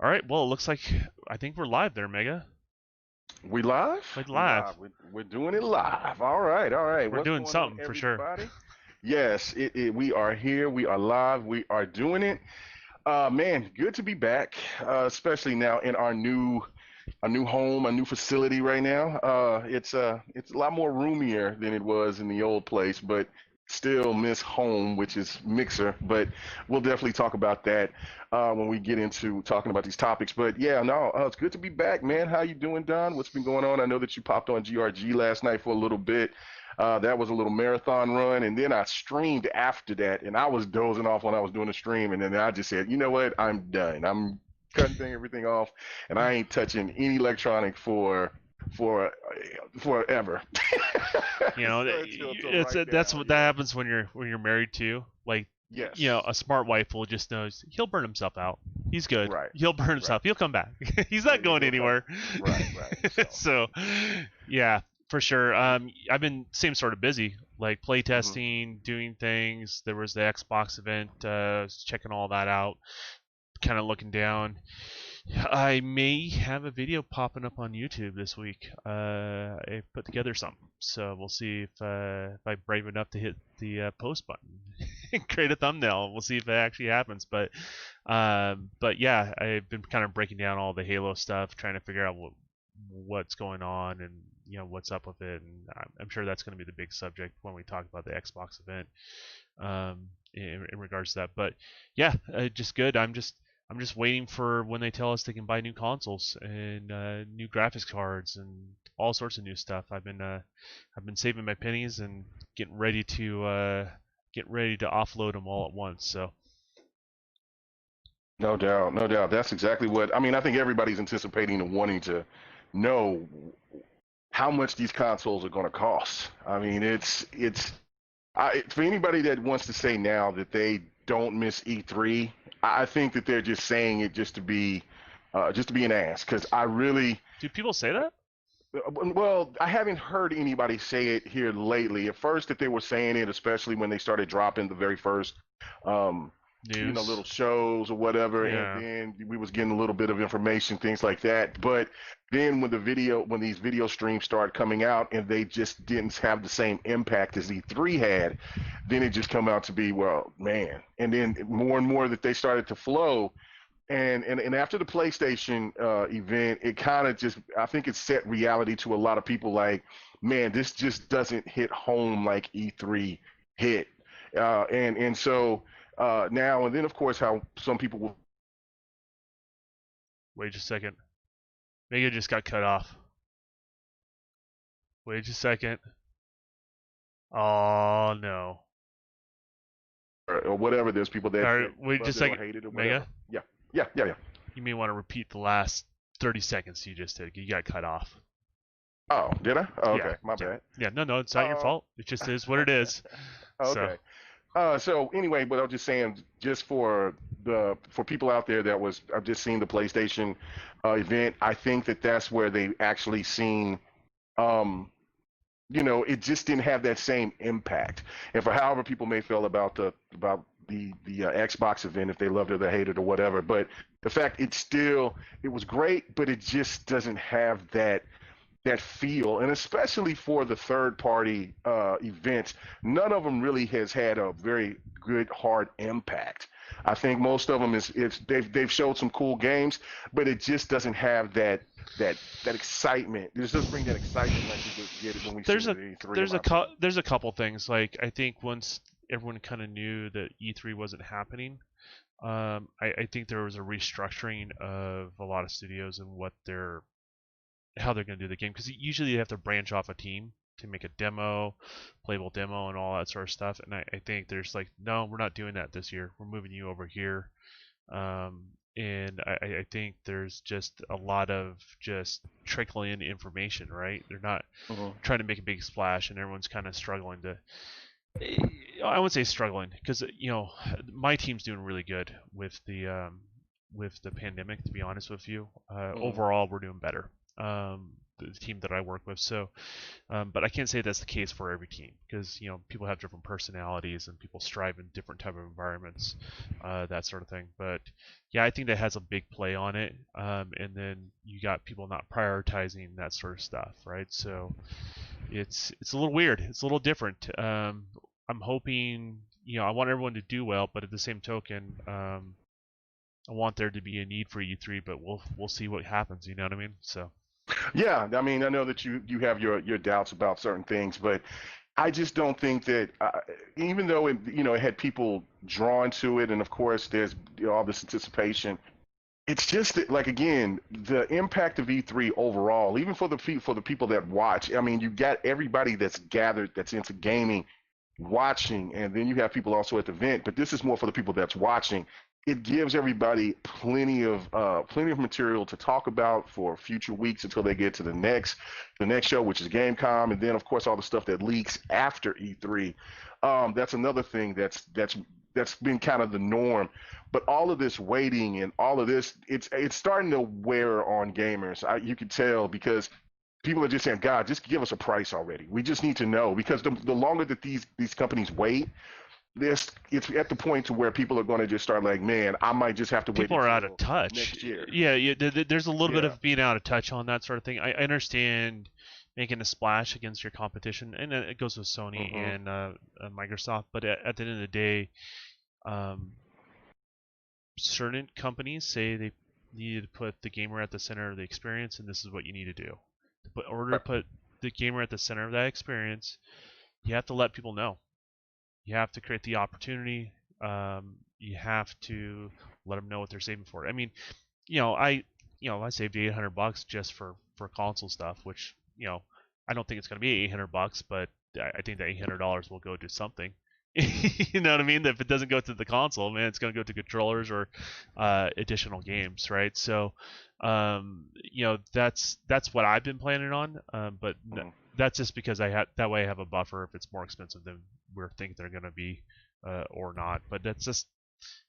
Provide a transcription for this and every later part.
All right. Well, it looks like I think we're live there, Mega. We live? Like We live. live. We're doing it live. All right, all right. We're What's doing going on, something for sure. everybody? Yes, we are here. We are live. We are doing it. Man, good to be back, especially now in our new home, a new facility right now. It's a lot more roomier than it was in the old place, but still miss home, which is Mixer. But we'll definitely talk about that when we get into talking about these topics. But yeah, no, it's good to be back, man. How you doing, Don? What's been going on? I know that you popped on GRG last night for a little bit. That was a little marathon run, and then I streamed after that, and I was dozing off when I was doing the stream, and then I just said, you know what, I'm done. I'm cutting everything off, and I ain't touching any electronic for forever. You know, So until it's right that's now, what you that know. happens when you're married too. Like, Yes. a smart wife will just knows he'll burn himself out. He's good. Right. He'll burn Right. himself. He'll come back. He's not going He'll come. anywhere. Right. Right. So. So, yeah, for sure. I've been same sort of busy, like play Hmm. testing, doing things. There was the Xbox event, checking all that out, kind of looking down. I may have a video popping up on YouTube this week. I put together something, so we'll see if I'm brave enough to hit the post button and create a thumbnail. We'll see if it actually happens. But yeah, I've been kind of breaking down all the Halo stuff, trying to figure out what's going on and what's up with it. And I'm sure that's going to be the big subject when we talk about the Xbox event in regards to that. But yeah, just good. I'm just waiting for when they tell us they can buy new consoles and new graphics cards and all sorts of new stuff. I've been saving my pennies and getting ready to offload them all at once. So No doubt. No doubt. That's exactly what I mean. I think everybody's anticipating and wanting to know how much these consoles are going to cost. I mean, for anybody that wants to say now that they don't miss E3, I think that they're just saying it just to be an ass. Because I really, do people say that? well, I haven't heard anybody say it here lately. At first, that they were saying it, especially when they started dropping the very first, um, little News? shows or whatever, and Yeah. then we was getting a little bit of information, things like that. But then when these video streams started coming out, and they just didn't have the same impact as E3 had, then it just come out to be, well, man. And then more and more that they started to flow, and after the PlayStation event, it kind of just, I think it set reality to a lot of people like, man, this just doesn't hit home like E3 hit. And so now and then, of course, how some people will. Wait just a second. Maybe it just got cut off. Wait just a second. Oh no. Or whatever, there's people All that right. Wait loved just a it or second. hated it or Mega, whatever. Yeah, yeah, yeah, yeah. you may want to repeat the last 30 seconds you just did. You got cut off. Oh, did I? Oh, Yeah. okay, my Yeah. bad. Yeah. No, it's not your Uh, fault. It just is what it is. So okay. So anyway, but I was just saying, just for people out there that was, I've just seen the PlayStation event. I think that that's where they actually seen, um, it just didn't have that same impact. And for however people may feel about the Xbox event, if they loved it or they hated it or whatever, but the fact it was great, but it just doesn't have that feel, and especially for the third party events, none of them really has had a very good hard impact. I think most of them is they've showed some cool games, but it just doesn't have that excitement. It just doesn't bring that excitement like we would get it when we see there's it a at E3, in there's a my opinion. there's a couple things. Like I think once everyone kind of knew that E3 wasn't happening, I think there was a restructuring of a lot of studios and how they're going to do the game, because usually you have to branch off a team to make a demo, playable demo, and all that sort of stuff. And I think there's like, no, we're not doing that this year. We're moving you over here. And I think there's just a lot of just trickling in information, right? They're not Hmm. trying to make a big splash, and everyone's kind of struggling to. I would say struggling because my team's doing really good with the pandemic. To be honest with you, Hmm. overall we're doing better. the team that I work with. So, but I can't say that's the case for every team because people have different personalities and people strive in different type of environments, that sort of thing. But yeah, I think that has a big play on it. And then you got people not prioritizing that sort of stuff, right? So it's a little weird. It's a little different. I'm hoping, I want everyone to do well, but at the same token, I want there to be a need for E3, but we'll see what happens. You know what I mean? So Yeah, I mean, I know that you have your doubts about certain things, but I just don't think that even though it had people drawn to it, and of course there's all this anticipation. It's just that, like, again, the impact of E3 overall, even for the people that watch. I mean, you got everybody that's gathered that's into gaming watching, and then you have people also at the event. But this is more for the people that's watching. It gives everybody plenty of material to talk about for future weeks until they get to the next show, which is Gamecom, and then of course all the stuff that leaks after E3. That's another thing that's been kind of the norm. But all of this waiting and all of this, it's starting to wear on gamers. You can tell because people are just saying, God, just give us a price already. We just need to know because the longer that these companies wait, it's at the point to where people are going to just start like, man, I might just have to wait people are out of until touch. next year. Yeah, yeah. There's a little bit Yeah. of being out of touch on that sort of thing. I understand making a splash against your competition, and it goes with Sony Hmm. and Microsoft. But at the end of the day, um, certain companies say they need to put the gamer at the center of the experience, and this is what you need to do. But in order to Right. put the gamer at the center of that experience, you have to let people know. You have to create the opportunity. You have to let them know what they're saving for. I mean, I saved $800 just for console stuff, which I don't think it's going to be $800, but I think that $800 will go to something. You know what I mean? If it doesn't go to the console, man, it's going to go to controllers or additional games, right? So, that's what I've been planning on. But Mhm. that's just because I had that way I have a buffer if it's more expensive than we're thinking they're going to be, or not. But that's just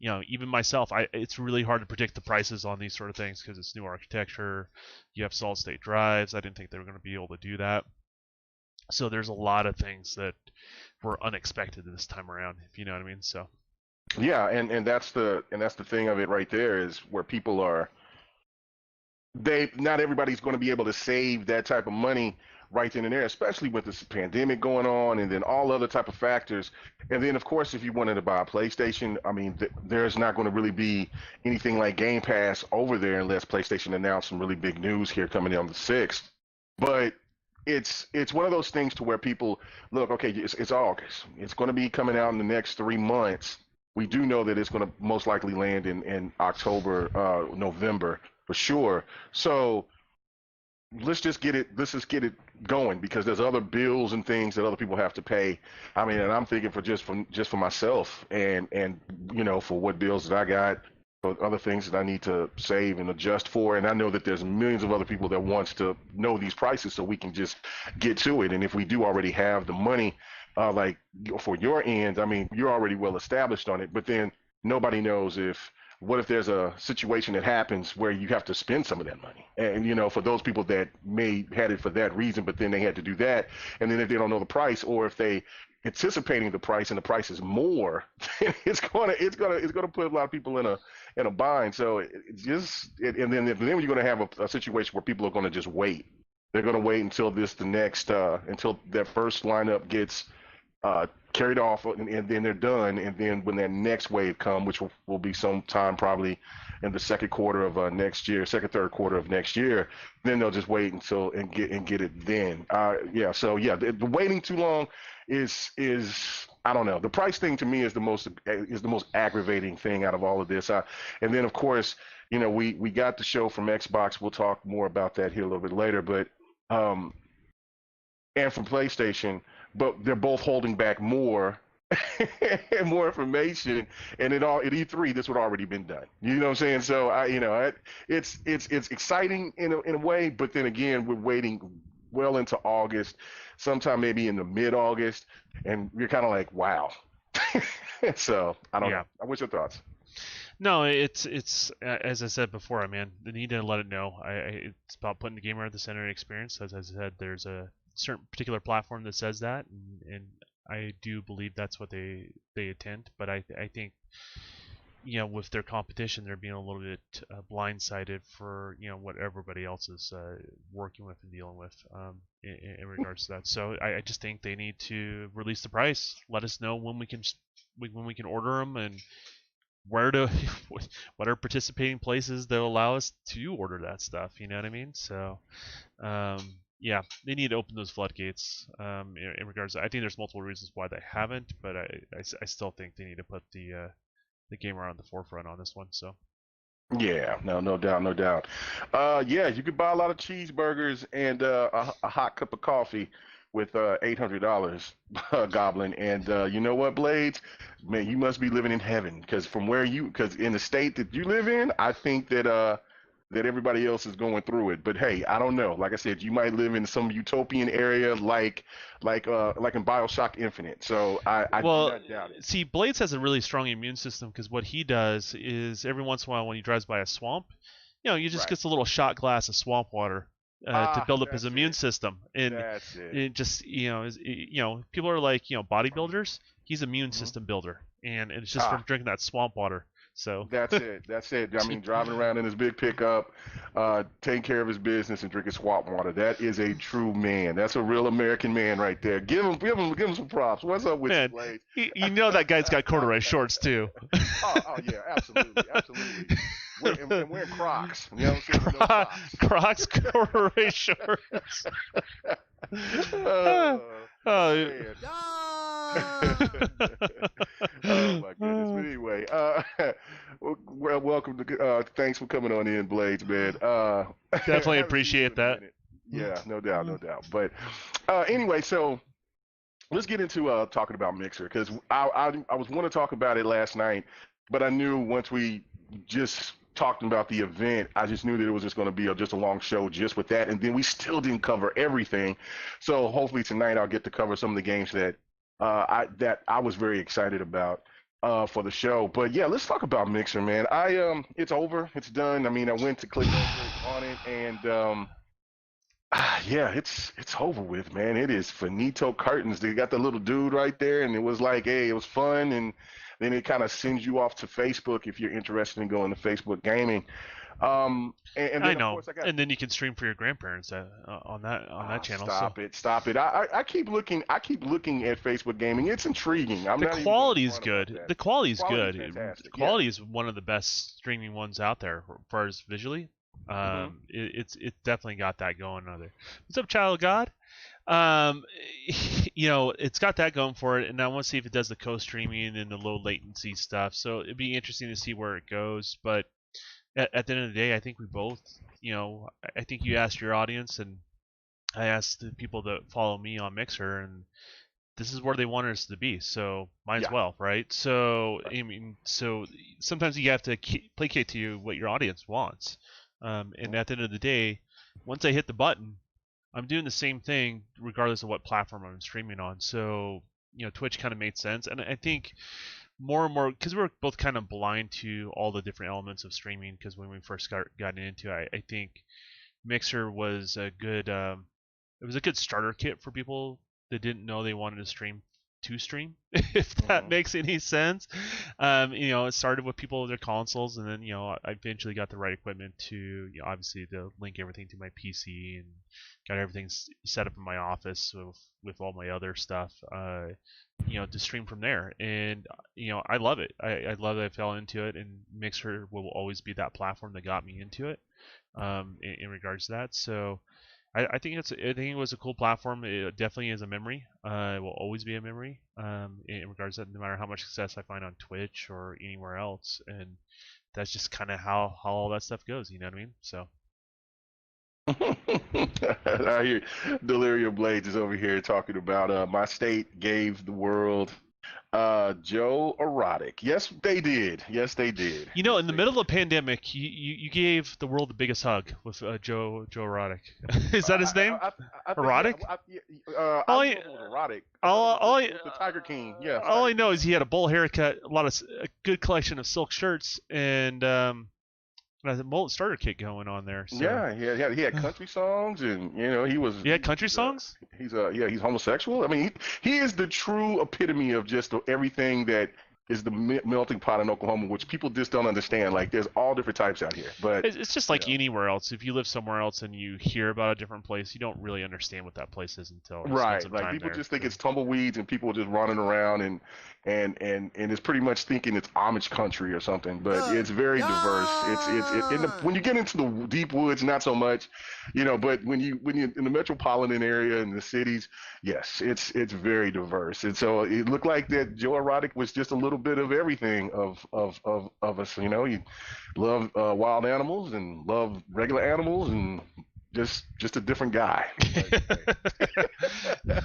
even myself, it's really hard to predict the prices on these sort of things because it's new architecture. You have solid state drives. I didn't think they were going to be able to do that. So there's a lot of things that were unexpected this time around, if you know what I mean. So Yeah, and that's the thing of it right there is where people are they not everybody's going to be able to save that type of money right then and there, especially with this pandemic going on, and then all other type of factors. And then, of course, if you wanted to buy a PlayStation, I mean, there's not going to really be anything like Game Pass over there unless PlayStation announced some really big news here coming in on the 6th. But it's one of those things to where people look, okay, it's August. It's going to be coming out in the next 3 months. We do know that it's going to most likely land in October, November for sure. So let's just get it going because there's other bills and things that other people have to pay. I mean, and I'm thinking for myself and for what bills that I got, for other things that I need to save and adjust for. And I know that there's millions of other people that wants to know these prices so we can just get to it. And if we do already have the money, like for your end, I mean, you're already well established on it, but then nobody knows if what if there's a situation that happens where you have to spend some of that money? And for those people that may had it for that reason, but then they had to do that, and then if they don't know the price, or if they anticipating the price and the price is more, then it's gonna put a lot of people in a bind. So and then you're gonna have a situation where people are gonna just wait. They're gonna wait until until that first lineup gets carried off, and then they're done. And then when that next wave come, which will be sometime probably in the second quarter of next year, second third quarter of next year, then they'll just wait until and get it then. Yeah. So yeah, the waiting too long is I don't know. The price thing to me is the most aggravating thing out of all of this. And then of course, we got the show from Xbox. We'll talk more about that here a little bit later, but um, and from PlayStation, but they're both holding back more and more information. And at E3, this would already been done. You know what I'm saying? So it's exciting in a way, but then again, we're waiting well into August, sometime maybe in the mid-August, and you're kind of like, wow. So I don't yeah, know. What's your thoughts? No, it's as I said before. I mean, they need to let it know. It's about putting the gamer at the center of the experience. As I said, there's a certain particular platform that says that, and I do believe that's what they intend. But I think with their competition, they're being a little bit blindsided for what everybody else is working with and dealing with in regards to that. So I just think they need to release the price, let us know when we can order them, and where to what are participating places that allow us to order that stuff. You know what I mean? So yeah, they need to open those floodgates in regards to, I think there's multiple reasons why they haven't, but I still think they need to put the gamer on the forefront on this one. So Yeah, no doubt, no doubt. Yeah, you could buy a lot of cheeseburgers and a hot cup of coffee with $800, Goblin. And you know what, Blades? Man, you must be living in heaven because because in the state that you live in, I think that everybody else is going through it. But hey, I don't know. Like I said, you might live in some utopian area like in BioShock Infinite. So I do well, not doubt it. see, Blades has a really strong immune system because what he does is every once in a while when he drives by a swamp, he just Right. gets a little shot glass of swamp water to Ah, build up his that's immune it. system, and That's it. it just people are like bodybuilders. He's immune Mhm. system builder, and it's just from Ah, drinking that swamp water. So that's it. That's it. I mean, driving around in his big pickup, taking care of his business and drinking swamp water. That is a true man. That's a real American man right there. Give him some props. What's up with you, man, Blaze? you know that guy's got corduroy shorts too. Oh yeah, absolutely, absolutely. And wearing Crocs. You know what I'm saying? With no socks. Crocs corduroy shorts. Oh Oh, man. Yeah! Oh my goodness. But anyway, well, welcome to. Thanks for coming on in, Blades, man. definitely Haven't seen you appreciate in a that. minute. Yeah, no doubt, no doubt. But anyway, so let's get into talking about Mixer because I was want to talk about it last night, but I knew once we just talked about the event, I just knew that it was just going to be just a long show just with that, and then we still didn't cover everything. So hopefully tonight I'll get to cover some of the games that I was very excited about for the show. But yeah, let's talk about Mixer, man. It's over, it's done. I mean, I went to click over on it, and yeah, it's over with, man. It is finito curtains. They got the little dude right there, and it was like, hey, it was fun, and then it kind of sends you off to Facebook if you're interested in going to Facebook gaming. And I then of know, course I got and then you can stream for your grandparents on that channel. So stop it, stop it. I keep looking at Facebook gaming. It's intriguing. I'm the not even going to quality is front about good. that. The quality is Quality is good. The fantastic. Yeah. quality is one of the best streaming ones out there as far as visually. Hmm. It's definitely got that going on there. What's up, child of God? Um, it's got that going for it, and I want to see if it does the co-streaming and the low latency stuff. So it'd be interesting to see where it goes. But at the end of the day, I think we both, I think you asked your audience, and I asked the people that follow me on Mixer, and this is where they wanted us to be. So might as Yeah. well, right? So Right. I mean, so sometimes you have to placate to you what your audience wants. And Mhm. at the end of the day, once I hit the button, I'm doing the same thing regardless of what platform I'm streaming on. So Twitch kind of made sense, and I think more and more because we're both kind of blind to all the different elements of streaming. Because when we first got into it, I think Mixer was a good it was a good starter kit for people that didn't know they wanted to stream, if that Mhm. makes any sense. It started with people with their consoles, and then I eventually got the right equipment to obviously to link everything to my PC and got everything set up in my office with all my other stuff. To stream from there, and I love it. I love that I fell into it, and Mixer will always be that platform that got me into it. In regards to that, so I think it was a cool platform. It definitely is a memory. It will always be a memory. In regards to that, no matter how much success I find on Twitch or anywhere else, and that's just kind of how all that stuff goes. You know what I mean? So I hear Delirium Blades is over here talking about my state gave the world Joe Erotic. Yes, they did. Yes, they did. You know, Yes, in the they middle did. of the pandemic, you gave the world the biggest hug with Joe Erotic. Is that his name? I think yeah. Erotic? I All didn't I know if it was erotic. I thought all, all I it was the Tiger King. Yes, all Tiger I know King. is he had a bowl haircut, a good collection of silk shirts, and a mullet starter kit going on there. So Yeah, he had country songs, and you know he was yeah, country songs. he's homosexual. I mean, he is the true epitome of just everything that is the melting pot in Oklahoma, which people just don't understand. Like, there's all different types out here, but It's just you like know. anywhere else. If you live somewhere else and you hear about a different place, you don't really understand what that place is until you spend Right. some Like, time people there. just think So it's tumbleweeds and people just running around and it's pretty much thinking it's Amish country or something, but it's very diverse. When you get into the deep woods, not so much, but when you in the metropolitan area and the cities, yes, it's very diverse. And so it looked like that Joe Erotic was just a little bit of everything of us, He loved wild animals and loved regular animals and just a different guy. But hey.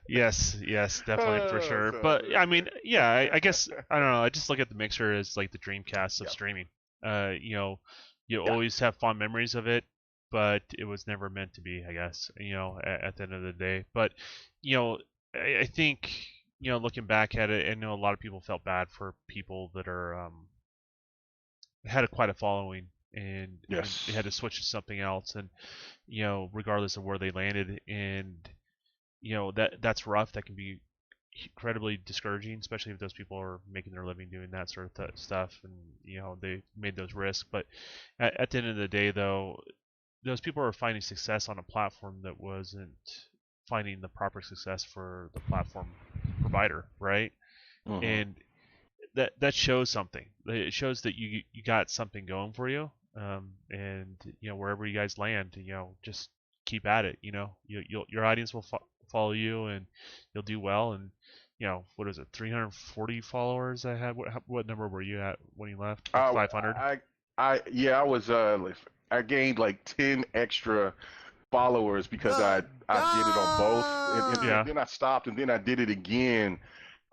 yes, definitely for sure. But I mean, yeah, I guess I don't know. I just look at the mixer as like the Dreamcast of Yeah, streaming. You yeah, always have fond memories of it, but it was never meant to be. I guess at the end of the day. But I think looking back at it, I know a lot of people felt bad for people that are had quite a following and they yes. had to switch to something else and regardless of where they landed and that's rough. That can be incredibly discouraging, especially if those people are making their living doing that sort of stuff, and they made those risks. But at the end of the day, though, those people are finding success on a platform that wasn't finding the proper success for the platform provider, right? Hmm. And that shows something. It shows that you got something going for you, and wherever you guys land, just keep at it. Your audience will follow you, and you'll do well. And what is it, 340 followers? I had what number were you at when you left? Like I, 500? yeah, I gained like 10 extra followers because Good I did it on both, and Yeah. God. then I stopped, and then I did it again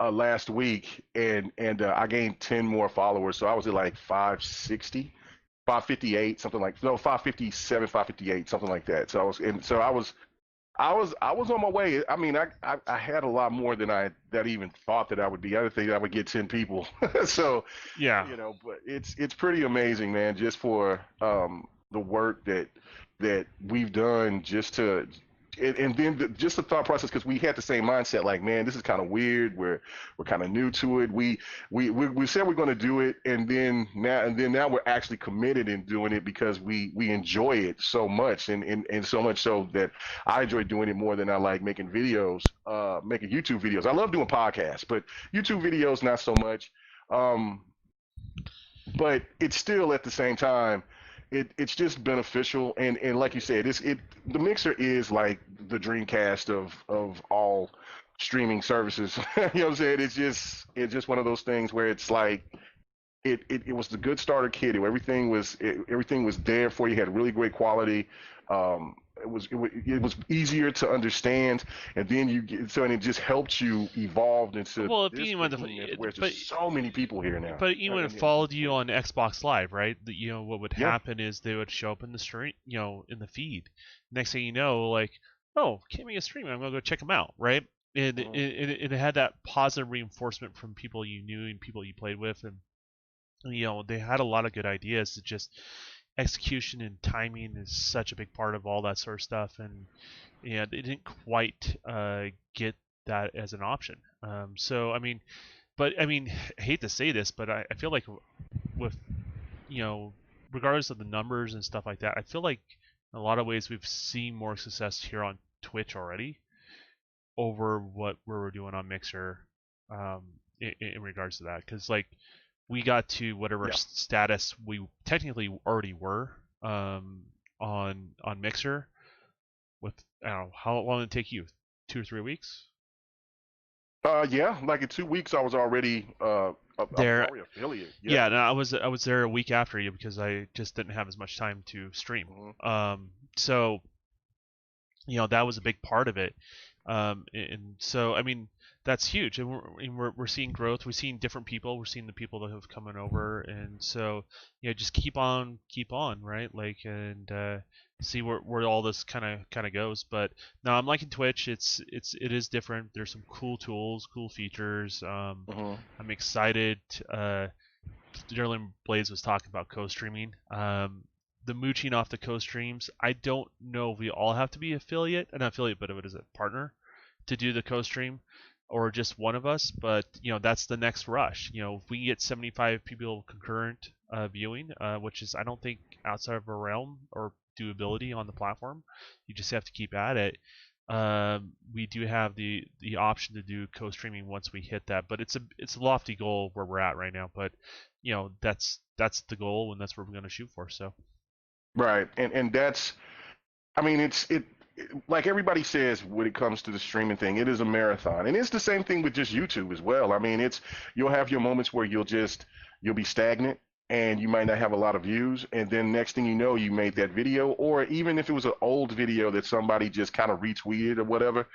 last week, and I gained 10 more followers, so I was at like 560, 558, something like no 557, 558, something like that. So I was on my way. I mean, I had a lot more than that even thought that I would be. I didn't think I would get 10 people. So, Yeah. but it's pretty amazing, man, just for the work that we've done just to and then just the thought process, because we had the same mindset, like, man, this is kind of weird. We're kind of new to it. We said we're going to do it, and then now we're actually committed in doing it because we enjoy it so much, and so much so that I enjoy doing it more than I like making videos, making YouTube videos. I love doing podcasts, but YouTube videos not so much. Um, but it's still at the same time, it's just beneficial, and like you said, the mixer is like the Dreamcast of all streaming services. You know what I'm saying? It's just one of those things where it's like it was the good starter kit. Everything was there for you. Had really great quality. It was easier to understand, and then and it just helped you evolve into Well, if this anyone, behemoth where but there's so many people here now. but anyone that And it's followed you great. on Xbox Live, right? That what would Yeah. happen is they would show up in the stream, in the feed. Next thing you know, like, oh, Kimmy is streaming. I'm gonna go check him out, right? And Mhm. it had that positive reinforcement from people you knew and people you played with, and they had a lot of good ideas. It just execution and timing is such a big part of all that sort of stuff, and they didn't quite get that as an option. So I mean, but I mean, I hate to say this, but I feel like with you know, regardless of the numbers and stuff like that, I feel like in a lot of ways we've seen more success here on Twitch already over what we were doing on Mixer, um, in regards to that. Because like we got to whatever Yeah. status we technically already were, on Mixer with I don't know how long did it take you, 2 or 3 weeks Yeah, like in 2 weeks, I was already I was there. already affiliate. Yeah. Yeah, no, I was there a week after you because I just didn't have as much time to stream. Hmm. So that was a big part of it. And so I mean, that's huge, and we're seeing growth. We're seeing different people. We're seeing the people that have coming over, and so just keep on, right? Like, and see where all this kind of goes. But no, I'm liking Twitch. It is different. There's some cool tools, cool features. Hmm. I'm excited. Derlin Blaze was talking about co-streaming. The mooching off the co-streams. I don't know if we all have to be not affiliate, but it is a partner to do the co-stream, or just one of us. But that's the next rush. If we can get 75 people concurrent viewing, which is I don't think outside of our realm or doability on the platform, you just have to keep at it. We do have the option to do co-streaming once we hit that, but it's a lofty goal where we're at right now. But that's the goal, and that's what we're going to shoot for. So Right, and that's, I mean, like everybody says when it comes to the streaming thing, it is a marathon, and it's the same thing with just YouTube as well. I mean, you'll have your moments where you'll be stagnant and you might not have a lot of views, and then next thing you know, you made that video, or even if it was an old video that somebody just kind of retweeted or whatever,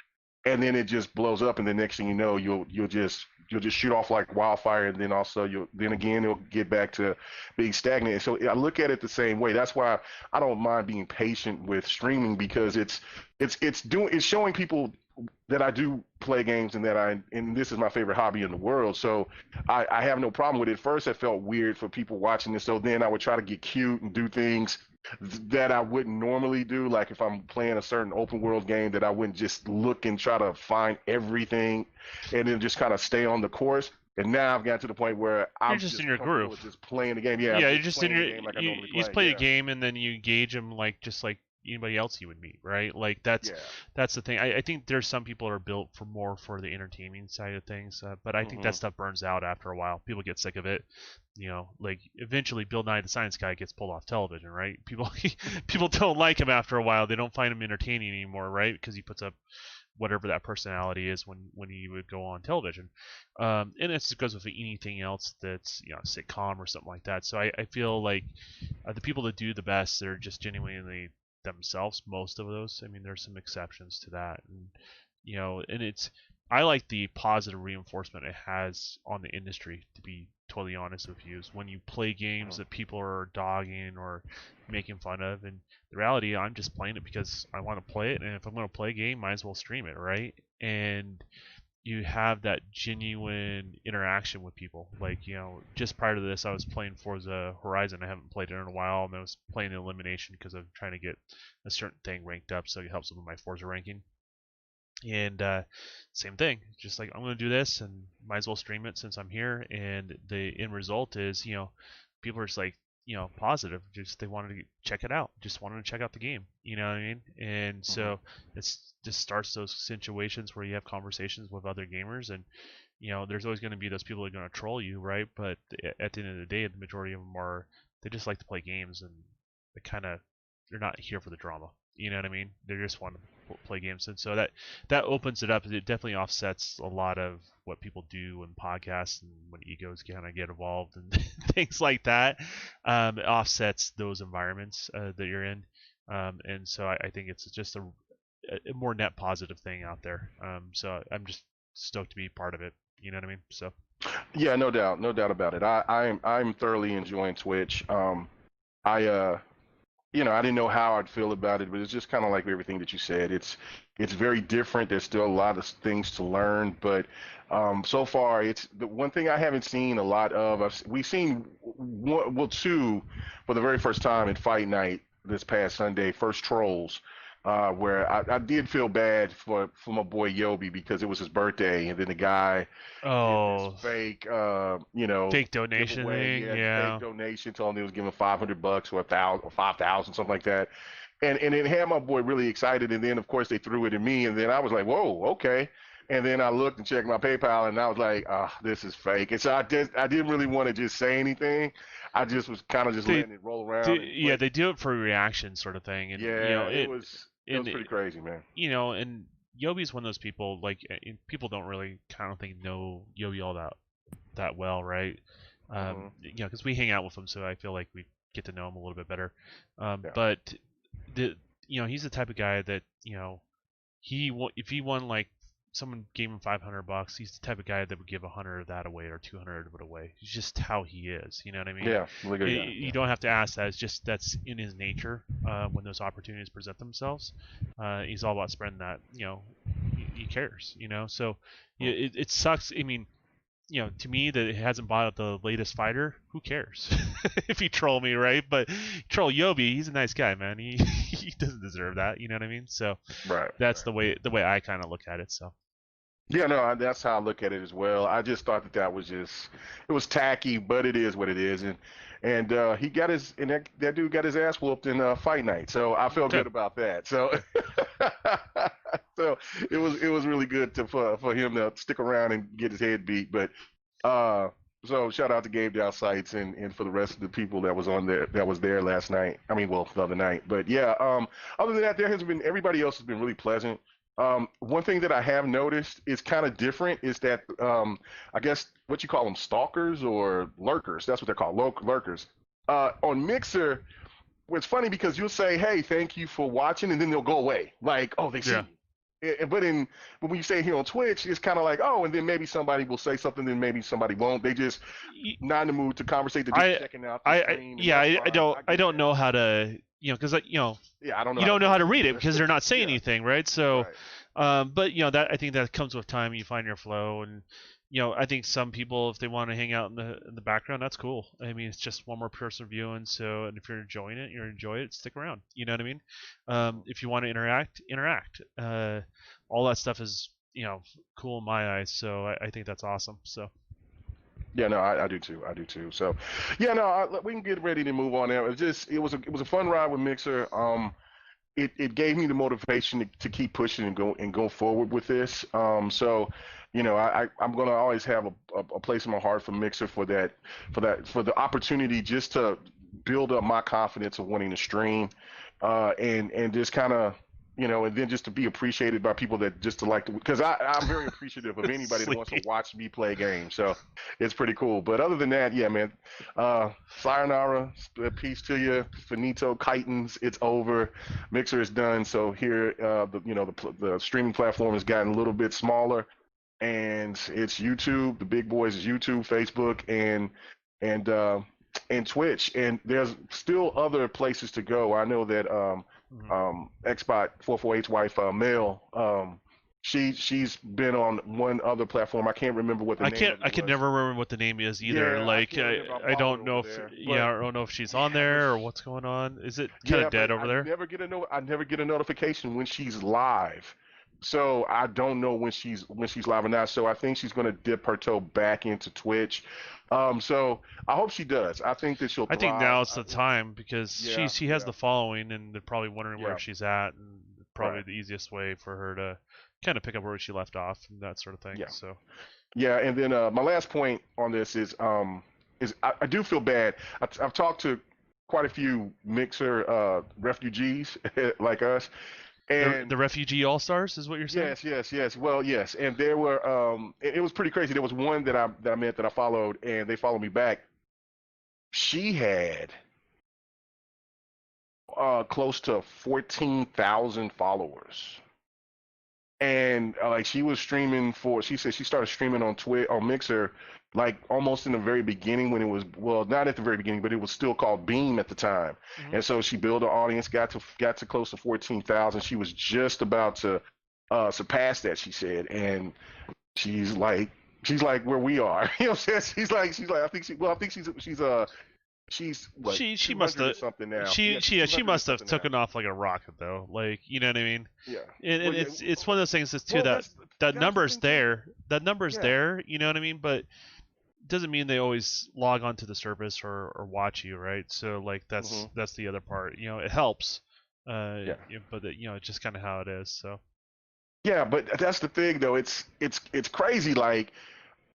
and then it just blows up, and the next thing you know, you'll just shoot off like wildfire, and then also it'll get back to being stagnant. And so I look at it the same way. That's why I don't mind being patient with streaming, because it's showing people that I do play games, and this is my favorite hobby in the world. So I have no problem with it. At first, it felt weird for people watching this, so then I would try to get cute and do things that I wouldn't normally do. Like if I'm playing a certain open world game, that I wouldn't just look and try to find everything and then just kind of stay on the course. And now I've got to the point where you're I'm just just in your comfortable groove. with just playing the game. Yeah, Yeah, I'm you're just just in playing your the game like I normally you just play. play a Yeah, game, and then you engage them like just like anybody else you would meet, right? Like yeah. that's the thing. I think there's some people are built for the entertaining side of things, but I think that Hmm. stuff burns out after a while. People get sick of it. Like eventually Bill Nye the Science Guy gets pulled off television, right? People don't like him after a while. They don't find him entertaining anymore, right? Because he puts up whatever that personality is when he would go on television. And it goes with anything else that's sitcom or something like that. So I feel like the people that do the best, they're just genuinely themselves. Most of those. I mean, there's some exceptions to that, and I like the positive reinforcement it has on the industry. To be totally honest with you, is when you play games that people are dogging or making fun of, and the reality, I'm just playing it because I want to play it, and if I'm going to play a game, might as well stream it, right? And you have that genuine interaction with people. Like, just prior to this, I was playing Forza Horizon. I haven't played it in a while, and I was playing the elimination because I'm trying to get a certain thing ranked up, so it helps with my Forza ranking. And same thing, just like I'm going to do this, and might as well stream it since I'm here. And the end result is, people are just like, positive. Just they wanted to check it out, just wanted to check out the game. You know what I mean? And Hmm. so it's just starts those situations where you have conversations with other gamers, and there's always going to be those people that are going to troll you, right? But at the end of the day, the majority of them they just like to play games, and they're not here for the drama. You know what I mean? They just want to play games, and so that opens it up. It definitely offsets a lot of what people do in podcasts and when egos kind of get involved and things like that. It offsets those environments that you're in, and so I think it's just a more net positive thing out there. So I'm just stoked to be part of it. You know what I mean? So Yeah, no doubt about it. I'm thoroughly enjoying Twitch. I I didn't know how I'd feel about it, but it's just kind of like everything that you said. It's very different. There's still a lot of things to learn, but so far, it's the one thing I haven't seen a lot of. We've seen one, well, two for the very first time at Fight Night this past Sunday. First Trolls, where I did feel bad for my boy Yobi because it was his birthday, and then the guy did this oh, fake, fake donation giveaway. He thing, had fake yeah. donation, told him he was giving $500 or 1,000 or 5,000, something like that. And it had my boy really excited. And then of course they threw it at me, and then I was like, whoa, okay. And then I looked and checked my PayPal, and I was like, ah, this is fake. And so I didn't really want to just say anything. I just was kind of just They letting it roll around. And yeah, but they do it for a reaction sort of thing, and yeah, it was and pretty crazy, man. and Yobi's one of those people like people don't really kind of think know Yobi all that well, right? Hmm. Because we hang out with him, so I feel like we get to know him a little bit better. Yeah. But the he's the type of guy that if he won like someone gave him $500, he's the type of guy that would give 100 of that away or 200 of it away. It's just how he is. You know what I mean? Yeah, really good guy. You don't have to ask that. It's just that's in his nature. When those opportunities present themselves, he's all about spreading that. He cares. So it sucks. I mean, to me that it hasn't bought out the latest fighter. Who cares if you troll me, right? But troll Yobi, he's a nice guy, man. He he doesn't deserve that. You know what I mean? So Right. that's the way I kind of look at it. So. Yeah, no, that's how I look at it as well. I just thought that was it was tacky, but it is what it is, and he got that dude got his ass whooped in fight night, so I felt good about that. So, so it was really good for him to stick around and get his head beat. But so shout out to Game Down Sites and for the rest of the people that was there last night. I mean, well, the other night. But yeah, other than that, everybody else has been really pleasant. One thing that I have noticed is kind of different is that I guess what you call them, stalkers or lurkers. That's what they're called, lurkers. On Mixer, it's funny because you'll say, "Hey, thank you for watching," and then they'll go away. Like, "Oh, they see me." But when you say here on Twitch, it's kind of like, "Oh," and then maybe somebody will say something, then maybe somebody won't. They just not in the mood to conversate. They're just checking out the stream. I don't know how to. Because yeah, I don't know. You don't know how to read it because they're not saying anything, right? So, right. But that I think that comes with time. You find your flow, and I think some people, if they want to hang out in the background, that's cool. I mean, it's just one more person viewing. So, and if you're enjoying it, stick around. You know what I mean? If you want to interact. All that stuff is cool in my eyes. So I think that's awesome. So. Yeah, no, I do too. So, yeah, no, we can get ready to move on now. It was a fun ride with Mixer. It gave me the motivation to keep pushing and go forward with this. So, I'm gonna always have a place in my heart for Mixer for the opportunity just to build up my confidence of wanting to stream, and just kind of. And then just to be appreciated by people that just to like to, because I'm very appreciative of anybody that wants to watch me play games. So it's pretty cool. But other than that, yeah, man, sayonara, peace to you, finito, chitons, it's over. Mixer is done. So here, the streaming platform has gotten a little bit smaller, and it's YouTube. The big boys is YouTube, Facebook, and Twitch. And there's still other places to go. I know that. Xbot 448's wife, Mel, she's been on one other platform. I can't remember what the name of it I can never remember what the name is either. Yeah, I don't know if I don't know if she's on there or what's going on. Is it kind of dead over there? I never get a notification when she's live. So I don't know when she's live or not. So I think she's going to dip her toe back into Twitch. So I hope she does. I think that she'll thrive. I think now it's the time because she has the following, and they're probably wondering where she's at, and probably the easiest way for her to kind of pick up where she left off and that sort of thing. Yeah. So. Yeah, and then my last point on this is I do feel bad. I've talked to quite a few Mixer refugees like us. And the refugee all-stars is what you're saying? Yes. Well, yes. And there were it was pretty crazy. There was one that I met that I followed, and they followed me back. She had close to 14,000 followers. And like she was streaming she said she started streaming on Mixer like almost in the very beginning when it was, well, not at the very beginning, but it was still called Beam at the time. Mm-hmm. And so she built an audience, got to close to 14,000. She was just about to surpass that, she said. And she's like where we are. You know what I'm saying? She's like I think she's what, she must have something now. She must have taken off like a rocket though. Like, you know what I mean? Yeah. And it's one of those things too that number's there. That number's there, you know what I mean? But doesn't mean they always log onto the service or watch you, right? So like that's the other part. It helps. But it's just kind of how it is. So. Yeah, but that's the thing though. It's crazy. Like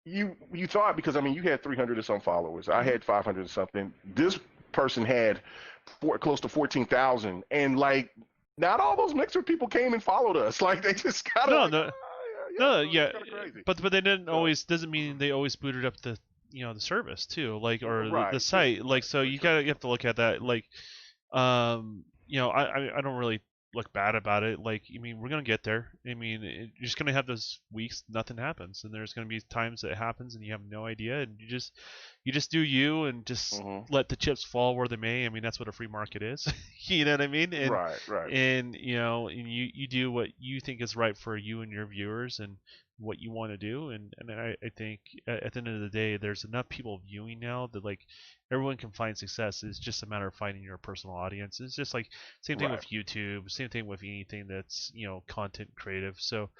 you thought, because I mean you had 300 or some followers. I had 500 or something. This person had close to 14,000, and like not all those Mixer people came and followed us. Like they just kind of but they didn't always. Doesn't mean they always booted up the the service too, like, or the site, like, so you have to look at that, like, I don't really look bad about it. Like, I mean, we're gonna get there. I mean, you're just gonna have those weeks nothing happens, and there's gonna be times that it happens and you have no idea, and you just do you and just Mm-hmm. let the chips fall where they may. I mean, that's what a free market is. You know what I mean? Right, right. And and you do what you think is right for you and your viewers and what you want to do. And I think at the end of the day, there's enough people viewing now that like everyone can find success. It's just a matter of finding your personal audience. It's just like same thing Right. with YouTube, same thing with anything that's content creative. So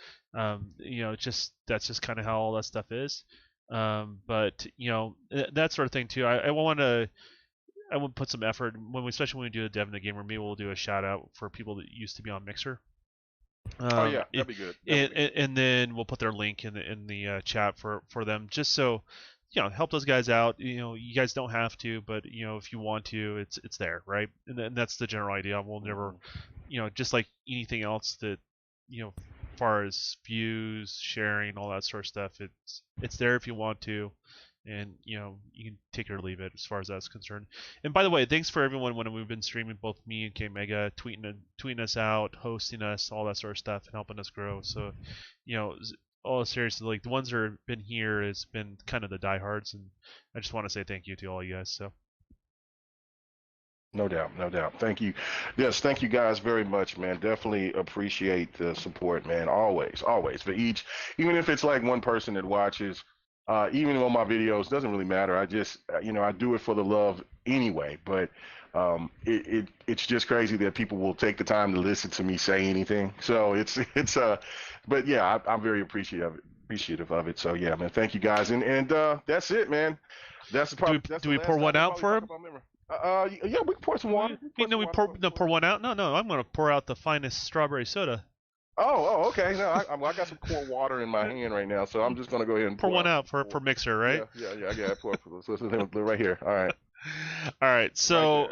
it's just that's just kind of how all that stuff is. But that sort of thing too. I want to put some effort especially when we do a Dev in the Gamer. Maybe we'll do a shout out for people that used to be on Mixer. Oh yeah, that'd be good. And then we'll put their link in the chat for them, just so help those guys out. You guys don't have to, but if you want to, it's there, right? And that's the general idea. We'll never, just like anything else that far as views, sharing, all that sort of stuff, it's there if you want to. And you can take it or leave it as far as that's concerned. And by the way, thanks for everyone when we've been streaming, both me and K Mega, tweeting us out, hosting us, all that sort of stuff, and helping us grow. So, all seriously, like the ones that have been here has been kind of the diehards, and I just want to say thank you to all you guys. So. No doubt, no doubt. Thank you. Yes, thank you guys very much, man. Definitely appreciate the support, man. Always, always. For each, even if it's like one person that watches, even on my videos, doesn't really matter. I just, I do it for the love anyway. But it's just crazy that people will take the time to listen to me say anything. So but yeah, I'm very appreciative of it. So yeah, man. Thank you guys, and that's it, man. That's the part. Do we pour one out for him? Yeah, we can pour some water. Pour one out. No, I'm gonna pour out the finest strawberry soda. Okay. No, I got some cold water in my hand right now, so I'm just gonna go ahead and pour one out for Mixer, right? Yeah. I got it. Pour right here. All right. All right. So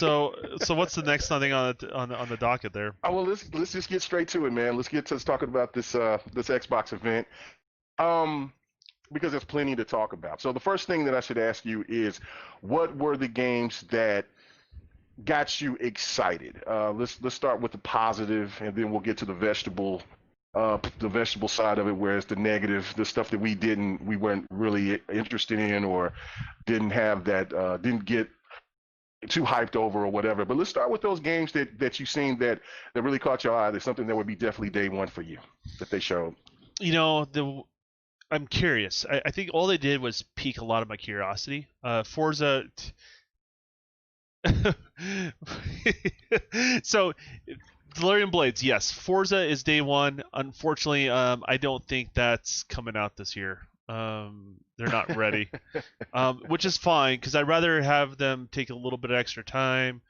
what's the next thing on the docket there? Oh well, let's just get straight to it, man. Let's get to talking about this Xbox event. Because there's plenty to talk about. So the first thing that I should ask you is, what were the games that got you excited? Let's start with the positive, and then we'll get to the vegetable side of it, whereas the negative, the stuff that we weren't really interested in, or didn't have that, didn't get too hyped over or whatever. But let's start with those games that you've seen that really caught your eye. There's something that would be definitely day one for you that they showed. I'm curious. I think all they did was pique a lot of my curiosity. Forza. So, Delirium Blades, yes. Forza is day one. Unfortunately, I don't think that's coming out this year. They're not ready, which is fine because I'd rather have them take a little bit of extra time.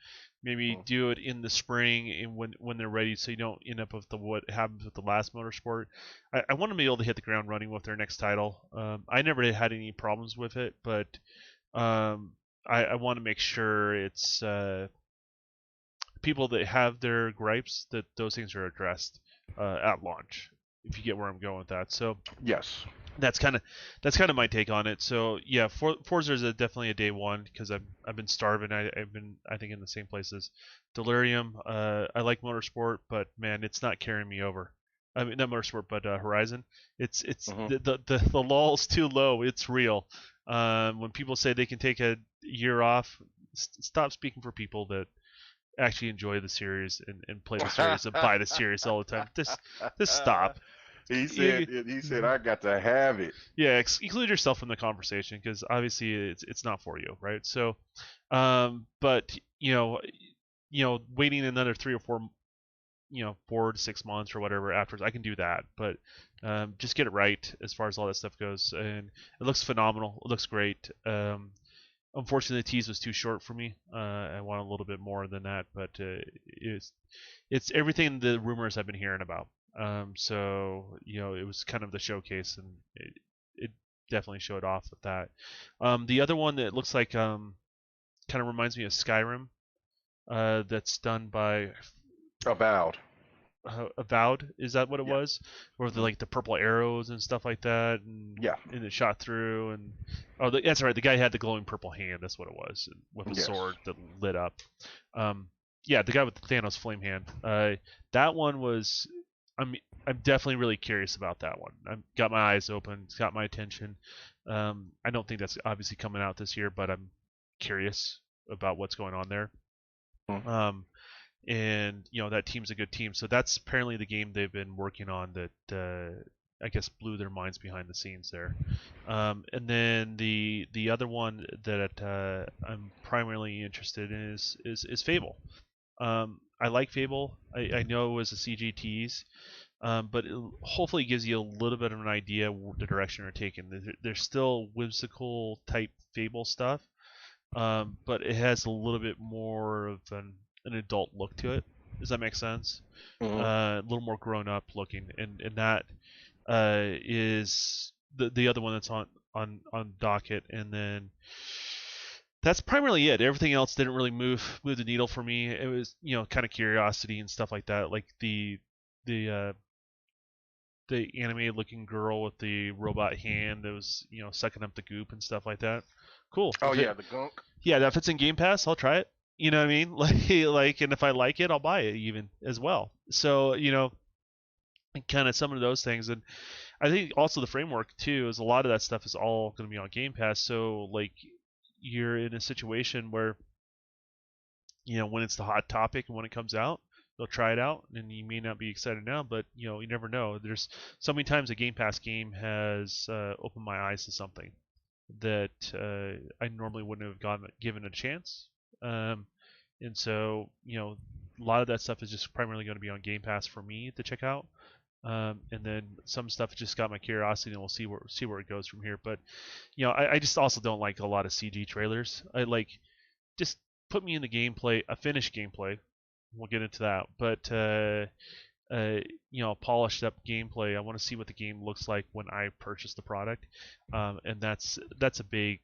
Maybe do it in the spring and when they're ready, so you don't end up with what happens with the last Motorsport. I want to be able to hit the ground running with their next title. I never had any problems with it, but I want to make sure it's people that have their gripes that those things are addressed at launch. If you get where I'm going with that, so yes. That's kind of my take on it. So yeah, Forza is definitely a day one because I've been starving. I've been I think in the same place as Delirium. I like Motorsport, but man, it's not carrying me over. I mean not Motorsport, but Horizon. It's the lull's too low. It's real. When people say they can take a year off, stop speaking for people that actually enjoy the series and play the series and buy the series all the time. Just stop. He said, I got to have it. Yeah, include yourself in the conversation because obviously it's not for you, right? So, but waiting another 3 or 4, 4 to 6 months or whatever afterwards, I can do that. But just get it right as far as all that stuff goes, and it looks phenomenal. It looks great. Unfortunately, the tease was too short for me. I want a little bit more than that, but it's everything the rumors I've been hearing about. So it was kind of the showcase, and it definitely showed off with that. The other one that looks like kind of reminds me of Skyrim, that's done by Avowed. Avowed, is that what it was? Or the purple arrows and stuff like that, and it shot through, and that's right. The guy had the glowing purple hand. That's what it was, with a sword that lit up. yeah, the guy with the Thanos flame hand. That one was. I'm definitely really curious about that one. I've got my eyes open. It's got my attention. I don't think that's obviously coming out this year, but I'm curious about what's going on there. Hmm. And that team's a good team. So that's apparently the game they've been working on that I guess blew their minds behind the scenes there. And then the other one that I'm primarily interested in is Fable. I like Fable. I know it was a CG tease, but it hopefully gives you a little bit of an idea the direction they're taking. There's still whimsical type Fable stuff, but it has a little bit more of an adult look to it. Does that make sense? Hmm. A little more grown up looking, and that is the other one that's on docket, and then that's primarily it. Everything else didn't really move the needle for me. It was kind of curiosity and stuff like that, like the animated looking girl with the robot hand that was sucking up the goop and stuff like that. Cool. Oh yeah, the gunk. Yeah, if it's in Game Pass, I'll try it. You know what I mean? Like, and if I like it, I'll buy it even as well. So kind of some of those things, and I think also the framework too is a lot of that stuff is all going to be on Game Pass. So like, you're in a situation where when it's the hot topic and when it comes out, they'll try it out, and you may not be excited now, but you never know. There's so many times a Game Pass game has opened my eyes to something that I normally wouldn't have given a chance. And so a lot of that stuff is just primarily going to be on Game Pass for me to check out. And then some stuff just got my curiosity, and we'll see where it goes from here. But I just also don't like a lot of CG trailers. I like just put me in the gameplay, a finished gameplay. We'll get into that, but polished up gameplay. I want to see what the game looks like when I purchase the product, and that's a big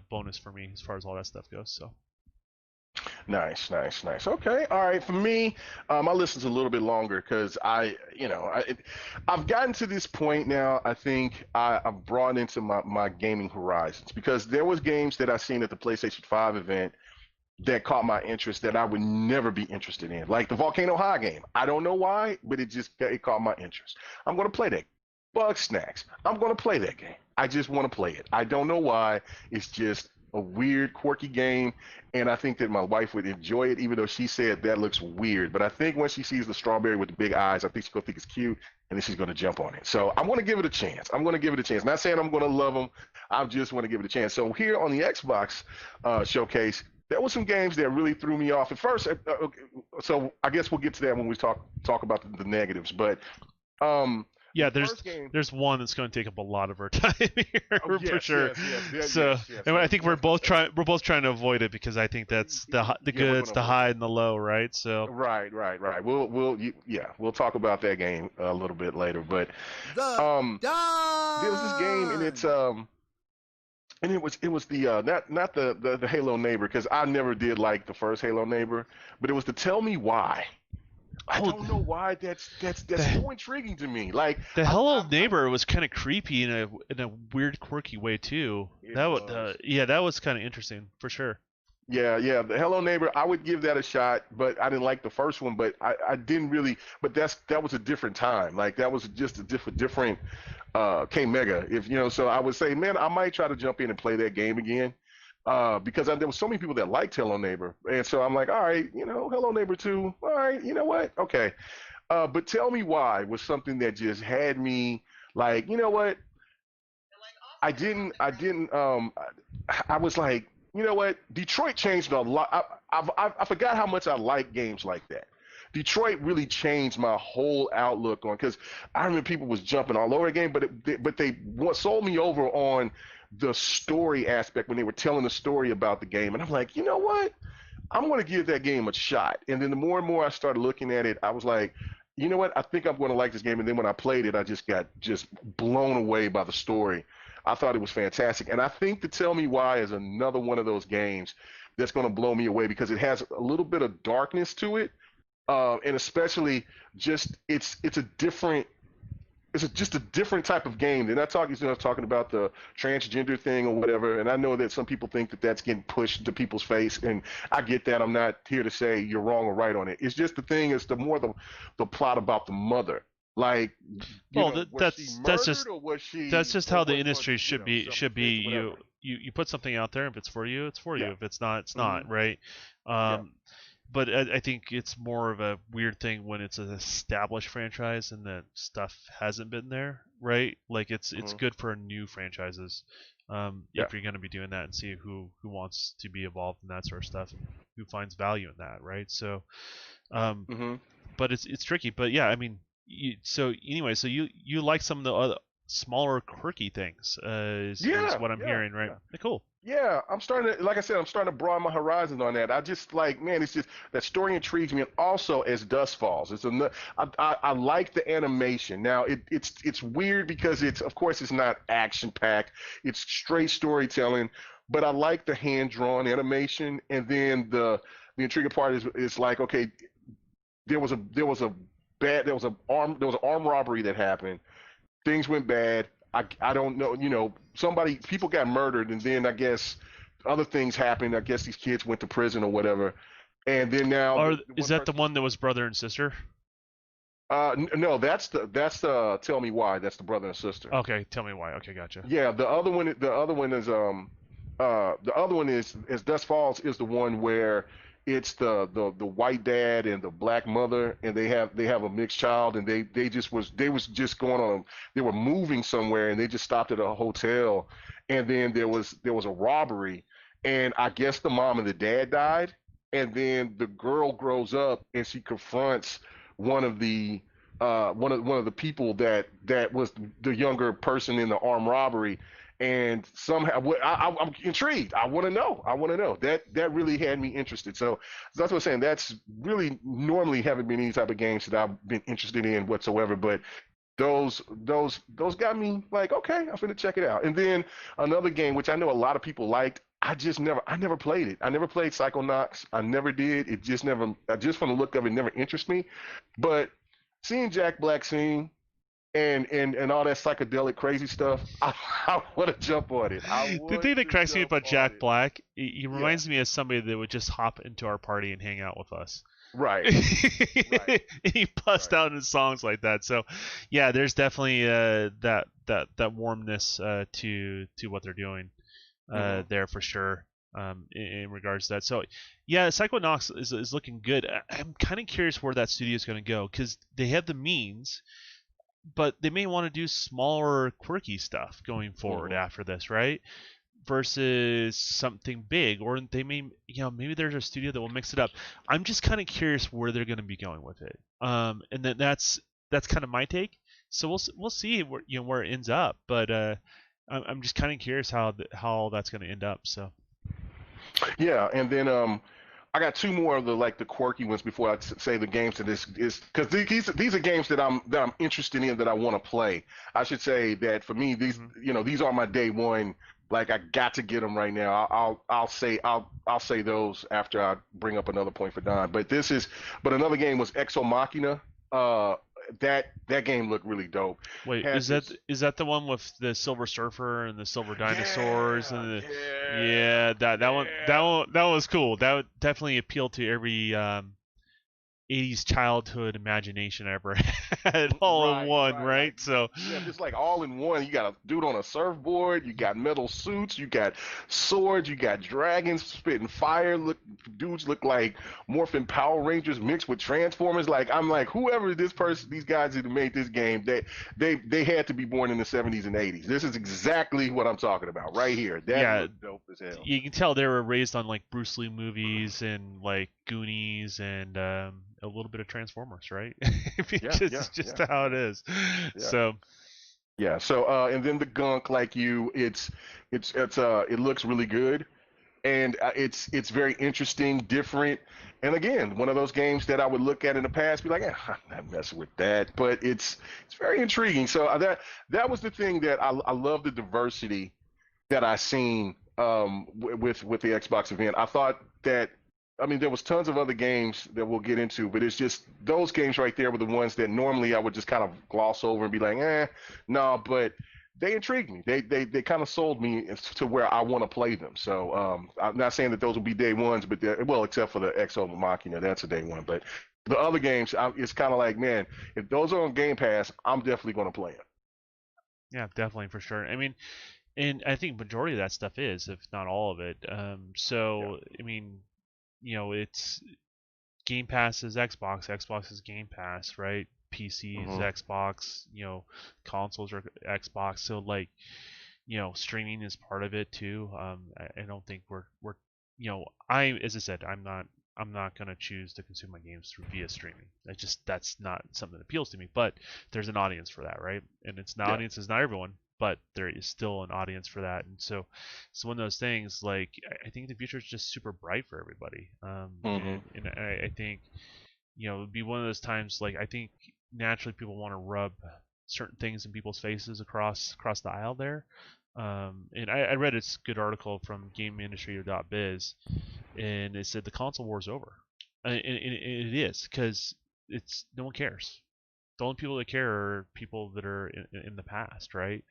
bonus for me as far as all that stuff goes. So. Nice, nice, nice. Okay, all right. For me, my list is a little bit longer because I've gotten to this point now. I think I've brought into my gaming horizons because there was games that I seen at the PlayStation 5 event that caught my interest that I would never be interested in, like the Volcano High game. I don't know why, but it caught my interest. I'm gonna play that. Bug Snacks. I'm gonna play that game. I just want to play it. I don't know why. It's just a weird, quirky game, and I think that my wife would enjoy it, even though she said that looks weird. But I think when she sees the strawberry with the big eyes, I think she's gonna think it's cute, and then she's gonna jump on it. So I'm gonna give it a chance. I'm gonna give it a chance. Not saying I'm gonna love them. I just want to give it a chance. So here on the Xbox showcase, there were some games that really threw me off at first. So I guess we'll get to that when we talk about the negatives. But yeah, the first game. there's one that's going to take up a lot of our time here Oh, for yes, sure. yes, So, yes. and I think we're both trying to avoid it because I think that's the Yeah, goods, the high and the low, right? So. Right. We'll talk about that game a little bit later. But The there was this game, and it's and it was the not the Halo Neighbor, because I never did like the first Halo Neighbor, but it was the Tell Me Why. I don't know why that's so intriguing to me. Like the Hello Neighbor was kind of creepy in a weird, quirky way too. That was kind of interesting for sure. Yeah, the Hello Neighbor, I would give that a shot, but I didn't like the first one, but I didn't really, but that was a different time. Like that was just a different K Mega, so I would say, man, I might try to jump in and play that game again. Because there was so many people that liked Hello Neighbor, and so I'm like, all right, Hello Neighbor 2, all right, you know what, okay. But Tell Me Why was something that just had me like, you know what, I was like, you know what, Detroit changed a lot. I forgot how much I like games like that. Detroit really changed my whole outlook on, because I remember people was jumping all over the game, but they sold me over on the story aspect when they were telling the story about the game, and I'm like, you know what, I'm going to give that game a shot. And then the more and more I started looking at it, I was like, you know what, I think I'm going to like this game. And then when I played it, I just got blown away by the story. I thought it was fantastic, and I think to Tell Me Why is another one of those games that's going to blow me away because it has a little bit of darkness to it, and especially just it's a different just a different type of game. They're not talking about the transgender thing or whatever. And I know that some people think that that's getting pushed to people's face, and I get that. I'm not here to say you're wrong or right on it. It's just the thing is the plot about the mother. Like, Well, was she that's just murdered or was that's she just or how the was industry it, should be. self-defense, whatever. You put something out there. If it's for you, it's for you. Yeah. If it's not, it's Hmm. not. Right? Yeah. Um, but I think it's more of a weird thing when it's an established franchise and that stuff hasn't been there, right? Like it's Hmm. good for new franchises, Yeah. if you're going to be doing that and see who wants to be involved in that sort of stuff and who finds value in that, right? So, um, Hmm. but it's tricky. But yeah, I mean, so anyway, so you like some of the other smaller quirky things, is Yeah. what I'm Yeah. hearing, right? Yeah. Cool. Yeah, I'm starting to, like I said, I'm starting to broaden my horizons on that. I just like, man, it's just that story intrigues me, and also as Dust Falls, I like the animation. Now it's weird because it's of course it's not action packed, it's straight storytelling, but I like the hand drawn animation, and then the intriguing part is like, okay, there was a armed robbery that happened. Things went bad. I don't know, people got murdered, and then I guess other things happened. I guess these kids went to prison or whatever, and then now Or the is one that the person. one that was brother and sister? No, that's the Tell Me Why. That's the brother and sister. Okay, tell me why. Okay, gotcha. Yeah, the other one is Dust Falls is the one where it's the white dad and the black mother, and they have a mixed child, and they was just going on, they were moving somewhere, and they just stopped at a hotel, and then there was a robbery, and I guess the mom and the dad died, and then the girl grows up and she confronts one of the one of the people that was the younger person in the armed robbery, and somehow I'm intrigued. I want to know. I want to know. That really had me interested. So that's what I'm saying. That's really normally haven't been any type of games that I've been interested in whatsoever. But those got me like, okay, I'm finna check it out. And then another game which I know a lot of people liked. I never played it. I never played Psychonauts. I never did. It just never. Just from the look of it, never interested me. But seeing Jack Black sing and all that psychedelic crazy stuff, I want to jump on it. I The want thing that to cracks me jump about on Jack it. Black, he Yeah. reminds me of somebody that would just hop into our party and hang out with us. Right. Right. He bust Right. out in songs like that. So, yeah, there's definitely that warmness to what they're doing Hmm. there for sure. In regards to that, so yeah, Psychonauts is looking good. I'm kind of curious where that studio is going to go because they have the means, but they may want to do smaller, quirky stuff going forward Hmm. after this, right? Versus something big, or they may, maybe there's a studio that will mix it up. I'm just kind of curious where they're going to be going with it. And then that's kind of my take. So we'll see where where it ends up, but I'm just kind of curious how that's going to end up. So Yeah. And then I got two more of the quirky ones before I say the games that this is, because these are games that I'm interested in, that I want to play. I should say that for me, mhm. these are my day one. Like, I got to get them right now. I'll say those after I bring up another point for Don. But another game was Exo Machina. Uh, that game looked really dope. Wait, Had this. is that the one with the Silver Surfer and the Silver Dinosaurs Yeah, and yeah, yeah, yeah. that one was cool. That would definitely appeal to every 80s childhood imagination I ever had all in Right, one, right. Like, right? So yeah, just like all in one. You got a dude on a surfboard. You got metal suits. You got swords. You got dragons spitting fire. Dudes look like morphin Power Rangers mixed with Transformers. Like, I'm like, whoever these guys who made this game, they had to be born in the 70s and 80s. This is exactly what I'm talking about right here. That yeah, looked dope as hell. you can tell they were raised on like Bruce Lee movies and like Goonies and a little bit of Transformers, right? I mean, Yeah, yeah, just yeah, how yeah, it is. yeah. So Yeah. So and then the gunk, like you, it looks really good, and it's very interesting, different, and again, one of those games that I would look at in the past, be like, I'm not messing with that, but it's very intriguing. So that was the thing that I love, the diversity that I seen with the Xbox event. I thought that I mean, there was tons of other games that we'll get into, but it's just those games right there were the ones that normally I would just kind of gloss over and be like, no, but they intrigued me. They kind of sold me to where I want to play them. So I'm not saying that those will be day ones, but well, except for the Exo Machina, that's a day one. But the other games, it's kind of like, man, if those are on Game Pass, I'm definitely going to play them. Yeah, definitely for sure. I mean, and I think majority of that stuff is, if not all of it. Yeah. So I mean, it's Game Pass is Xbox, Xbox is Game Pass, right? PC is Hmm. Xbox, consoles are Xbox. So like, streaming is part of it too. I don't think we're as I said, I'm not gonna choose to consume my games through via streaming. That's not something that appeals to me. But there's an audience for that, right? And the Yeah. audience is not everyone, but there is still an audience for that. And so it's one of those things. Like I think the future is just super bright for everybody. Hmm. And I think it'd be one of those times. Like I think naturally people want to rub certain things in people's faces across the aisle there. And I read a good article from GameIndustry.biz, and it said the console war is over. And it is, because it's no one cares. The only people that care are people that are in the past, right?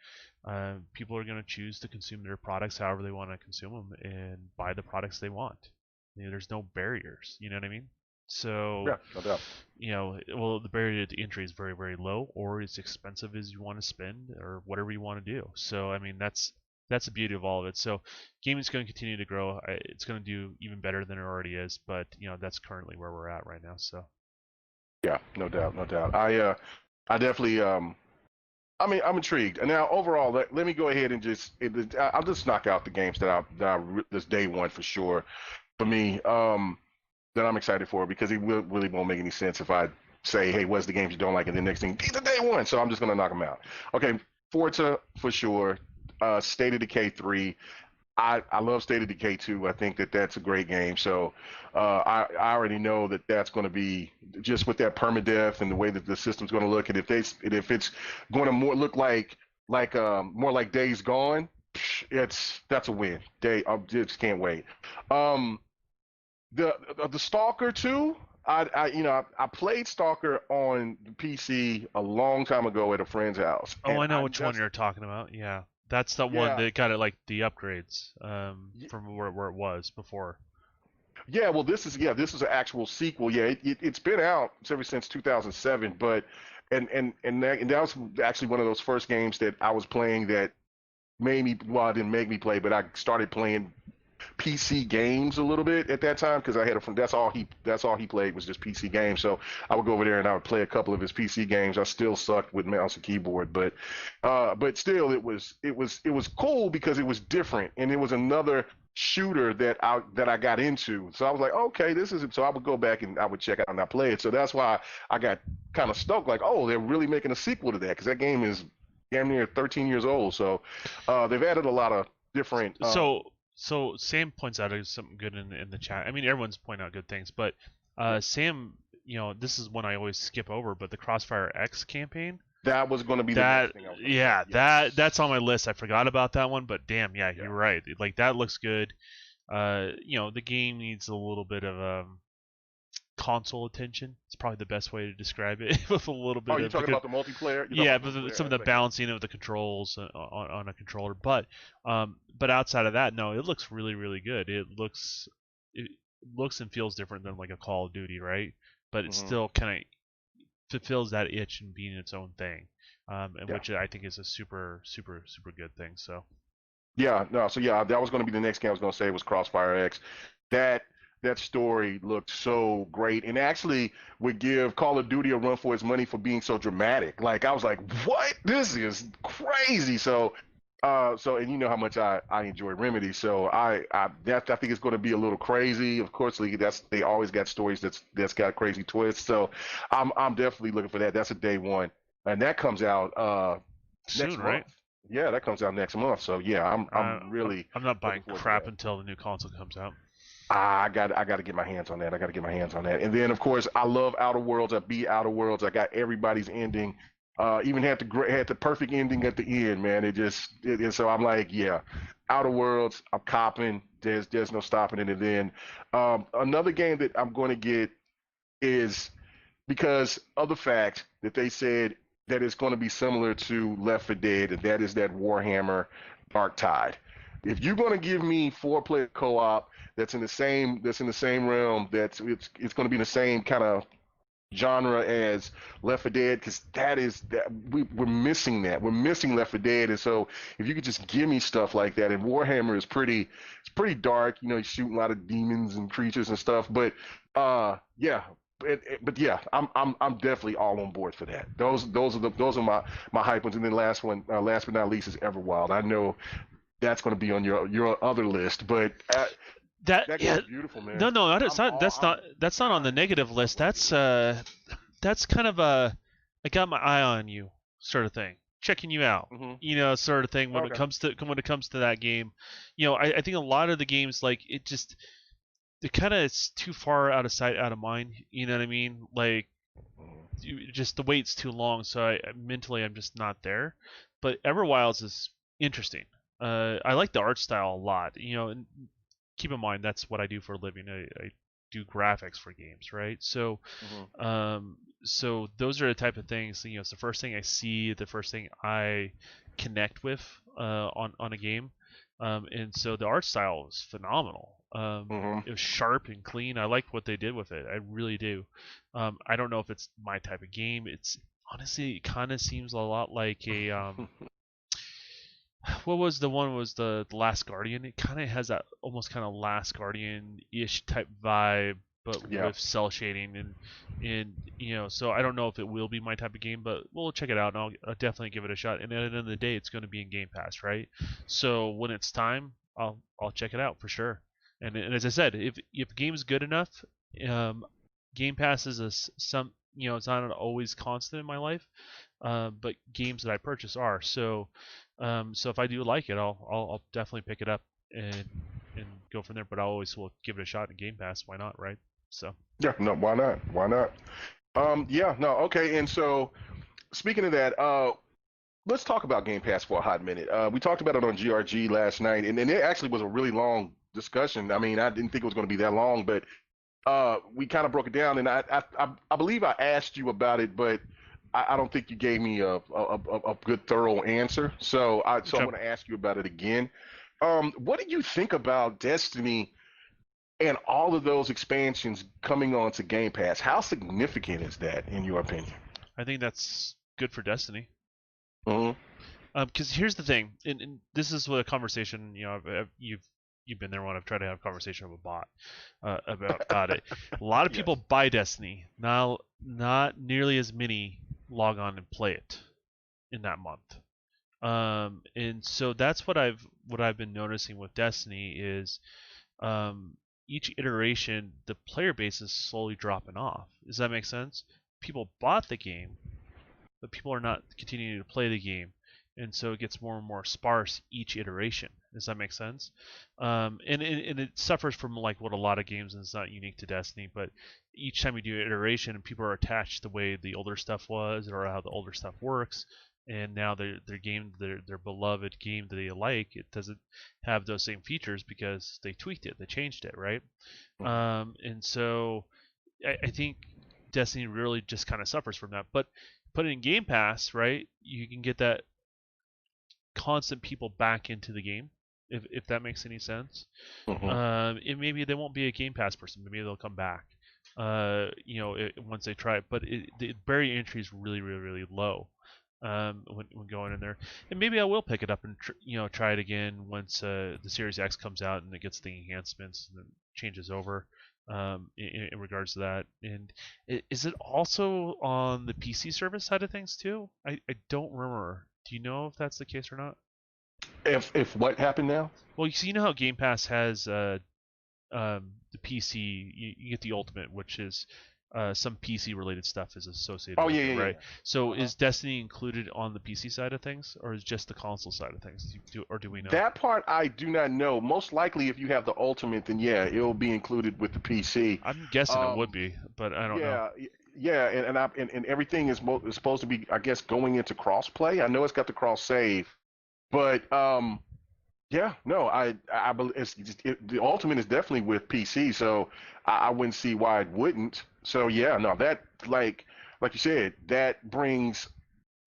People are going to choose to consume their products however they want to consume them and buy the products they want. There's no barriers. You know what I mean? So, Yeah, no doubt. well, the barrier to entry is very, very low, or as expensive as you want to spend, or whatever you want to do. So, I mean, that's the beauty of all of it. So, gaming is going to continue to grow. It's going to do even better than it already is, but that's currently where we're at right now. So, Yeah, no doubt, no doubt. I definitely I mean, I'm intrigued. And now, overall, let me go ahead and I'll just knock out the games this day one for sure for me that I'm excited for, because really won't make any sense if I say, hey, what's the games you don't like, and the next thing, these are day one. So I'm just gonna knock them out. Okay, Forza for sure. State of Decay 3. I love State of Decay 2. I think that that's a great game. So I already know that that's going to be just with that permadeath and the way that the system's going to look, and if it's going to look more like Days Gone, that's a win. I just can't wait. Um, the Stalker 2. I played Stalker on PC a long time ago at a friend's house, oh, and I know I which one just you're talking about. Yeah, that's the one yeah. that got it, like the upgrades from where it was before. Yeah, well, this is an actual sequel. Yeah, it's been out ever since 2007, but and that was actually one of those first games that I was playing that made me, well, it didn't make me play, but I started playing PC games a little bit at that time, because I had a friend. That's all he played was just PC games. So I would go over there and I would play a couple of his PC games. I still sucked with mouse and keyboard, but still, it was cool because it was different, and it was another shooter that I got into. So I was like, okay, this is it. So I would go back and I would check out and I play it. So that's why I got kind of stoked, like, oh, they're really making a sequel to that, because that game is damn near 13 years old. So they've added a lot of different. So Sam points out something good in the chat. I mean, everyone's pointing out good things, but Sam, this is one I always skip over, but the Crossfire X campain, That was going to be the next that thing I was going to say. yeah, that's on my list. I forgot about that one, but damn, yeah, Yeah, you're right. Like that looks good. The game needs a little bit of console attention. It's probably the best way to describe it, with a little oh, bit you're of talking about the multiplayer? You're talking yeah, about the but multiplayer some of the aspect of it? balancing of the controls on a controller. But outside of that, no, it looks really, really good. It looks and feels different than like a Call of Duty, right? But it Hmm. still kind of fulfills that itch in being its own thing, and Yeah. which I think is a super, super, super good thing. So Yeah, no, so yeah, that was going to be the next game I was going to say, was Crossfire X. That that story looked so great, and actually would give Call of Duty a run for its money for being so dramatic. Like, I was like, what? This is crazy. And you know how much I enjoy Remedy, so I think it's going to be a little crazy. Of course, like, they always got stories that's got crazy twists. So I'm definitely looking for that. That's a day one, and that comes out next soon, month. right? Yeah, that comes out next month. So yeah, I'm Uh, really I'm not looking buying forward to crap that. until the new console comes out. I got to get my hands on that. I got to get my hands on that. And then, of course, I love Outer Worlds. I beat Outer Worlds. I got everybody's ending. Even had the perfect ending at the end, man. And so I'm like, yeah, Outer Worlds, I'm copping. There's no stopping it. And then another game that I'm going to get is because of the fact that they said that it's going to be similar to Left 4 Dead, and that is that Warhammer Dark Tide. If you're going to give me four-player co-op that's in the same realm, it's going to be the same kind of genre as Left 4 Dead, because we're missing that. We're missing Left 4 Dead, and so if you could just give me stuff like that, and Warhammer is pretty dark. You shooting a lot of demons and creatures and stuff, but yeah. But yeah, I'm definitely all on board for that. Those are my hype ones. And then last but not least, is Everwild. I know that's going to be on your other list, but that Yeah, game's beautiful, man. no, it's I'm not. all I'm That's not on the negative list. That's kind of a I got my eye on you sort of thing, checking you out, mhm. sort of thing when it Okay. comes to that game. I think a lot of the games like it kind of it's too far out of sight, out of mind. You know what I mean? Like just the wait's too long, so mentally I'm just not there. But Everwilds is interesting. I like the art style a lot. And keep in mind that's what I do for a living. I do graphics for games, right? So, Mhm. so those are the type of things. It's the first thing I see, the first thing I connect with on a game. And so the art style is phenomenal. Mhm. It was sharp and clean. I like what they did with it. I really do. I don't know if it's my type of game. It's honestly, it kind of seems a lot like a what was the one was the Last Guardian? It kind of has that almost kind of Last Guardian-ish type vibe, but Yeah. with cell shading and so I don't know if it will be my type of game, but we'll check it out and I'll definitely give it a shot. And at the end of the day, it's going to be in Game Pass, right? So when it's time, I'll check it out for sure. And as I said, if a game's good enough, um, Game Pass is some it's not always constant in my life, but games that I purchase are. So if I do like it, I'll definitely pick it up and go from there. But I always will give it a shot in Game Pass. Why not, right? So Yeah. No. Why not? Why not? Yeah. No. Okay. And so speaking of that, let's talk about Game Pass for a hot minute. We talked about it on GRG last night, and it actually was a really long discussion. I mean, I didn't think it was going to be that long, but we kind of broke it down, and I believe I asked you about it, but I don't think you gave me a good thorough answer. So I'm okay. going to ask you about it again. What do you think about Destiny and all of those expansions coming on to Game Pass? How significant is that in your opinion? I think that's good for Destiny. Hmm. Because here's the thing, and this is what a conversation you've been there when I've tried to have a conversation with a bot about it. A lot of Yes. people buy Destiny, now not nearly as many log on and play it in that month. And so that's what I've been noticing with Destiny is um, each iteration the player base is slowly dropping off. Does that make sense? People bought the game, but people are not continuing to play the game, and so it gets more and more sparse each iteration. Does that make sense? And it suffers from like what a lot of games, and it's not unique to Destiny, but each time you do an iteration, and people are attached to the way the older stuff was or how the older stuff works, and now their game, their beloved game that they like, it doesn't have those same features because they tweaked it, they changed it, right? And so I think Destiny really just kind of suffers from that. But put it in Game Pass, right? You can get that constant people back into the game, if that makes any sense. Hmm. And maybe they won't be a Game Pass person. Maybe they'll come back. Once they try it, but the barrier entry is really, really, really low. When going in there, and maybe I will pick it up and try it again once the Series X comes out and it gets the enhancements and then changes over in regards to that. And is it also on the PC service side of things too? I don't remember. Do you know if that's the case or not? If what happened now? Well, you know how Game Pass has the PC. You get the Ultimate, which is some PC related stuff is associated Oh with yeah, it, yeah, right? yeah. So Uh-huh. is Destiny included on the PC side of things, or is just the console side of things? Or do we know? That part I do not know. Most likely, if you have the Ultimate, then yeah, it'll be included with the PC. I'm guessing it would Um, be, but I don't know. yeah, yeah, and everything is supposed to be, I guess, going into cross-play. I know it's got the cross-save, but yeah, no, I believe the ultimate is definitely with PC, so I wouldn't see why it wouldn't. So yeah, no, that like you said, that brings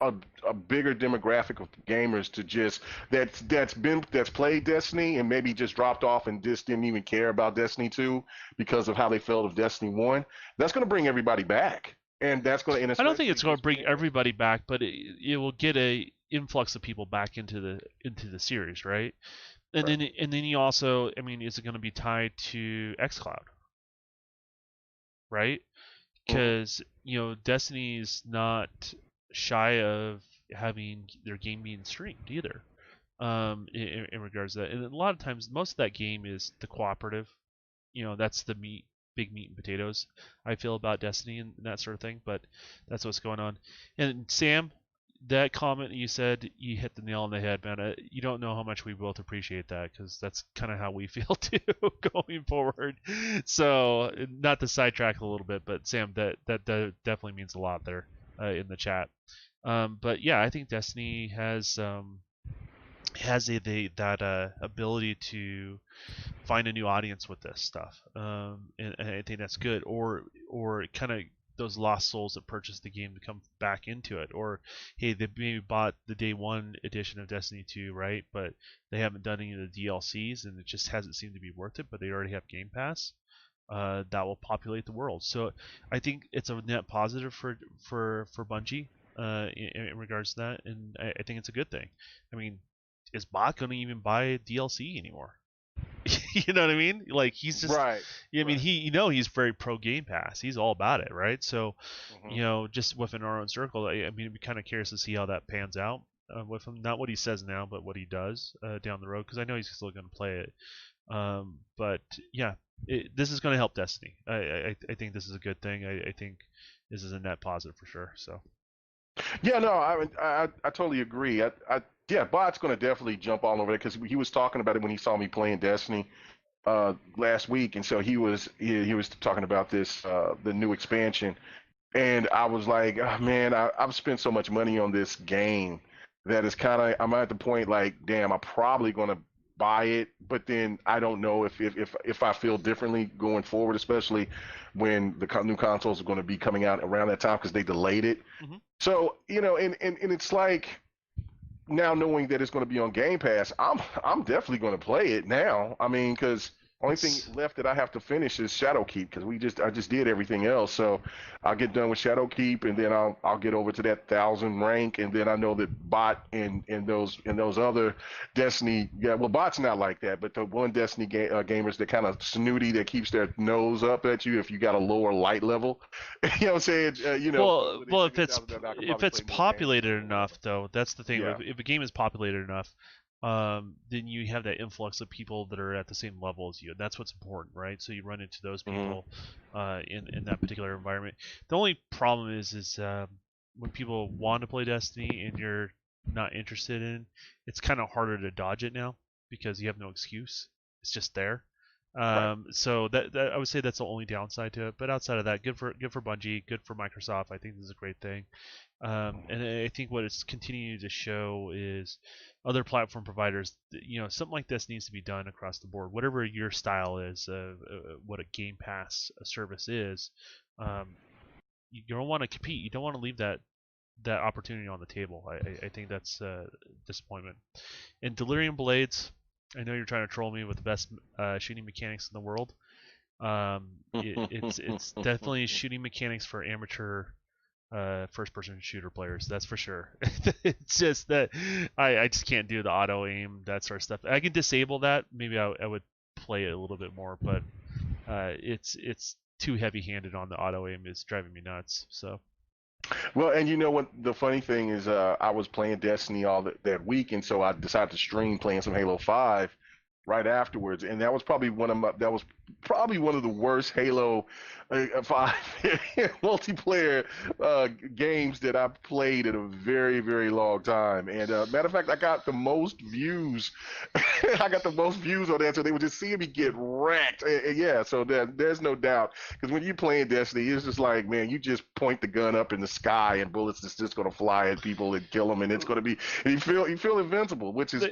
a, a bigger demographic of gamers to just that's played Destiny and maybe just dropped off and just didn't even care about Destiny 2 because of how they felt of Destiny 1. That's going to bring everybody back, and that's going to, and I don't think especially it's going to just bring gamers. everybody back, but it will get a influx of people back into the series, right? Right. And then you also, I mean, is it going to be tied to XCloud, right? Hmm. Because Destiny's not shy of having their game being streamed either. In regards to that, and a lot of times, most of that game is the cooperative. That's the big meat and potatoes. I feel about Destiny and that sort of thing, but that's what's going on. And Sam, that comment you said, you hit the nail on the head, man. You don't know how much we both appreciate that because that's kind of how we feel too going forward. So, not to sidetrack a little bit, but Sam, that definitely means a lot there in the chat. But yeah, I think Destiny has that ability to find a new audience with this stuff, and I think that's good. Or kind of those lost souls that purchased the game to come back into it, or hey, they maybe bought the day one edition of Destiny 2, right? But they haven't done any of the DLCs, and it just hasn't seemed to be worth it. But they already have Game Pass. That will populate the world. So I think it's a net positive for Bungie in regards to that, and I think it's a good thing. I mean, is Bot going to even buy DLC anymore? You know what I mean? Like he's just, Right. I mean, Right. he's very pro Game Pass. He's all about it, right? So, Hmm. just within our own circle, I mean, I'd be kind of curious to see how that pans out with him. Not what he says now, but what he does down the road, because I know he's still going to play it. But yeah, this is going to help Destiny. I think this is a good thing. I think this is a net positive for sure. So. Yeah, no, I totally agree. Yeah, Bot's going to definitely jump all over it because he was talking about it when he saw me playing Destiny last week, and so he was talking about this the new expansion, and I was like, oh, man, I've spent so much money on this game that it's kind of I'm at the point like, damn, I'm probably going to buy it, but then I don't know if I feel differently going forward, especially when the new consoles are going to be coming out around that time because they delayed it. Hmm. So, and it's like now knowing that it's going to be on Game Pass, I'm definitely going to play it now. I mean, because only thing It's left that I have to finish is Shadowkeep because I just did everything else. So I'll get done with Shadowkeep and then I'll get over to that 1,000 rank and then I know that Bot and those other Destiny, yeah, well, Bot's not like that, but the one Destiny gamers that kind of snooty that keeps their nose up at you if you got a lower light level. You know what I'm saying? well, When they well, see me 1,000, I could probably if it's play more games with populated them or whatever. enough, though, that's the thing. Yeah. If a game is populated enough, then you have that influx of people that are at the same level as you. That's what's important, right? So you run into those Hmm. people in that particular environment. The only problem is when people want to play Destiny and you're not interested in, it's kind of harder to dodge it now because you have no excuse. It's just there. Right. So that I would say that's the only downside to it. But outside of that, good for Bungie, good for Microsoft. I think this is a great thing. And I think what it's continuing to show is other platform providers. Something like this needs to be done across the board. Whatever your style is, what a Game Pass service is, um, you don't want to compete. You don't want to leave that opportunity on the table. I think that's disappointment. And Delirium Blades, I know you're trying to troll me with the best shooting mechanics in the world. It's definitely shooting mechanics for amateur first-person shooter players. That's for sure. It's just that I just can't do the auto aim, that sort of stuff. I can disable that. Maybe I would play it a little bit more, but it's too heavy-handed on the auto aim. It's driving me nuts. So. Well, and you know what? The funny thing is, I was playing Destiny all that week, and so I decided to stream playing some Halo 5 right afterwards, and that was probably one of my that was probably one of the worst Halo 5 multiplayer games that I've played in a very, very long time. And matter of fact, I got the most views. I got the most views on that, so they were just seeing me get wrecked. And yeah, so there's no doubt. Because when you're playing Destiny, it's just like, man, you just point the gun up in the sky and bullets is just going to fly at people and kill them, and it's going to be, and you feel invincible, which is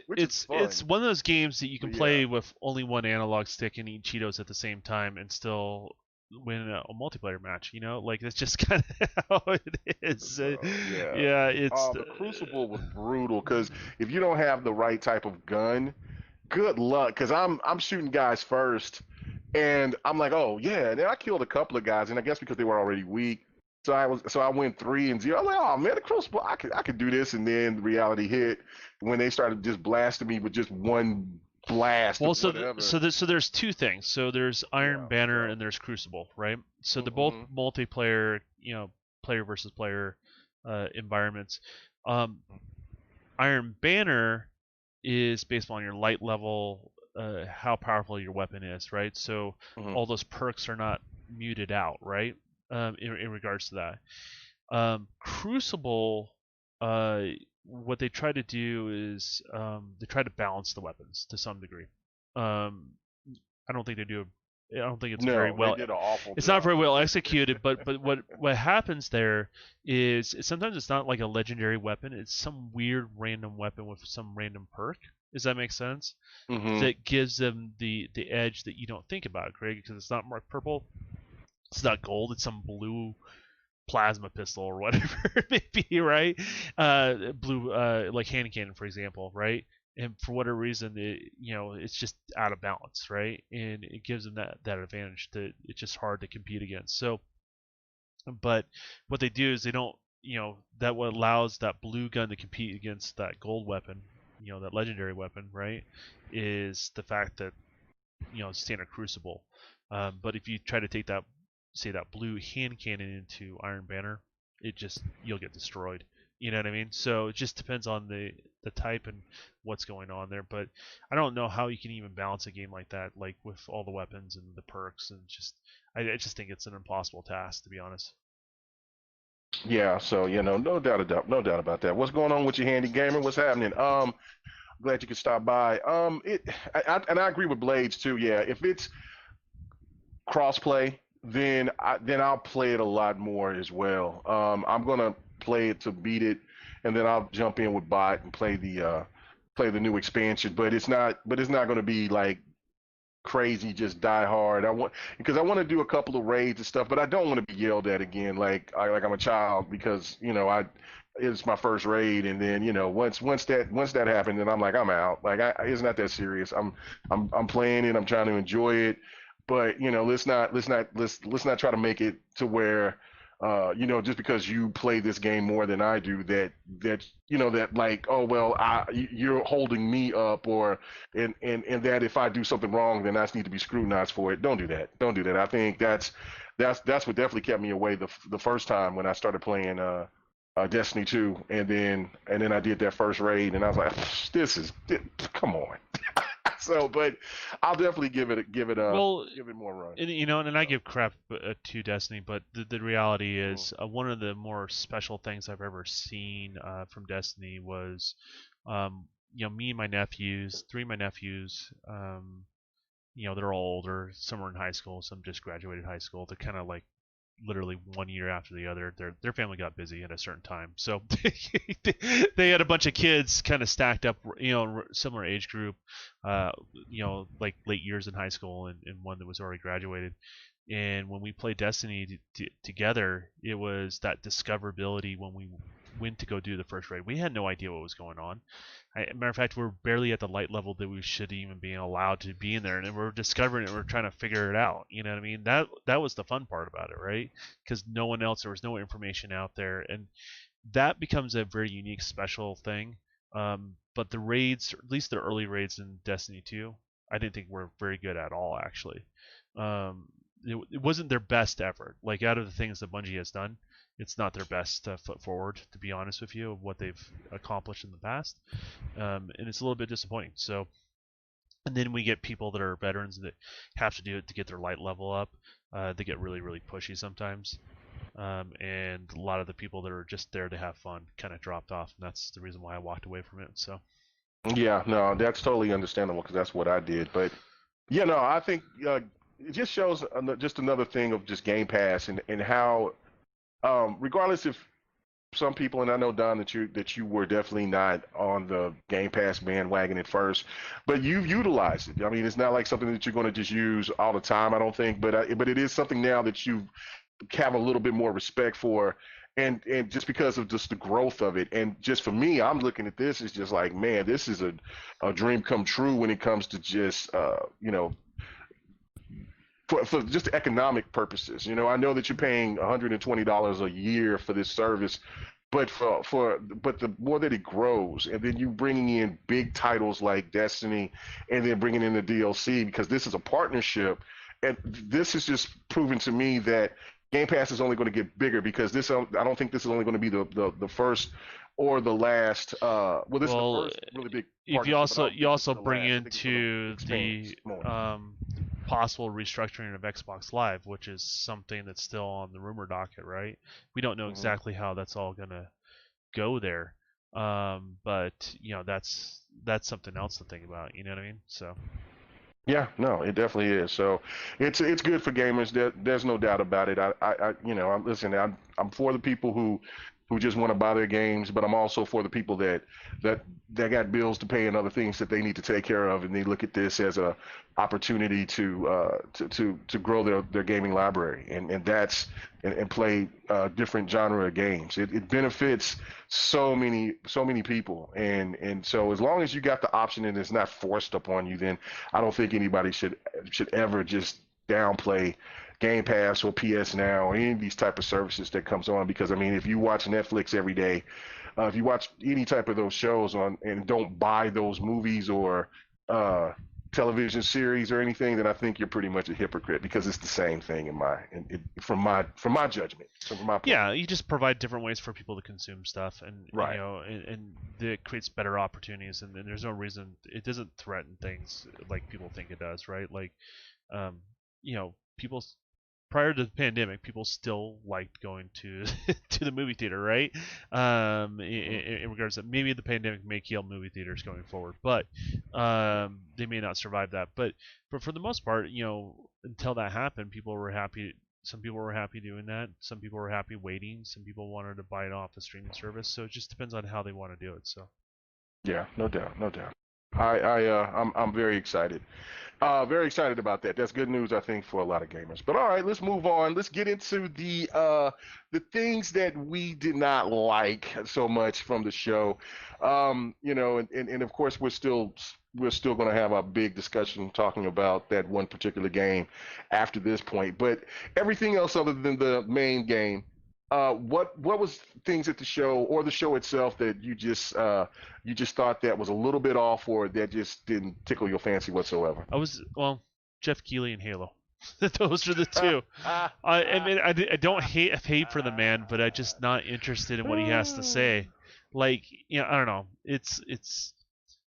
fun. It's one of those games that you can But yeah. play with only one analog stick and eat Cheetos at the same time and still win a multiplayer match. You know, like that's just kind of how it is. Yeah. Yeah, it's The Crucible was brutal because if you don't have the right type of gun, good luck. Because I'm shooting guys first, and I'm like, oh yeah. And then I killed a couple of guys, and I guess because they were already weak, so I went 3-0. I'm like, oh man, the Crucible, I could do this. And then reality hit when they started just blasting me with just one blast well, of whatever. so there's two things. So there's Iron Yeah, Banner yeah. and there's Crucible, right? So they're both Mm-hmm. multiplayer, player versus player environments. Um, Iron Banner is based on your light level, how powerful your weapon is, right? So Mm-hmm. all those perks are not muted out, right? In regards to that, Crucible, uh, what they try to do is they try to balance the weapons to some degree. Um, I don't think they do. I don't think it's very No, they well. did an awful It's not job. very well executed, but what happens there is sometimes it's not like a legendary weapon. It's some weird random weapon with some random perk. Does that make sense? Mm-hmm. That gives them the edge that you don't think about, Craig, because it's not marked purple. It's not gold. It's some blue plasma pistol or whatever it may be, right? Blue, like hand cannon, for example, right? And for whatever reason, it's just out of balance, right? And it gives them that advantage that it's just hard to compete against. So, but what they do is they don't, that what allows that blue gun to compete against that gold weapon, that legendary weapon, right? Is the fact that standard crucible. But if you try to take that, say that blue hand cannon into Iron Banner, you'll get destroyed. You know what I mean? So it just depends on the type and what's going on there. But I don't know how you can even balance a game like that, like with all the weapons and the perks, and I just think it's an impossible task, to be honest. Yeah, so no doubt about that. What's going on with your handy gamer? What's happening? Glad you could stop by. And I agree with Blades too. Yeah, if it's crossplay, then I'll play it a lot more as well. I'm gonna play it to beat it, and then I'll jump in with bot and play the new expansion. But it's not gonna be like crazy, just die hard. I want to do a couple of raids and stuff, but I don't want to be yelled at again like I'm a child because I it's my first raid, and then once that happened, then I'm like I'm out. Like it's not that serious. I'm playing it. I'm trying to enjoy it, but let's not try to make it to where just because you play this game more than I do, that like, oh well, you're holding me up, or and that if I do something wrong, then I just need to be scrutinized for it. Don't do that. Don't do that. I think that's what definitely kept me away the first time when I started playing Destiny 2, and then I did that first raid, and I was like, come on. So, but I'll definitely Well, give it more run. and I give crap to Destiny, but the reality Mm-hmm. is one of the more special things I've ever seen from Destiny was, um, me and my nephews, three of my nephews, they're all older. Some are in high school, some just graduated high school. They're kind of like literally 1 year after the other. Their family got busy at a certain time, so they had a bunch of kids kind of stacked up, similar age group, like late years in high school, and one that was already graduated. And when we played Destiny together, it was that discoverability when we went to go do the first raid. We had no idea what was going on. Matter of fact, we're barely at the light level that we should even be allowed to be in there, and we're discovering it. We're trying to figure it out. You know what I mean? That was the fun part about it, right? Because no one else, there was no information out there, and that becomes a very unique, special thing. But the raids, at least the early raids in Destiny 2, I didn't think were very good at all. Actually, it wasn't their best effort. Like out of the things that Bungie has done, it's not their best foot forward, to be honest with you, of what they've accomplished in the past, and it's a little bit disappointing. So And then we get people that are veterans that have to do it to get their light level up. They get really, really pushy sometimes. And a lot of the people that are just there to have fun kind of dropped off, and that's the reason why I walked away from it. So Yeah, no, that's totally understandable because that's what I did. But yeah, no, I think it just shows just another thing of just Game Pass and how, regardless if some people, and I know Don that you were definitely not on the Game Pass bandwagon at first, but you've utilized it. I mean, it's not like something that you're going to just use all the time, I don't think, but it is something now that you have a little bit more respect for, and just because of just the growth of it, and just for me, I'm looking at this as just like, man, this is a dream come true when it comes to just for just economic purposes. I know that you're paying $120 a year for this service, but but the more that it grows, and then you bringing in big titles like Destiny, and then bringing in the DLC, because this is a partnership, and this is just proven to me that Game Pass is only going to get bigger, because I don't think this is only going to be the first or the last. Well, this is the first really big if partnership, but I don't think you this is also the bring last. I think it's going to into expand the more. possible restructuring of Xbox Live, which is something that's still on the rumor docket, right? We don't know Mhm. exactly how that's all gonna go there, but that's something else to think about. You know what I mean? So Yeah, no, it definitely is. So it's good for gamers. There's no doubt about it. I'm for the people who just want to buy their games, but I'm also for the people that that got bills to pay and other things that they need to take care of, and they look at this as a opportunity to grow their gaming library, and play different genre of games. It benefits so many people, and so as long as you got the option and it's not forced upon you, then I don't think anybody should ever just downplay Game Pass or PS Now or any of these type of services that comes on, because I mean, if you watch Netflix every day, if you watch any type of those shows on and don't buy those movies or uh, television series or anything, then I think you're pretty much a hypocrite, because it's the same thing from my judgment, from my point of yeah, view. you just provide different ways for people to consume stuff, and Right. and it creates better opportunities, and there's no reason it doesn't threaten things like people think it does, right? Like, um, people prior to the pandemic, people still liked going to to the movie theater, right? Mm. In regards to maybe the pandemic may kill movie theaters going forward, but Yeah. they may not survive that. But for the most part, until that happened, people were happy. Some people were happy doing that. Some people were happy waiting. Some people wanted to buy it off a streaming service. So it just depends on how they want to do it. So Yeah, no doubt, no doubt. I'm very excited about that. That's good news, I think, for a lot of gamers. But all right, let's move on. Let's get into the things that we did not like so much from the show. And of course we're still going to have a big discussion talking about that one particular game after this point. But everything else other than the main game, what was things at the show or the show itself that you just thought that was a little bit off, or that just didn't tickle your fancy whatsoever? well, Jeff Keighley and Halo. Those are the two. I mean, I don't hate for the man, but I'm just not interested in what he has to say. Like, I don't know. It's.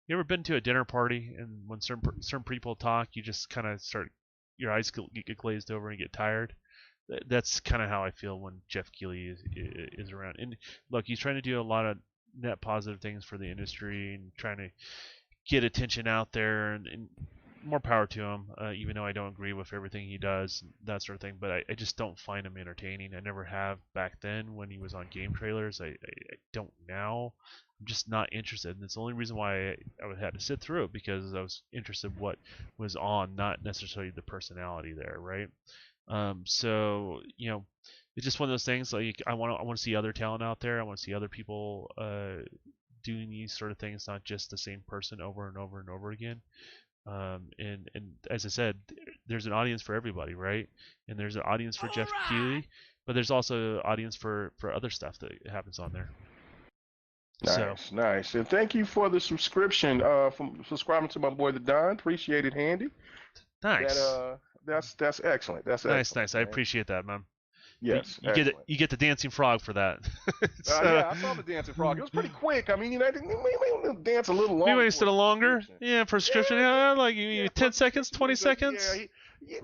You ever been to a dinner party, and when certain people talk, you just kind of start your eyes get glazed over and get tired. That's kind of how I feel when Jeff Keighley is around. And look, he's trying to do a lot of net positive things for the industry and trying to get attention out there, and more power to him. Even though I don't agree with everything he does, that sort of thing. But I just don't find him entertaining. I never have back then when he was on game trailers. I don't now. I'm just not interested, and it's the only reason why I would have to sit through it, because I was interested in what was on, not necessarily the personality there, right? So it's just one of those things. Like, I want to see other talent out there. I want to see other people doing these sort of things, not just the same person over and over and over again. And as I said, there's an audience for everybody, right? And there's an audience for All Jeff right. Keighley, but there's also an audience for other stuff that happens on there. So Nice, nice. And thank you for the subscription, from subscribing to my boy the Don. Appreciate it, Handy. That nice, that's excellent. That's nice, excellent, nice. I man. appreciate that, man. Yes, excellent. you get the dancing frog for that. Yeah, I saw the dancing frog. It was pretty quick. I mean, they may dance a little we longer wasted for a a longer, subscription. yeah, for a subscription, Yeah, yeah, like yeah, for a 10 seconds, subscription, 20 yeah, seconds.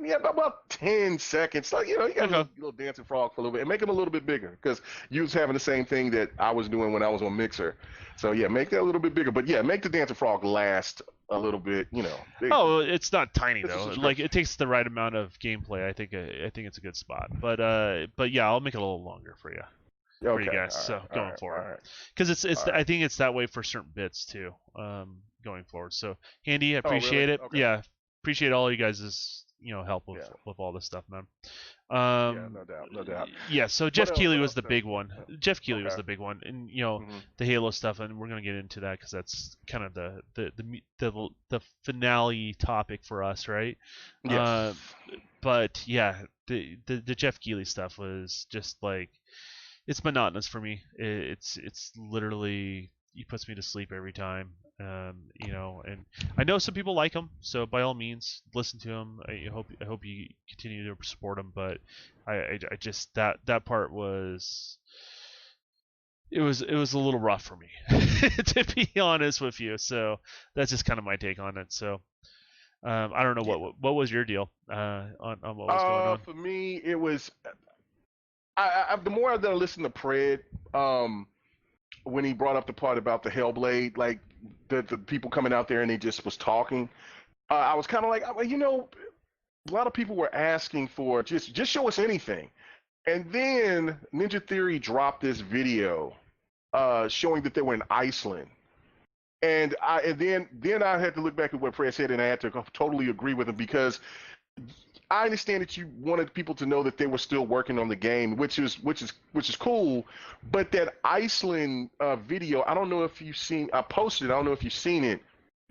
yeah, about 10 seconds. Like, you got a Okay. little dancing frog for a little bit, and make him a little bit bigger because you was having the same thing that I was doing when I was on Mixer. So yeah, make that a little bit bigger. But yeah, make the dancing frog last a little bit. Oh, it's not tiny It's a though. Like subscription. it takes the right amount of gameplay. I think it's a good spot. But yeah, I'll make it a little longer for you Okay, guys. all So right, all going right, all forward, right, because all right. I think it's that way for certain bits too. Going forward. So Handy, I Oh, really? appreciate it. Okay. Yeah, appreciate all you guys' help Yeah, with all this stuff, man. yeah, no doubt, no doubt. Yeah, so What Jeff else? Keighley What was else? the big one. Jeff Keighley was Okay. the big one, and Hmm. the Halo stuff, and we're gonna get into that because that's kind of the finale topic for us, right? Uh, Yes. but yeah, the Jeff Keighley stuff was just like it's monotonous for me. It's literally he puts me to sleep every time. And I know some people like him, so by all means, listen to him. I hope you continue to support him, but I just that part was it was a little rough for me to be honest with you. So that's just kind of my take on it. So I don't know Yeah. what was your deal on what was going on. For me, it was the more that I listened to Pred, when he brought up the part about the Hellblade, like the people coming out there and they just was talking, I was kind of like, well, a lot of people were asking for just show us anything, and then Ninja Theory dropped this video, showing that they were in Iceland. And then I had to look back at what Fred said, and I had to totally agree with him because I understand that you wanted people to know that they were still working on the game, which is cool. But that Iceland video, I don't know if you've seen. I posted. I don't know if you've seen it,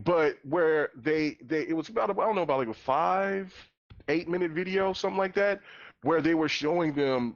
but where they it was about, I don't know, about like a 5-8 minute video, something like that, where they were showing them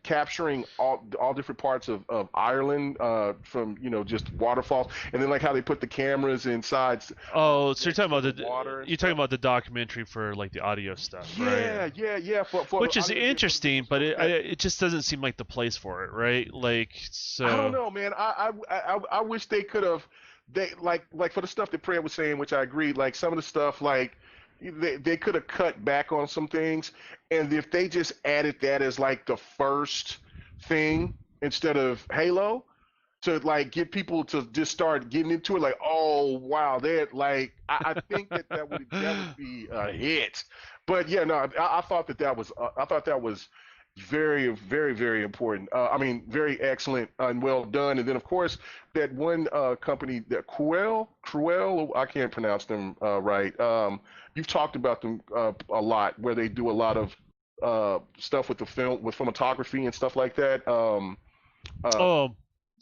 capturing all different parts of Ireland, from just waterfalls, and then like how they put the cameras inside Oh, so next to the water and you're talking stuff. about the documentary for like the audio stuff, right? Yeah, yeah, yeah. For Which is audio, yeah, for the interesting, visuals. but Okay. it just doesn't seem like the place for it, right? Like I don't so. know, man. I wish they could have. They like for the stuff that Prayer was saying, which I agreed. Like some of the stuff, like they could have cut back on some things, and if they just added that as like the first thing instead of Halo, to like get people to just start getting into it, like, oh wow, that, like, I think that would be a hit. But yeah, no, I thought that was very, very, very important. I mean, very excellent and well done. And then of course that one company, that Cruel, I can't pronounce them right. You've talked about them a lot, where they do a lot of stuff with the film, with cinematography and stuff like that. Uh, Oh,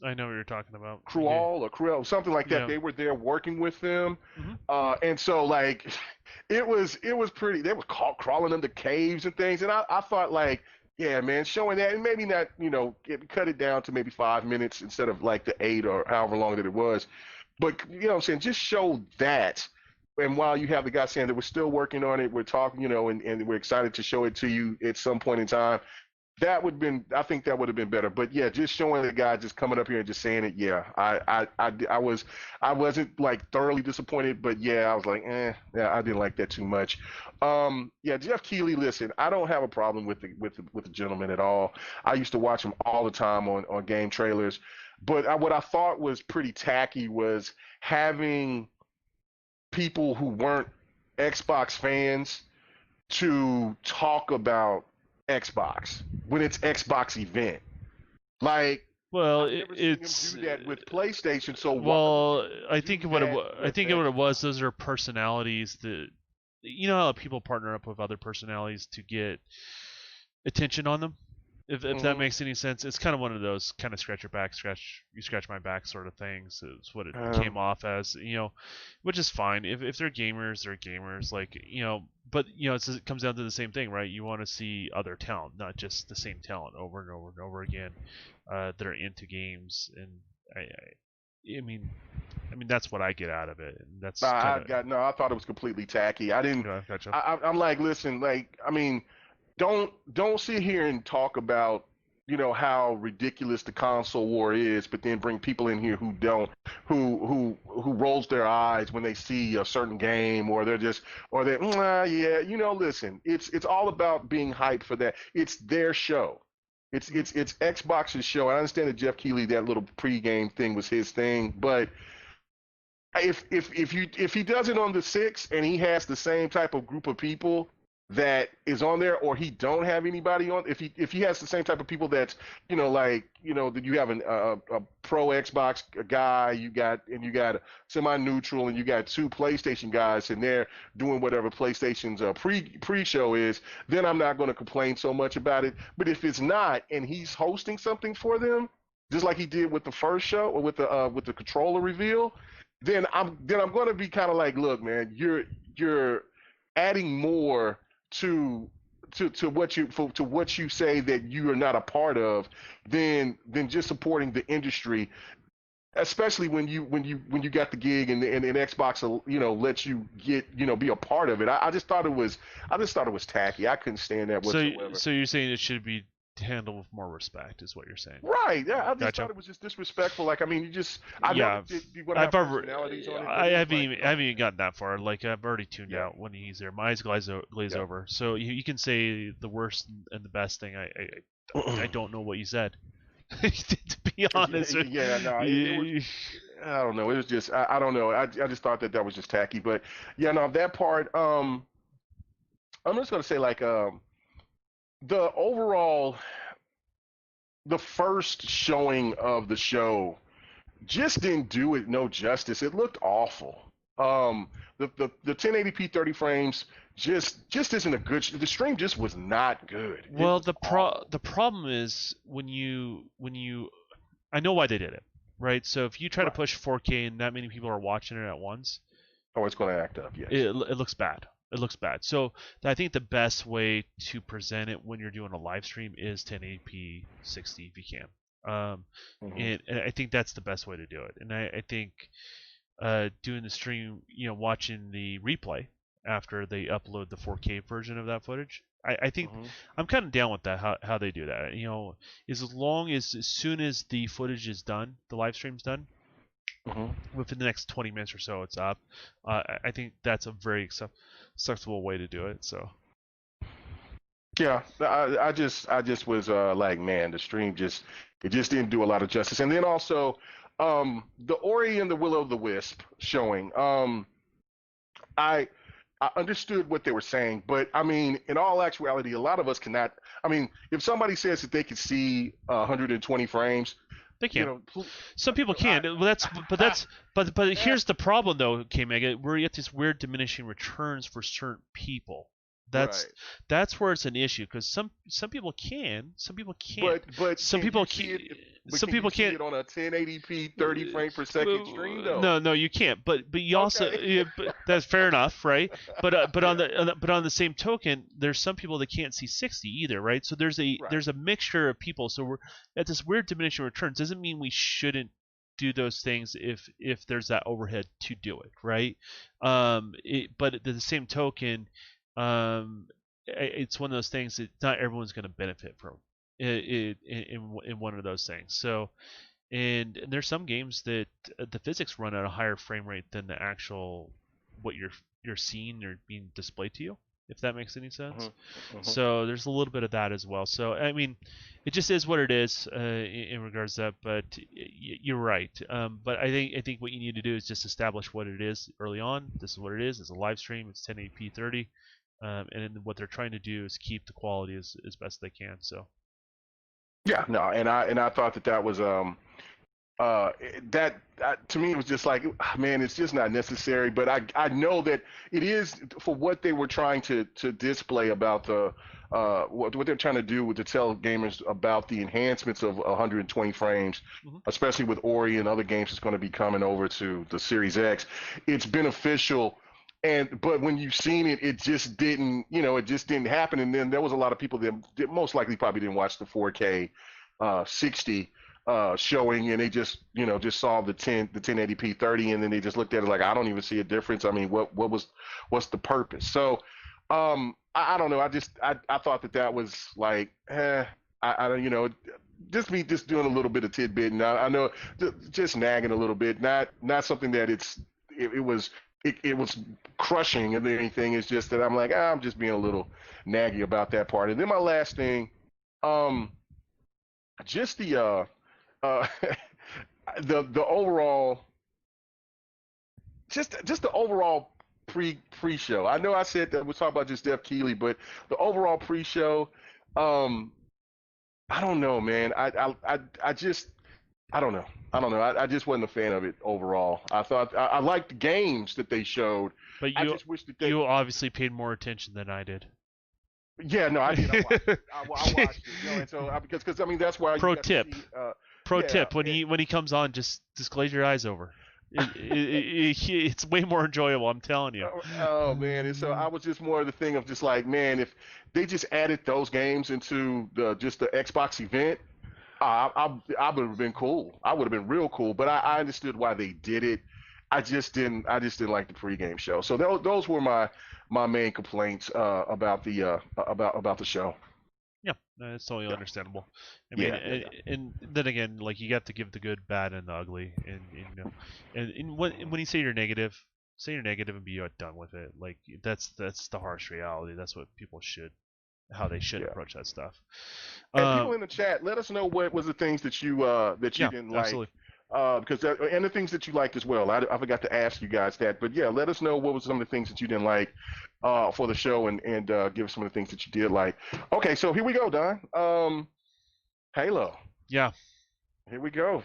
I know what you're talking about. Yeah, Cruel, something like that. yeah. They were there working with them, Hmm. and so like it was pretty. They were crawling under caves and things, and I thought, like, yeah, man, showing that, and maybe not, cut it down to maybe 5 minutes instead of like the 8 or however long that it was, but what I'm saying, just show that. And while you have the guy saying that we're still working on it, we're talking, and we're excited to show it to you at some point in time, I think that would have been better. But yeah, just showing the guy just coming up here and just saying it. Yeah, I wasn't like thoroughly disappointed, but yeah, I was like, yeah, I didn't like that too much. Yeah, Jeff Keighley. Listen, I don't have a problem with the gentleman at all. I used to watch him all the time on game trailers, but what I thought was pretty tacky was having people who weren't Xbox fans to talk about Xbox when it's Xbox event. Like, Well, I've never seen him it's do that with PlayStation, so why would well, you do that I with think what it was. Xbox? Those are personalities that how people partner up with other personalities to get attention on them. If that Hmm. makes any sense, it's kind of one of those kind of scratch your back, scratch my back sort of things. Is what it came Um, off as, which is fine. If they're gamers, they're gamers. Like but it comes down to the same thing, right? You want to see other talent, not just the same talent over and over and over again, that are into games. And I mean, that's what I get out of it, and nah, that's kind of no, I thought it was completely tacky. I didn't. gotcha. I'm like, listen, like, I mean, don't sit here and talk about how ridiculous the console war is, but then bring people in here who don't, who rolls their eyes when they see a certain game, or they're just, or they yeah, listen, it's all about being hyped for that. It's their show. It's Xbox's show. I understand that Jeff Keighley, that little pregame thing was his thing, but if he does it on the 6 and he has the same type of group of people that is on there, or he don't have anybody on, if he has the same type of people that's that you have a pro Xbox guy, you got a semi-neutral, and you got 2 PlayStation guys, and they're doing whatever PlayStation's pre-show is, then I'm not going to complain so much about it. But if it's not, and he's hosting something for them, just like he did with the first show, or with the controller reveal, then I'm going to be kind of like, look, man, you're adding more to what you say that you are not a part of, than just supporting the industry, especially when you got the gig, and Xbox lets you be a part of it. I just thought it was tacky. I couldn't stand that whatsoever. So you're saying it should be handled with more respect, is what you're saying? Right. Yeah, I just Gotcha. thought it was just disrespectful. Like, I mean, I Yeah, know you want to have personalities on it. I haven't even gotten that far. Like, I've already tuned Yeah. out when he's there. My eyes glaze Yeah. over. So you can say the worst and the best thing. I don't know what you said. To be honest. Yeah, no, it was, I don't know. It was just, I don't know. I just thought that was just tacky. But yeah, no, that part. I'm just gonna say, like, the overall, the first showing of the show just didn't do it no justice. It looked awful. The 1080p 30 frames just isn't a good. The stream just was not good. Well, the problem is when you I know why they did it, right? So if you try to push 4K and that many people are watching it at once, it's going to act up. Yes. It looks bad. It looks bad. So I think the best way to present it when you're doing a live stream is 1080p 60 if you can. And I think that's the best way to do it. And I think doing the stream, watching the replay after they upload the 4K version of that footage, I think I'm kind of down with that, how they do that. As soon as the footage is done, the live stream's done, within the next 20 minutes or so, it's up. I think that's a very acceptable way to do it. So yeah, I just was like, man, the stream just didn't do a lot of justice. And then also the Ori and the Will-o'-the-Wisp showing, I understood what they were saying, but I mean, in all actuality, a lot of us cannot. I mean, if somebody says that they could see 120 frames, they can. Some people can. But here's the problem, though, K-Mega. We're at this weird diminishing returns for certain people. That's where it's an issue, because some people can, some people can't. But some people can't. Some people can't see it on a 1080p 30 frame per second stream, though. No, you can't. But you also, but that's fair enough, right? But on the same token, there's some people that can't see 60 either, right? So there's a mixture of people. So we're at this weird diminishing returns. Doesn't mean we shouldn't do those things if there's that overhead to do it, right? But at the same token, it's one of those things that not everyone's going to benefit from in one of those things. So, and there's some games that the physics run at a higher frame rate than the actual what you're seeing or being displayed to you, if that makes any sense. So there's a little bit of that as well. So I mean, it just is what it is in regards to that. But you're right. But I think what you need to do is just establish what it is early on. This is what it is. It's a live stream. It's 1080p 30. And then what they're trying to do is keep the quality as best they can. So. Yeah, no, and I thought that was to me it was just like, man, it's just not necessary. But I know that it is for what they were trying to display about the what they're trying to do to tell gamers about the enhancements of 120 frames, especially with Ori and other games that's going to be coming over to the Series X. It's beneficial. But when you've seen it, it just didn't happen. And then there was a lot of people that most likely probably didn't watch the 4K 60 showing, and they just saw the 1080p 30, and then they just looked at it like, I don't even see a difference. I mean, what's the purpose? So I don't know. I thought that was like, I don't, just me just doing a little bit of tidbit, and I know just nagging a little bit, not something that it was crushing and anything. It's just that I'm like, I'm just being a little naggy about that part. And then my last thing, um, just uh the overall just the overall pre-show. I know I said that we're talking about just Jeff Keighley, but the overall pre-show, um, I don't know, man. I just I don't know. I don't know. I just wasn't a fan of it overall. I thought I liked the games that they showed. But I just wish that you obviously paid more attention than I did. Yeah, no, I did. I watched it. I watched it. And so because I mean that's why Pro you got tip. to see, Pro yeah, tip: when he comes on, just glaze your eyes over. It's way more enjoyable. I'm telling you. Oh man, and so I was just more of the thing of just like, man, if they just added those games into just the Xbox event, I would have been cool. I would have been real cool. But I understood why they did it. I just didn't like the pregame show. So those were my main complaints about the show. Yeah, no, it's totally understandable. I mean, Yeah. and then again, like you got to give the good, bad, and the ugly, and when you say you're negative, and be done with it. Like that's the harsh reality. That's what people how they should Yeah. approach that stuff. And people in the chat, let us know what was the things that you Yeah, didn't like. absolutely. Because and the things that you liked as well. I forgot to ask you guys that, but yeah, let us know what was some of the things that you didn't like for the show, and give us some of the things that you did like. Okay, so here we go, Don. Halo. Yeah. Here we go.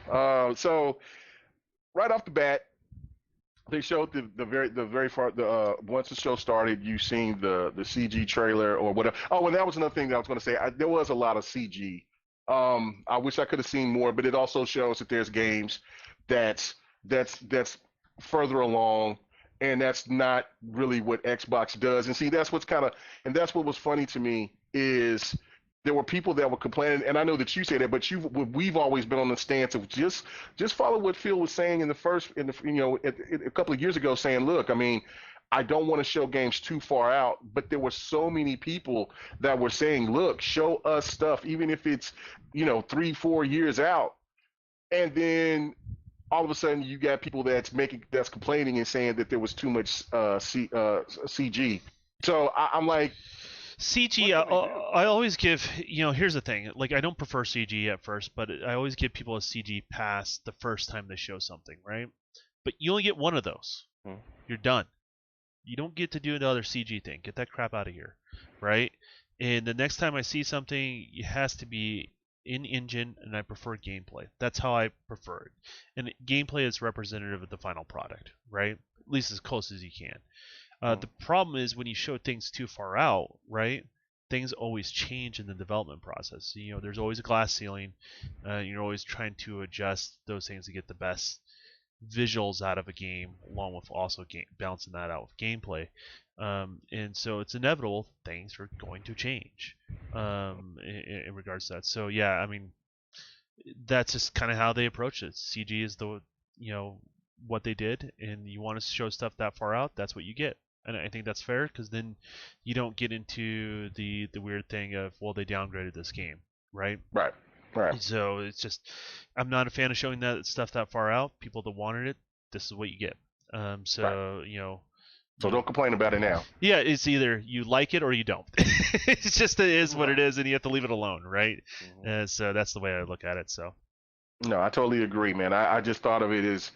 So right off the bat, they showed the very far once the show started, you seen the CG trailer or whatever. Oh, and that was another thing that I was going to say. There was a lot of CG. I wish I could have seen more, but it also shows that there's games that's further along, and that's not really what Xbox does. And see, and that's what was funny to me is there were people that were complaining, and I know that you say that, but we've always been on the stance of just follow what Phil was saying a couple of years ago, saying, look, I mean, I don't want to show games too far out, but there were so many people that were saying, look, show us stuff, even if it's 3-4 years out, and then all of a sudden you got people that's complaining and saying that there was too much CG. So I'm like, CG, I always give, here's the thing. Like, I don't prefer CG at first, but I always give people a CG pass the first time they show something, right? But you only get one of those. You're done. You don't get to do another CG thing. Get that crap out of here, right? And the next time I see something, it has to be in engine, and I prefer gameplay. That's how I prefer it. And gameplay is representative of the final product, right? At least as close as you can. The problem is when you show things too far out, right? Things always change in the development process. There's always a glass ceiling. You're always trying to adjust those things to get the best visuals out of a game, along with also balancing that out with gameplay. And so it's inevitable things are going to change in regards to that. So yeah, I mean, that's just kind of how they approach it. CG is what they did, and you want to show stuff that far out, that's what you get. And I think that's fair, because then you don't get into the weird thing of, well, they downgraded this game, right? Right. So it's just, I'm not a fan of showing that stuff that far out. People that wanted it, this is what you get. So So don't complain about it now. Yeah, it's either you like it or you don't. It's just, it is what it is, and you have to leave it alone, right? So that's the way I look at it. So. No, I totally agree, man. I just thought of it as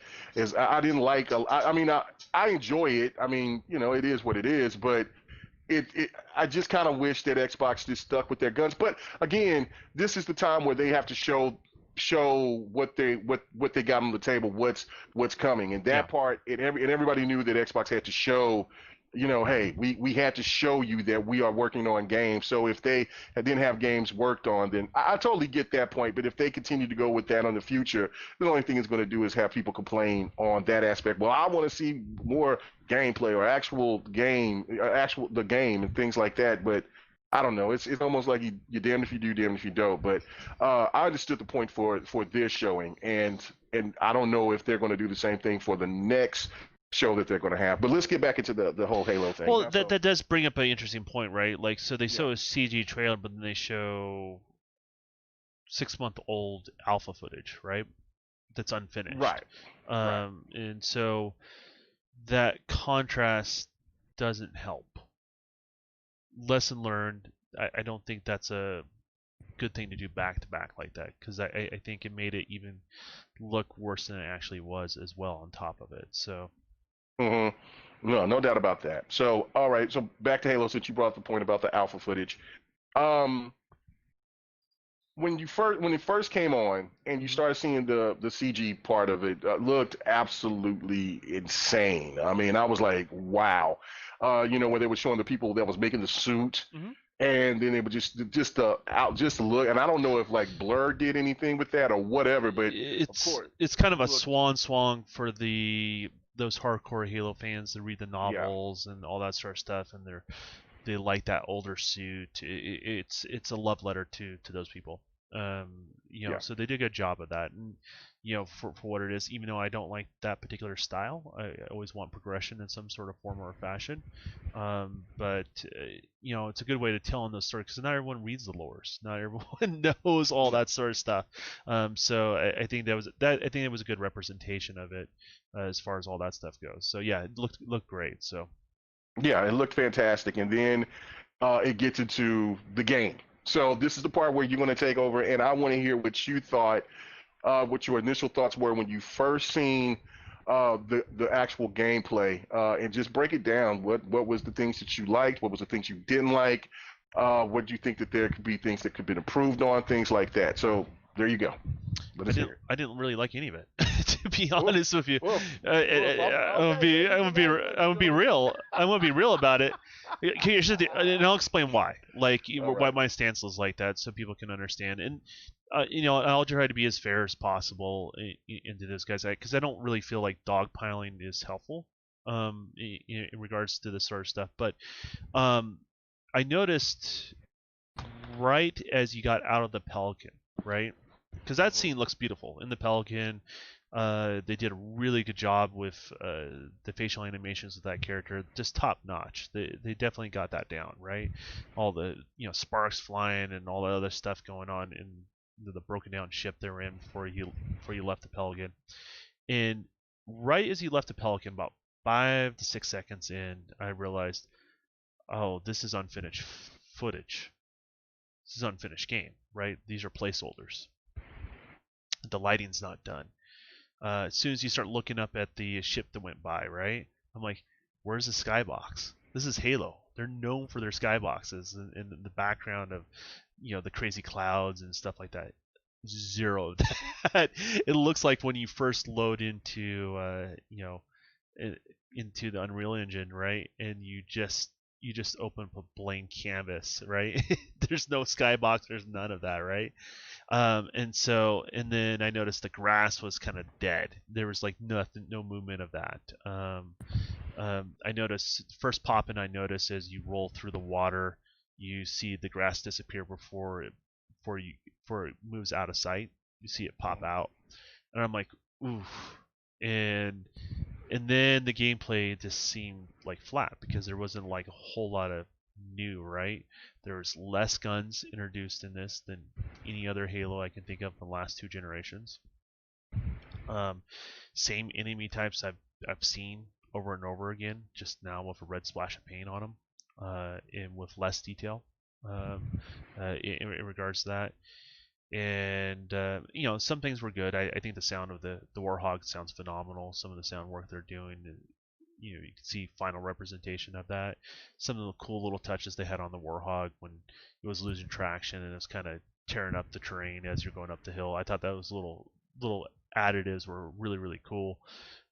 I didn't like. I mean, I enjoy it. I mean, it is what it is, but I just kind of wish that Xbox just stuck with their guns. But again, this is the time where they have to show what they got on the table, what's coming, and that part, and everybody knew that Xbox had to show. Hey, we had to show you that we are working on games. So if they didn't have games worked on, then I totally get that point. But if they continue to go with that in the future, the only thing it's going to do is have people complain on that aspect. Well, I want to see more gameplay or the game and things like that. But I don't know. It's almost like you're damned if you do, damned if you don't. But I understood the point for this showing, and I don't know if they're going to do the same thing for the next show that they're going to have. But let's get back into the whole Halo thing Well, now. that does bring up an interesting point, right? Like, so they Yeah, show a CG trailer, but then they show 6-month-old alpha footage, right? That's unfinished. right, right. And so that contrast doesn't help. Lesson learned. I don't think that's a good thing to do back to back like that, because I think it made it even look worse than it actually was as well on top of it. So hmm No, no doubt about that. So, all right. So back to Halo, since you brought up the point about the alpha footage. Um, when it first came on and you mhm. started seeing the CG part of it, looked absolutely insane. I mean, I was like, wow. Where they were showing the people that was making the suit, Mhm. and then it would just look. And I don't know if like Blur did anything with that or whatever, but of it's course it's kind it of a looked, swan for those hardcore Halo fans that read the yeah, novels and all that sort of stuff, and they like that older suit. It's a love letter to those people. yeah. So they did a good job of that, and for what it is, even though I don't like that particular style, I always want progression in some sort of form or fashion. But it's a good way to tell in those stories, because not everyone reads the lores, not everyone knows all No. that sort of stuff. So I think I think it was a good representation of it, as far as all that stuff goes. So yeah, it looked great. So. Yeah, it looked fantastic. And then it gets into the game. So this is the part where you're going to take over, and I want to hear what you thought, what your initial thoughts were when you first seen the actual gameplay, and just break it down. What was the things that you liked? What was the things you didn't like? What do you think that there could be things that could be improved on? Things like that. So there you go. Let I us didn't hear it. I didn't really like any of it, to be Oof, honest with you. oof, oof. I'm gonna Okay, be maybe I'm gonna you're be not I'm ready. gonna be Go ahead. real. I'm gonna be real about it. And I'll explain why. Like, All why right. my stance is like that, so people can understand. And I'll try to be as fair as possible into this, guys, because I don't really feel like dogpiling is helpful. In regards to this sort of stuff, but um, I noticed right as you got out of the Pelican, right? Because that Mhm. scene looks beautiful in the Pelican. They did a really good job with the facial animations of that character, just top notch. They definitely got that down, right? All the sparks flying and all the other stuff going on in the broken down ship they're in before you left the Pelican. And right as you left the Pelican, about 5 to 6 seconds in, I realized, oh, this is unfinished footage. This is unfinished game, right? These are placeholders. The lighting's not done. As soon as you start looking up at the ship that went by, right? I'm like, where's the skybox? This is Halo. They're known for their skyboxes in the background of, the crazy clouds and stuff like that. Zero of that. It looks like when you first load into the Unreal Engine, right? And you just open up a blank canvas, right? There's no skybox. There's none of that, right? And then I noticed the grass was kind of dead. There was like nothing, no movement of that. I noticed first pop in. I noticed as you roll through the water, you see the grass disappear before it moves out of sight. You see it pop Mhm. out, and I'm like, oof. And and then the gameplay just seemed like flat because there wasn't like a whole lot of new, right? There was less guns introduced in this than any other Halo I can think of in the last two generations. Um, Same enemy types I've seen over and over again, just now with a red splash of paint on them, and with less detail, in regards to that. And some things were good. I think the sound of the Warhog sounds phenomenal. Some of the sound work they're doing, you can see final representation of that. Some of the cool little touches they had on the Warhog when it was losing traction and it's kind of tearing up the terrain as you're going up the hill. I thought that was little additives were really really cool.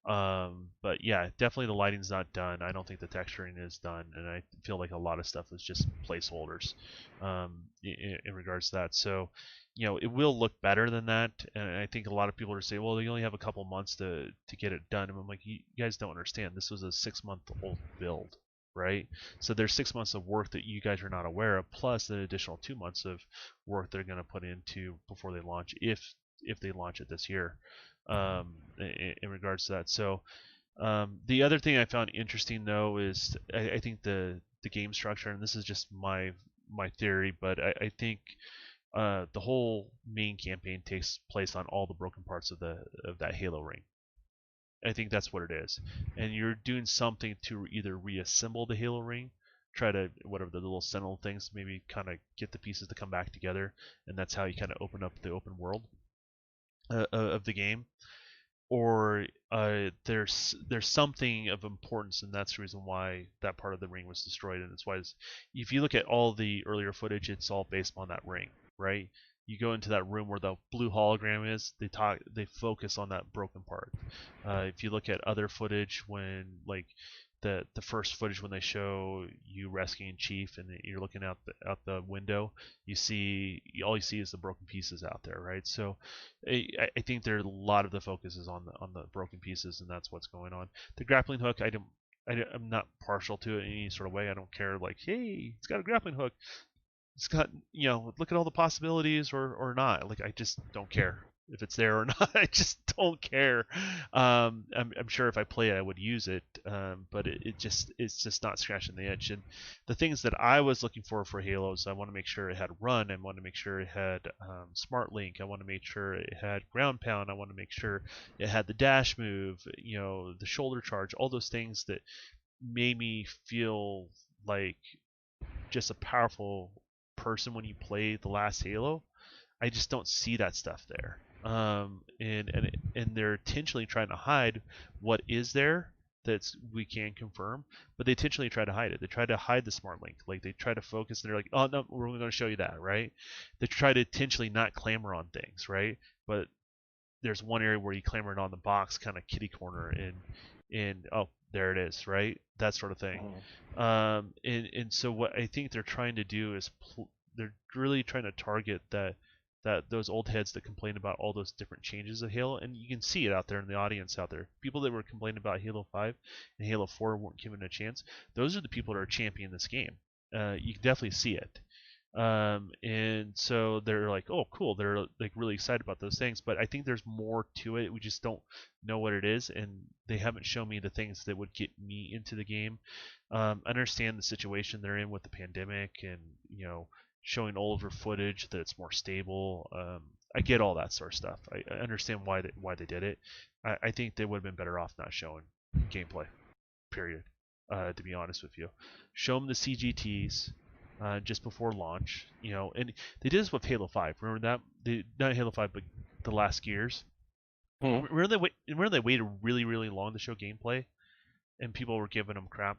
But yeah, definitely the lighting's not done. I don't think the texturing is done, and I feel like a lot of stuff is just placeholders, in regards to that. So, it will look better than that, and I think a lot of people are saying, well, they only have a couple months to get it done, and I'm like, you guys don't understand. This was a 6 month old build, right? So there's 6 months of work that you guys are not aware of, plus an additional 2 months of work they're going to put into before they launch, if they launch it this year, in regards to that. So The other thing I found interesting though is I think the game structure, and this is just my theory, but I think the whole main campaign takes place on all the broken parts of that Halo ring. I think that's what it is, and you're doing something to either reassemble the Halo ring, try to whatever the little sentinel things, maybe kind of get the pieces to come back together, and that's how you kind of open up the open world of the game, or there's something of importance, and that's the reason why that part of the ring was destroyed, and it's why if you look at all the earlier footage, it's all based on that ring, right? You go into that room where the blue hologram is. They focus on that broken part. If you look at other footage, when like the first footage when they show you rescuing Chief and you're looking out the window, all you see is the broken pieces out there, right? So I think there a lot of the focus is on the broken pieces, and that's what's going on. The grappling hook, I'm not partial to it in any sort of way. I don't care, like, hey, it's got a grappling hook. It's got, look at all the possibilities or not. Like, I just don't care if it's there or not. I just don't care. I'm sure if I play it, I would use it, but it's just not scratching the itch. And the things that I was looking for Halos, I want to make sure it had run. I want to make sure it had smart link. I want to make sure it had ground pound. I want to make sure it had the dash move. The shoulder charge. All those things that made me feel like just a powerful person when you play the last Halo. I just don't see that stuff there. And they're intentionally trying to hide what is there that's we can confirm, but they intentionally try to hide it. They try to hide the smart link. Like they try to focus, and they're like, oh no, we're only going to show you that, right? They try to intentionally not clamor on things, right? But there's one area where you clamored on the box, kind of kitty corner, and oh, there it is, right? That sort of thing. And so what I think they're trying to do is they're really trying to target that those old heads that complain about all those different changes of Halo, and you can see it out there in the audience out there. People that were complaining about Halo 5 and Halo 4 weren't given a chance. Those are the people that are championing this game. You can definitely see it. And so they're like, oh, cool. They're like really excited about those things, but I think there's more to it. We just don't know what it is, and they haven't shown me the things that would get me into the game. I understand the situation they're in with the pandemic, and showing older footage that it's more stable. I get all that sort of stuff. I understand why they did it. I think they would have been better off not showing gameplay. Period. To be honest with you, show them the CGTs. Just before launch, and they did this with Halo 5. Remember that? Not Halo 5, but the last Gears. Remember they waited really, really long to show gameplay, and people were giving them crap.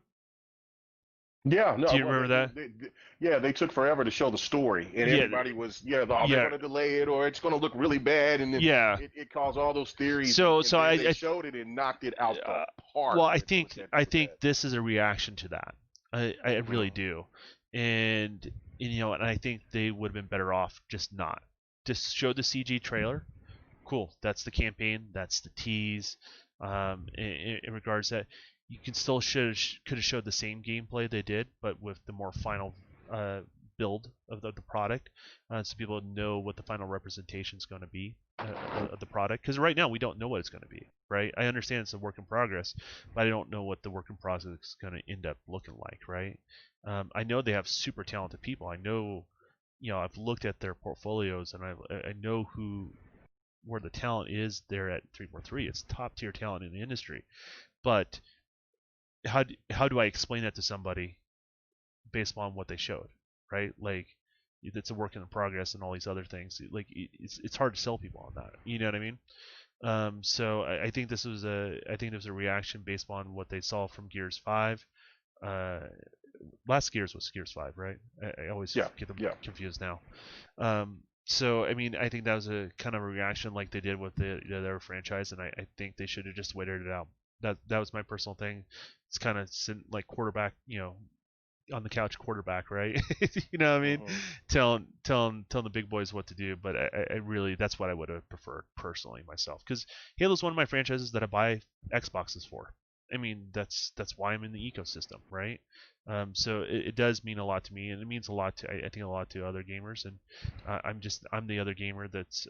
Yeah, no. Do you Well, remember that? yeah, they took forever to show the story, and everybody was, they're going to delay it, or it's going to look really bad, and then it caused all those theories. So they showed it and knocked it out the park. Well, I think this is a reaction to that. I really do. And and I think they would have been better off just not. Just show the CG trailer. Cool. That's the campaign. That's the tease. In regards to that, you can still could have showed the same gameplay they did, but with the more final build of the product, so people know what the final representation is going to be of the product. Because right now we don't know what it's going to be, right? I understand it's a work in progress, but I don't know what the work in progress is going to end up looking like, right? I know they have super talented people. I know, I've looked at their portfolios, and I know where the talent is there at 343. It's top tier talent in the industry, but how do I explain that to somebody based on what they showed, right? Like it's a work in progress and all these other things. Like it's hard to sell people on that. You know what I mean? So I think this was a reaction based on what they saw from Gears 5. Last Gears was Gears 5, right? I always get them confused now. So I mean, I think that was a kind of a reaction like they did with their franchise, and I think they should have just waited it out. That was my personal thing. It's kind of like quarterback, on the couch quarterback, right? You know what I mean? Telling the big boys what to do. But I really, that's what I would have preferred personally myself, because Halo's one of my franchises that I buy Xboxes for. I mean, that's why I'm in the ecosystem, right? So it does mean a lot to me, and it means a lot to, I think, a lot to other gamers. And I'm the other gamer that's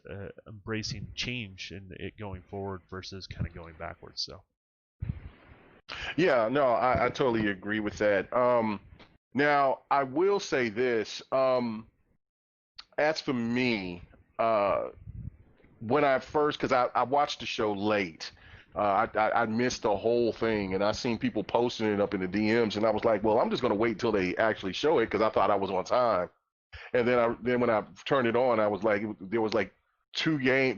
embracing change and it going forward versus kind of going backwards. So. Yeah, no, I totally agree with that. Now I will say this. As for me, uh, when I first, because I watched the show late, I missed the whole thing, and I seen people posting it up in the DMs, and I was like, well, I'm just gonna wait till they actually show it because I thought I was on time. And then when I turned it on, I was like, there was like 2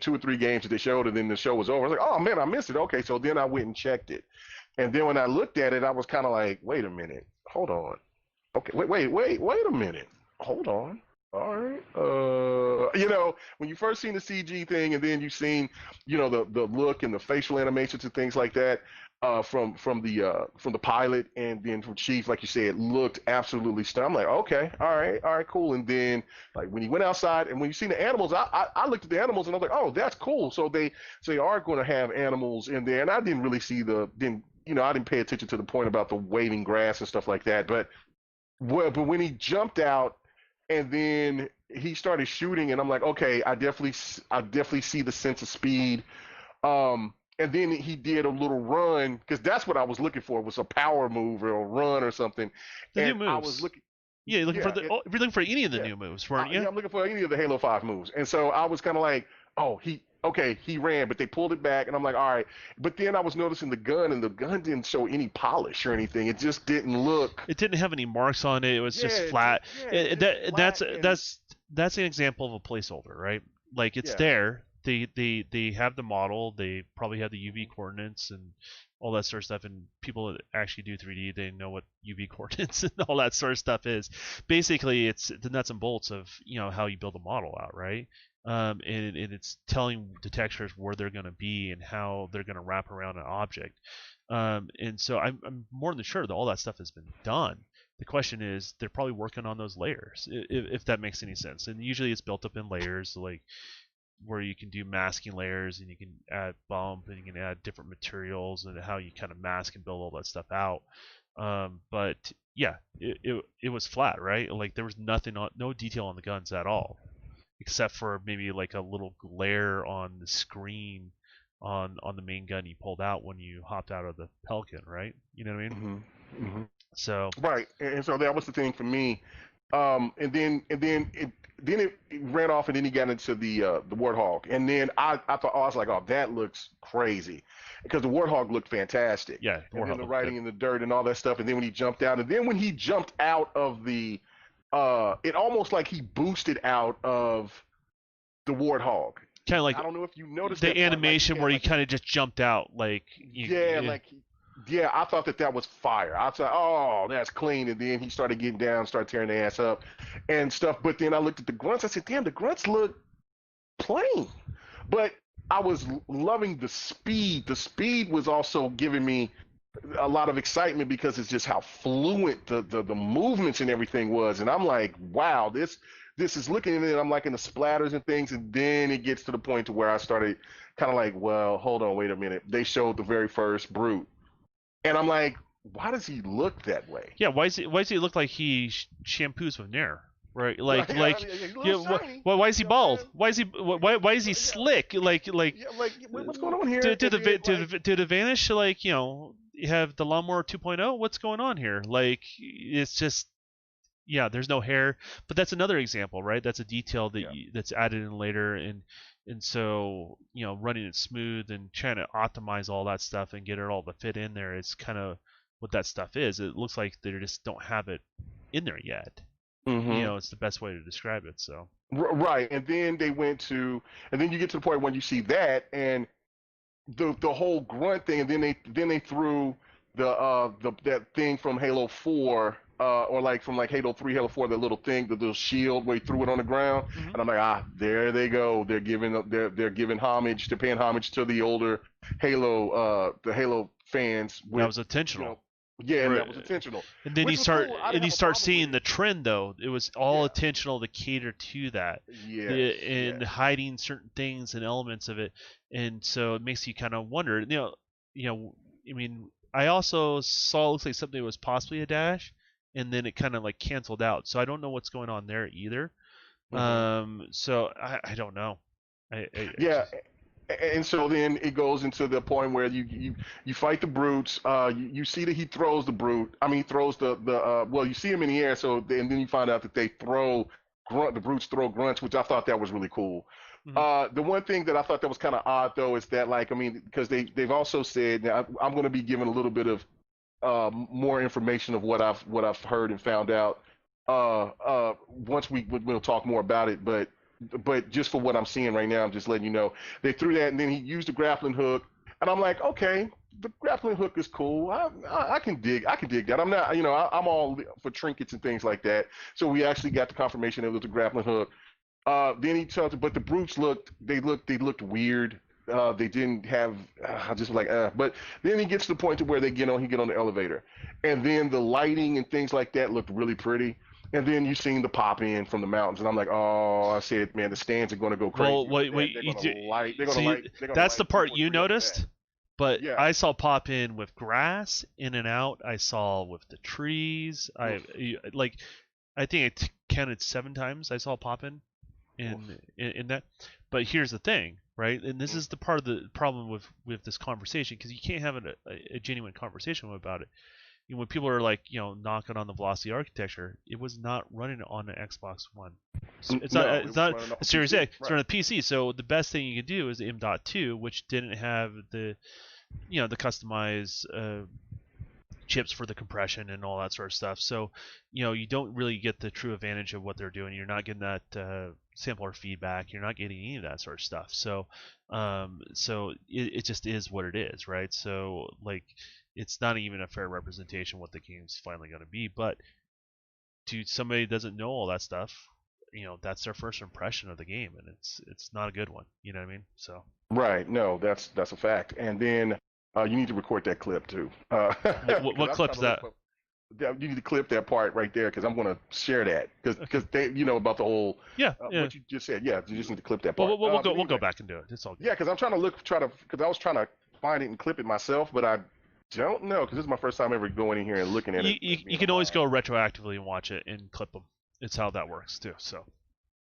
or 3 games that they showed, and then the show was over. I was like, oh man, I missed it. Okay, so then I went and checked it, and then when I looked at it, I was kind of like, wait a minute, hold on. Okay, wait a minute. Hold on. All right. When you first seen the CG thing, and then you seen, the look and the facial animations and things like that, from the pilot, and then from Chief, like you said, looked absolutely stunning. I'm like, okay, all right, cool. And then like when he went outside, and when you seen the animals, I looked at the animals, and I was like, oh, that's cool. So they are going to have animals in there, and I didn't really see I didn't pay attention to the point about the waving grass and stuff like that, but when he jumped out and then he started shooting, and I'm like, okay, I definitely see the sense of speed. And then he did a little run because that's what I was looking for, was a power move or a run or something. The new And I was moves. looking, Yeah, you're looking for yeah, the. Oh, you're looking for any of the yeah, new moves, weren't yeah, you? I'm looking for any of the Halo 5 moves. And so I was kind of like, oh, he ran, but they pulled it back, and I'm like, all right. But then I was noticing the gun, and the gun didn't show any polish or anything. It just didn't look. It didn't have any marks on it. It was Yeah, just flat. it was just That's flat and that's an example of a placeholder, right? Like it's yeah. there. They have the model. They probably have the UV coordinates and all that sort of stuff. And people that actually do 3D, they know what UV coordinates and all that sort of stuff is. Basically, it's the nuts and bolts of how you build a model out, right? And it's telling the textures where they're going to be and how they're going to wrap around an object. And so I'm more than sure that all that stuff has been done. The question is, they're probably working on those layers, if that makes any sense. And usually it's built up in layers, like where you can do masking layers and you can add bump and you can add different materials and how you kind of mask and build all that stuff out. But yeah, it was flat, right? Like there was nothing on, no detail on the guns at all, except for maybe like a little glare on the screen on the main gun you pulled out when you hopped out of the Pelican, right? You know what I mean? Hmm. Hmm. So Right, and so that was the thing for me. And then it ran off, and then he got into the Warthog, and then I thought, I was like, oh, that looks crazy, because the Warthog looked fantastic, yeah, and then Warhol the looked good. writing in the dirt and all that stuff, and then when he jumped out, and then when he jumped out of it almost like he boosted out of the Warthog. Kind of like I don't know if you noticed the that part, like animation where he kind of just jumped out, like yeah, yeah, I thought that was fire. I thought, oh, that's clean. And then he started getting down, started tearing the ass up and stuff. But then I looked at the grunts. I said, damn, the grunts look plain. But I was loving the speed. The speed was also giving me a lot of excitement because it's just how fluent the movements and everything was. And I'm like, wow, this is looking at it. I'm liking the splatters and things. And then it gets to the point to where I started kind of like, well, hold on, wait a minute. They showed the very first brute. And I'm like, why does he look that way? yeah. Why does he look like he shampoos with Nair? Right, Right? like He's a yeah. little shiny. Why is he You know what I'm bald? saying? Why is he Yeah, slick? yeah, like what's going on here? Did And then like, the Vanish like you have the Lawnmower 2.0? What's going on here? Like it's just yeah, there's no hair, but that's another example, right? That's a detail yeah. that's added in later, and so running it smooth and trying to optimize all that stuff and get it all to fit in there is kind of what that stuff is. It looks like they just don't have it in there yet. Hmm. It's the best way to describe it. So Right. And then you get to the point when you see that and the whole grunt thing, and then they threw the that thing from Halo 4. Or like from like Halo 3, Halo 4, the little thing, the little shield where he threw it on the ground, hmm and I'm like, there they go. They're homage, they're paying homage to the older the Halo fans that with, was you know, intentional. yeah, and Right. that was intentional, And then which was cool. I didn't you have a start problem with seeing it. the trend though. It was all Yeah. intentional to cater to that, Yes. and Yes. hiding certain things and elements of it, and so it makes you kind of wonder. You know. I mean, I also saw it looks like something was possibly a dash, and then it kind of like canceled out. So I don't know what's going on there either. Hmm. So I don't know. I Yeah. just and so then it goes into the point where you fight the brutes. You see that he throws the brute. I mean, he throws the well, you see him in the air. So and then you find out that they throw grunt. The brutes throw grunts, which I thought that was really cool. Mhm. The one thing that I thought that was kind of odd though is that like I mean because they've also said now I'm going to be giving a little bit of more information of what I've heard and found out. Once we'll talk more about it, but just for what I'm seeing right now, I'm just letting you know they threw that, and then he used the grappling hook, and I'm like, okay, the grappling hook is cool. I can dig that. I'm not, I'm all for trinkets and things like that. So we actually got the confirmation it was the grappling hook. Then he tells, but the brutes they looked weird. They didn't have. I just like, but then he gets to the point to where he get on the elevator, and then the lighting and things like that looked really pretty. And then you seen the pop in from the mountains, and I'm like, oh, I said, man, the stands are going to go crazy. Well, wait, They're you going to light. They're going to see, light. They're going to that's the light part you 2.3 up with that. noticed, but Yeah. I saw pop in with grass in and out. I saw with the trees. Like, I think counted 7 times I saw pop in that. But here's the thing, right? And this is the part of the problem with this conversation, because you can't have a genuine conversation about it. When people are like, knocking on the velocity architecture, it was not running on an Xbox One. So it's No, not. It's not running off a Series PC, X. It's running a PC. So the best thing you can do is M.2, which didn't have the customized chips for the compression and all that sort of stuff. So you don't really get the true advantage of what they're doing. You're not getting that sampler feedback. You're not getting any of that sort of stuff. So it just is what it is, right? So like, it's not even a fair representation of what the game's finally going to be. But to somebody that doesn't know all that stuff, that's their first impression of the game, and it's not a good one. You know what I mean? So Right. No, that's a fact. And then you need to record that clip too. what clip's that? You need to clip that part right there because I'm going to share that because they about the whole Yeah. what you just said. Yeah, you just need to clip that part. We'll go Anyway, back and do it. It's all good. Yeah, because I'm trying to because I was trying to find it and clip it myself, but I don't know because this is my first time ever going in here and looking at it. You can always go retroactively and watch it and clip them. It's how that works too. So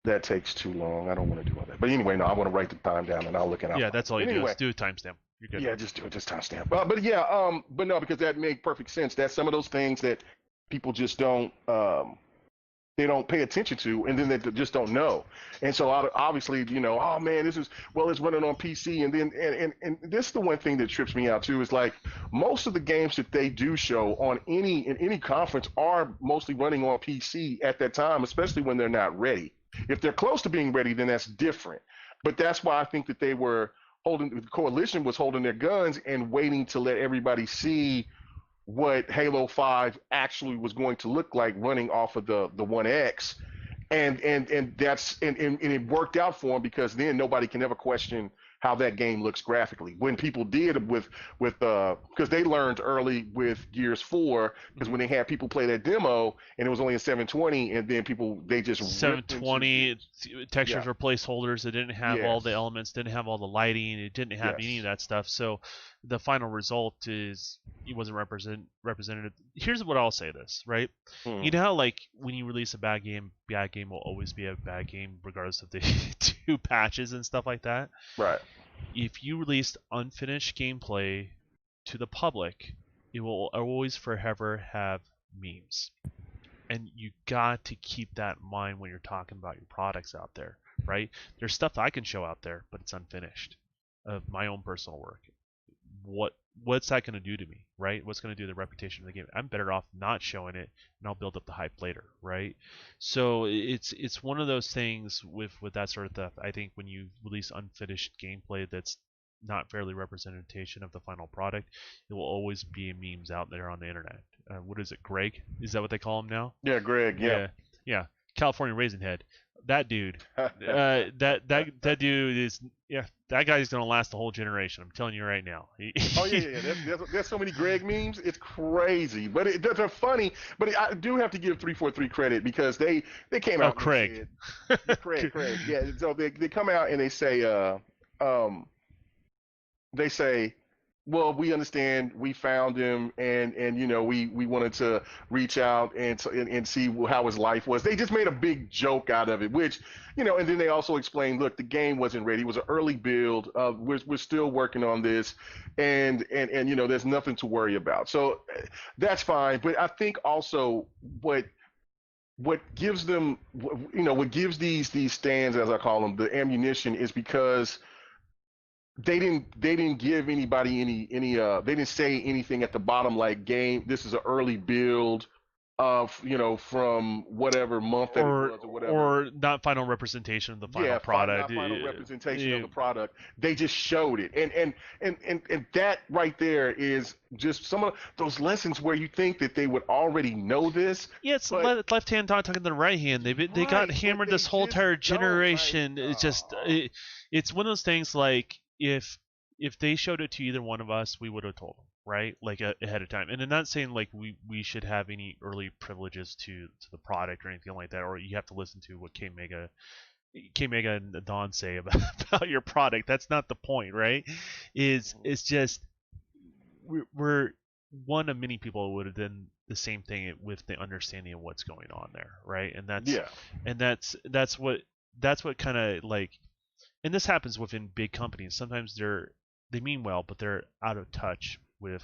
That takes too long. I don't want to do all that. But anyway, no, I want to write the time down and I'll look it up. yeah, that's all you Anyway. do is do a timestamp. You're good. Yeah, just do it. Just timestamp. But yeah, but no, because that made perfect sense. That's some of those things that people just don't they don't pay attention to, and then they just don't know. And so obviously, oh man, it's running on PC, and then and this is the one thing that trips me out too is like most of the games that they do show on in any conference are mostly running on PC at that time, especially when they're not ready. If they're close to being ready, then that's different. But that's why I think that the coalition was holding their guns and waiting to let everybody see what Halo 5 actually was going to look like running off of the One X, and it worked out for them because then nobody can ever question how that game looks graphically. When people did with because they learned early with Gears 4 because when they had people play that demo and it was only a 720 and then they just 720 textures were placeholders. It didn't have all the Yes. elements, didn't have all the lighting, it didn't have any of that stuff. So the final result is it wasn't represented. Here's what I'll say this, right? You know how like when you release a bad game will always be a bad game regardless of the 2 patches and stuff like that. Right. If you released unfinished gameplay to the public, it will always forever have memes. And you got to keep that in mind when you're talking about your products out there, right? There's stuff I can show out there, but it's unfinished of my own personal work. What's that going to do to me, right? What's going to do to the reputation of the game? I'm better off not showing it, and I'll build up the hype later, right? So it's one of those things with that sort of stuff. I think when you release unfinished gameplay that's not fairly representation of the final product, it will always be memes out there on the internet. What is it, Greg? Is that what they call him now? Yeah, Greg. Yeah. California Raisin Head. That dude. That dude is that guy's gonna last the whole generation. I'm telling you right now. Oh yeah. There's so many Greg memes. It's crazy, but they're funny. But I do have to give 343 credit because they came out. Craig. Craig. Yeah. So they come out and they say well, we understand. We found him, and we wanted to reach out and see how his life was. They just made a big joke out of it, which and then they also explained, look, the game wasn't ready. It was an early build. We're still working on this, and there's nothing to worry about. So that's fine. But I think also what gives them, what gives these stands, as I call them, the ammunition, is because they didn't give anybody any they didn't say anything at the bottom like, game, this is an early build of from whatever month that it or was or whatever. or not final representation of the final Yeah, product. not final representation of Eh, the product. They just showed it, and that right there is just some of those lessons where you think that they would already know this, Yeah, it's but left hand talking to the right hand. They got right, but hammered they this whole just entire don't, like, generation. It's one of those things like if they showed it to either one of us, we would have told them, right? Like ahead of time. And I'm not saying like we should have any early privileges to the product or anything like that, or you have to listen to what K Mega and Don say about about your product. That's not the point, right? It's just we're one of many people would have done the same thing with the understanding of what's going on there, right? And yeah. that's what kind of like, and this happens within big companies. Sometimes they mean well, but they're out of touch with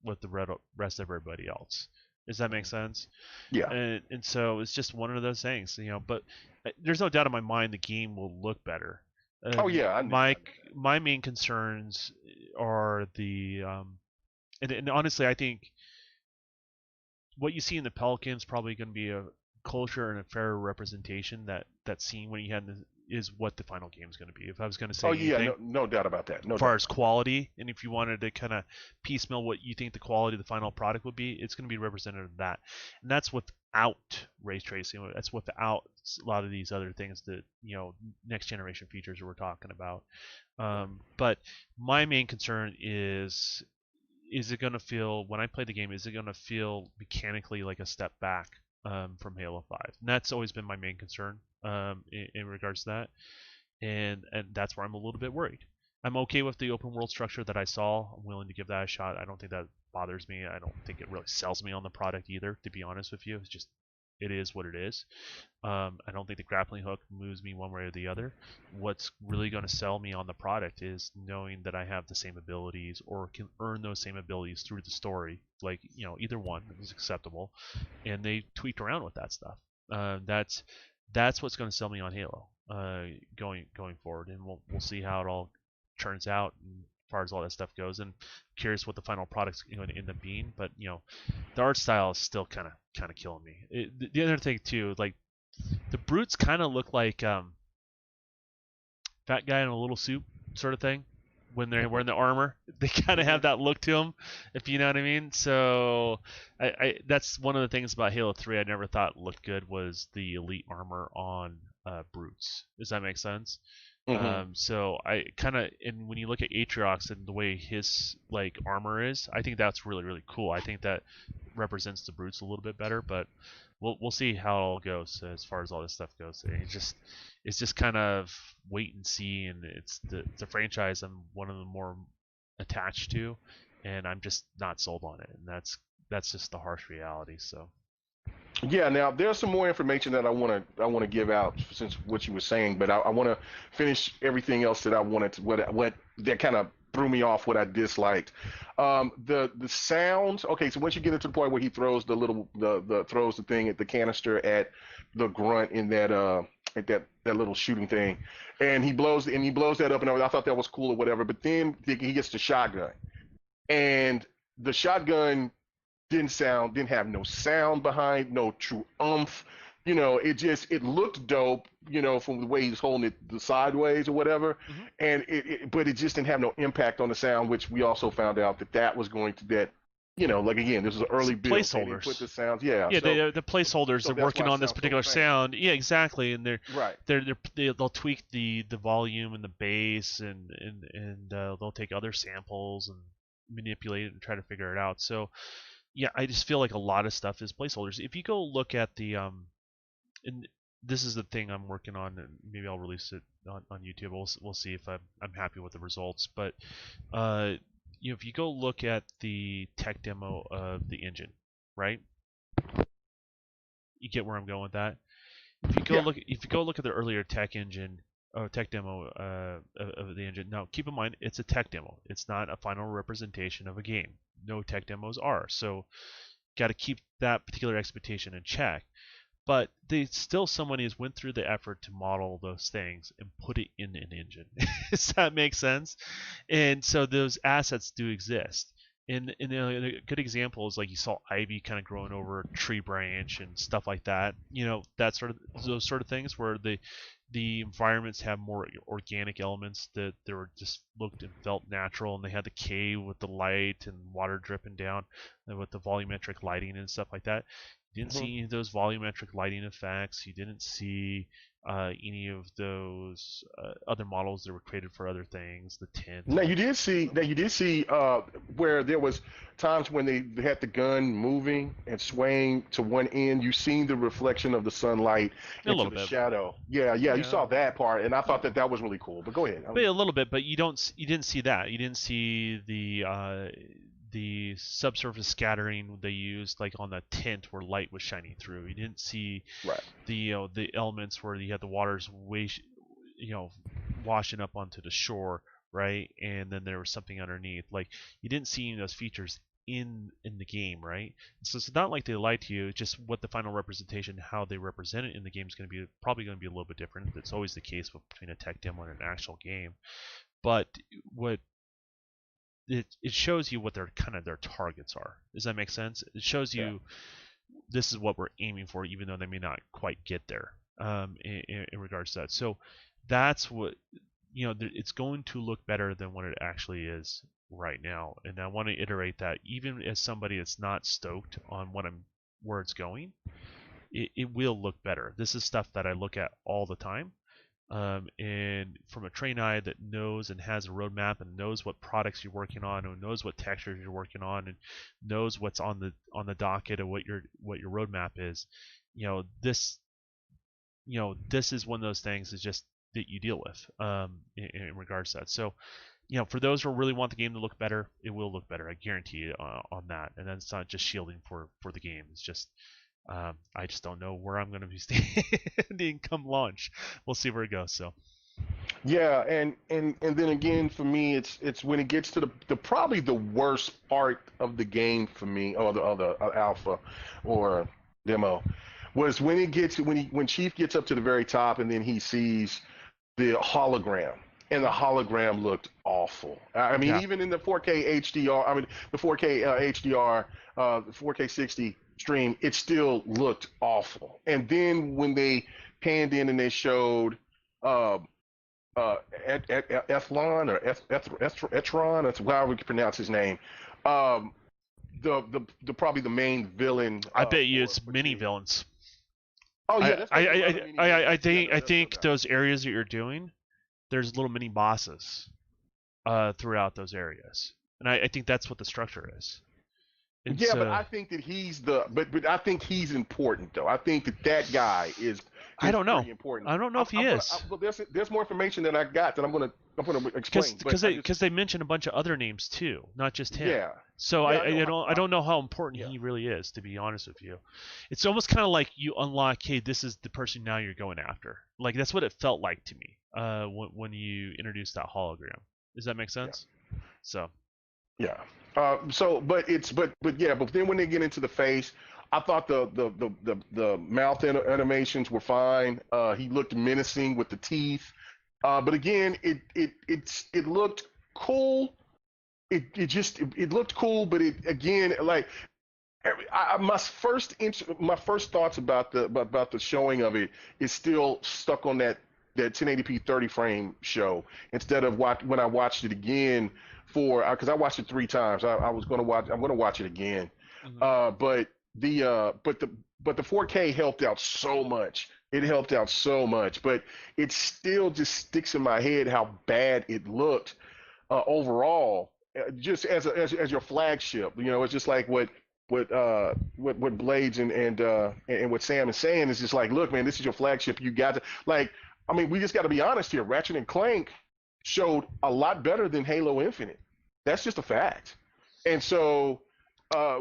the rest of everybody else. Does that make sense? Yeah. And so it's just one of those things, But there's no doubt in my mind the game will look better. Oh yeah, I knew My that. my main concerns are and honestly, I think what you see in the Pelicans probably going to be a closer and a fairer representation that scene when you had is what the final game is going to be. If I was going to Oh say yeah, anything, no doubt about that. No as far doubt as about that. quality, and if you wanted to kind of piecemeal what you think the quality of the final product would be, it's going to be representative of that, and that's without ray tracing. That's without a lot of these other things that next generation features that we're talking about. Right. But my main concern is it going to feel, when I play the game, is it going to feel mechanically like a step back from Halo 5? And that's always been my main concern in regards to that, and that's where I'm a little bit worried. I'm okay with the open world structure that I saw. I'm willing to give that a shot. I don't think that bothers me. I don't think it really sells me on the product either, to be honest with you. It's just, it is what it is. I don't think the grappling hook moves me one way or the other. What's really going to sell me on the product is knowing that I have the same abilities or can earn those same abilities through the story. Like, either one is acceptable, and they tweaked around with that stuff. That's what's going to sell me on Halo going forward, and we'll see how it all turns out and as far as all that stuff goes. And curious what the final product's going to end up being, but the art style is still kind of killing me. The other thing too, like the brutes kind of look like fat guy in a little suit sort of thing when they're wearing the armor. They kind of have that look to them, if you know what I mean. So that's one of the things about Halo 3 I never thought looked good was the elite armor on brutes. Does that make sense? Mm-hmm. So I kind of, and when you look at Atriox and the way his like armor is, I think that's really really cool. I think that represents the brutes a little bit better, but we'll see how it all goes as far as all this stuff goes. It's just kind of wait and see, and it's a franchise I'm one of the more attached to, and I'm just not sold on it, and that's just the harsh reality. So Yeah, now there's some more information that I want to give out since what you were saying, but I want to finish everything else that I wanted to, what that kind of threw me off, what I disliked. The sounds. Okay, so once you get into the point where he throws the throws the thing at the canister at the grunt in that at that little shooting thing, and he blows that up, and I thought that was cool or whatever. But then he gets the shotgun, and the shotgun didn't have no sound behind, no true umph. It looked dope, from the way he's holding it the sideways or whatever, mm-hmm. and but it just didn't have no impact on the sound, which we also found out that was going to that, like, again, this was an early build. They didn't put Placeholders. the sounds, yeah. Yeah, So the placeholders. so They're that's working why it on this sounds so particular faint. sound. Yeah, exactly. And Right. they'll tweak the volume and the bass, and they'll take other samples and manipulate it and try to figure it out. So yeah, I just feel like a lot of stuff is placeholders. If you go look at and this is the thing I'm working on, and maybe I'll release it on YouTube. We'll see if I'm happy with the results. But if you go look at the tech demo of the engine, right? You get where I'm going with that. Yeah. If you go look at the earlier tech engine or tech demo of the engine. Now, keep in mind it's a tech demo. It's not a final representation of a game. No tech demos are. So, got to keep that particular expectation in check. But they still somebody has went through the effort to model those things and put it in an engine. Does that make sense? And so those assets do exist. And a good example is like you saw ivy kind of growing over a tree branch and stuff like that. That sort of those sort of things where the environments have more organic elements that they were just looked and felt natural, and they had the cave with the light and water dripping down, and with the volumetric lighting and stuff like that. You didn't see any of those volumetric lighting effects. You didn't see any of those other models that were created for other things. The tint. Now you did see where there was times when they had the gun moving and swaying to one end. You seen the reflection of the sunlight A into little the bit. shadow. Yeah, you Yeah. saw that part, and I thought that was really cool. But go ahead. But a little bit, but you didn't see that. You didn't see the subsurface scattering they used like on the tint where light was shining through. You didn't see Right. the elements where you had the waters washing up onto the shore, right? And then there was something underneath. Like you didn't see any of those features in the game, right? So it's not like they lied to you. It's just what the final representation, how they represent it in the game is going to be probably going to be a little bit different. It's always the case between a tech demo and an actual game. But what it shows you what their targets are. Does that make sense? It shows you this is what we're aiming for, even though they may not quite get there in regards to that. So that's what it's going to look better than what it actually is right now. And I want to iterate that even as somebody that's not stoked on where it's going, it will look better. This is stuff that I look at all the time. And from a trained eye that knows and has a roadmap and knows what products you're working on and knows what textures you're working on and knows what's on the docket of what your roadmap is, this this is one of those things is just that you deal with in regards to that. So for those who really want the game to look better, it will look better. I guarantee you on that. And then it's not just shielding for the game. It's just I just don't know where I'm going to be standing come launch. We'll see where it goes. So. Yeah, and then again for me, it's when it gets to the probably the worst part of the game for me, or the alpha or demo, was when when Chief gets up to the very top and then he sees the hologram. And the hologram looked awful. I mean, Yeah. even in the 4K HDR, I mean, the 4K HDR, the 4K 60 stream, it still looked awful. And then when they panned in and they showed Ethlon or Etron, that's how we can pronounce his name. The probably the main villain. I bet you it's for mini Chief. villains. Oh yeah, that's right. I think those areas that you're doing, there's little mini bosses throughout those areas, and I think that's what the structure is. And Yeah, so, but I think that but I think he's important though. I think that guy is I don't know. pretty important. I don't know if he is. Well, there's more information that I got that I'm gonna explain. Because they mentioned a bunch of other names too, not just him. Yeah. So Yeah, I don't know how important Yeah. he really is, to be honest with you. It's almost kind of like you unlock, hey, this is the person now you're going after. Like that's what it felt like to me when you introduced that hologram. Does that make sense? Yeah. So. Yeah. But then when they get into the face, I thought the mouth animations were fine. He looked menacing with the teeth. But again, it looked cool. It looked cool, but it again like my first thoughts about the showing of it is still stuck on that 1080p 30 frame show instead of when I watched it again because I watched it 3 times. I'm going to watch it again. Mm-hmm. But the 4K helped out so much. It helped out so much, but it still just sticks in my head how bad it looked overall. Just as your flagship, it's just like what Blades and what Sam is saying is just like, look, man, this is your flagship. You got to we just got to be honest here. Ratchet and Clank showed a lot better than Halo Infinite. That's just a fact. And so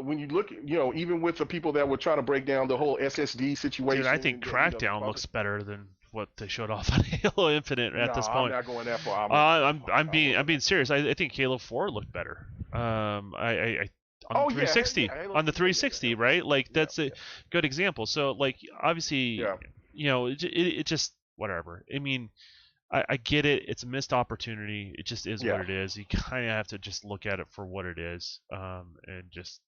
when you look, even with the people that were trying to break down the whole SSD Dude, I situation, think and the Crackdown looks better than what they showed off on Halo Infinite no, at this I'm point. not going that far. I'm gonna, I'm being serious. I think Halo 4 looked better. I on oh yeah, 360 Halo on the 3, yeah, 360, right? Like yeah, that's a good example. So like obviously, yeah. it just whatever. I mean, I get it. It's a missed opportunity. It just is what Yeah. it is. You kind of have to just look at it for what it is, and just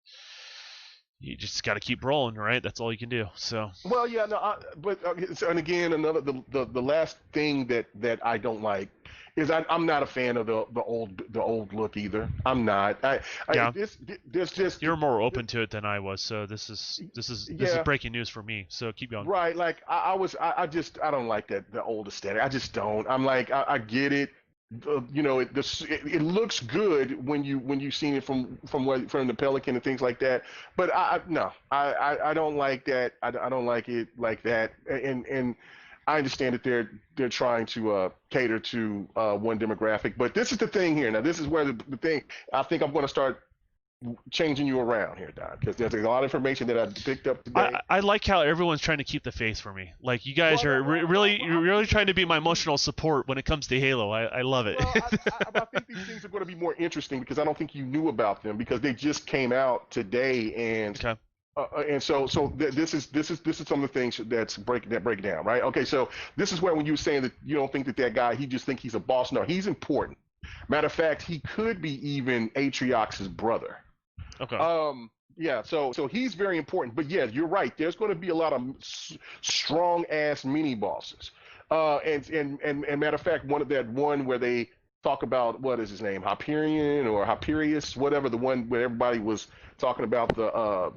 you just got to keep rolling, right? That's all you can do. So Well, yeah, no, but and again, another the last thing that I don't like is I'm not a fan of the old look either. I'm not. yeah, There's just you're more open to it than I was. So this is yeah. breaking news for me. So keep going. Right, like I don't like the old aesthetic. I just don't. I'm like I get it. It looks good when you seen it from the Pelican and things like that. But no, I don't like that. I don't like it like that. And I understand that they're trying to cater to one demographic. But this is the thing here. Now this is where the thing. I think I'm going to start changing you around here, Don, because there's a lot of information that I picked up today. I like how everyone's trying to keep the faith for me. Like you guys Well, are no, you're really trying to be my emotional support when it comes to Halo. I love it. Well, I think these things are going to be more interesting because I don't think you knew about them because they just came out today, Okay. and this is some of the things that break down, right? Okay, so this is where when you were saying that you don't think that guy, he just think he's a boss. No, he's important. Matter of fact, he could be even Atriox's brother. Okay. Yeah, so he's very important. But yeah, you're right. There's going to be a lot of strong ass mini bosses. And matter of fact, one where they talk about what is his name, Hyperion or Hyperius, whatever, the one where everybody was talking about the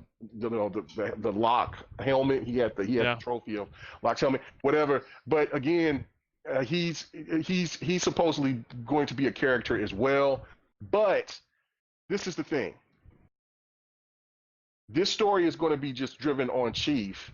Lock helmet. He had Yeah. the trophy of Lock's helmet, whatever. But again, he's supposedly going to be a character as well. But this is the thing. This story is going to be just driven on Chief,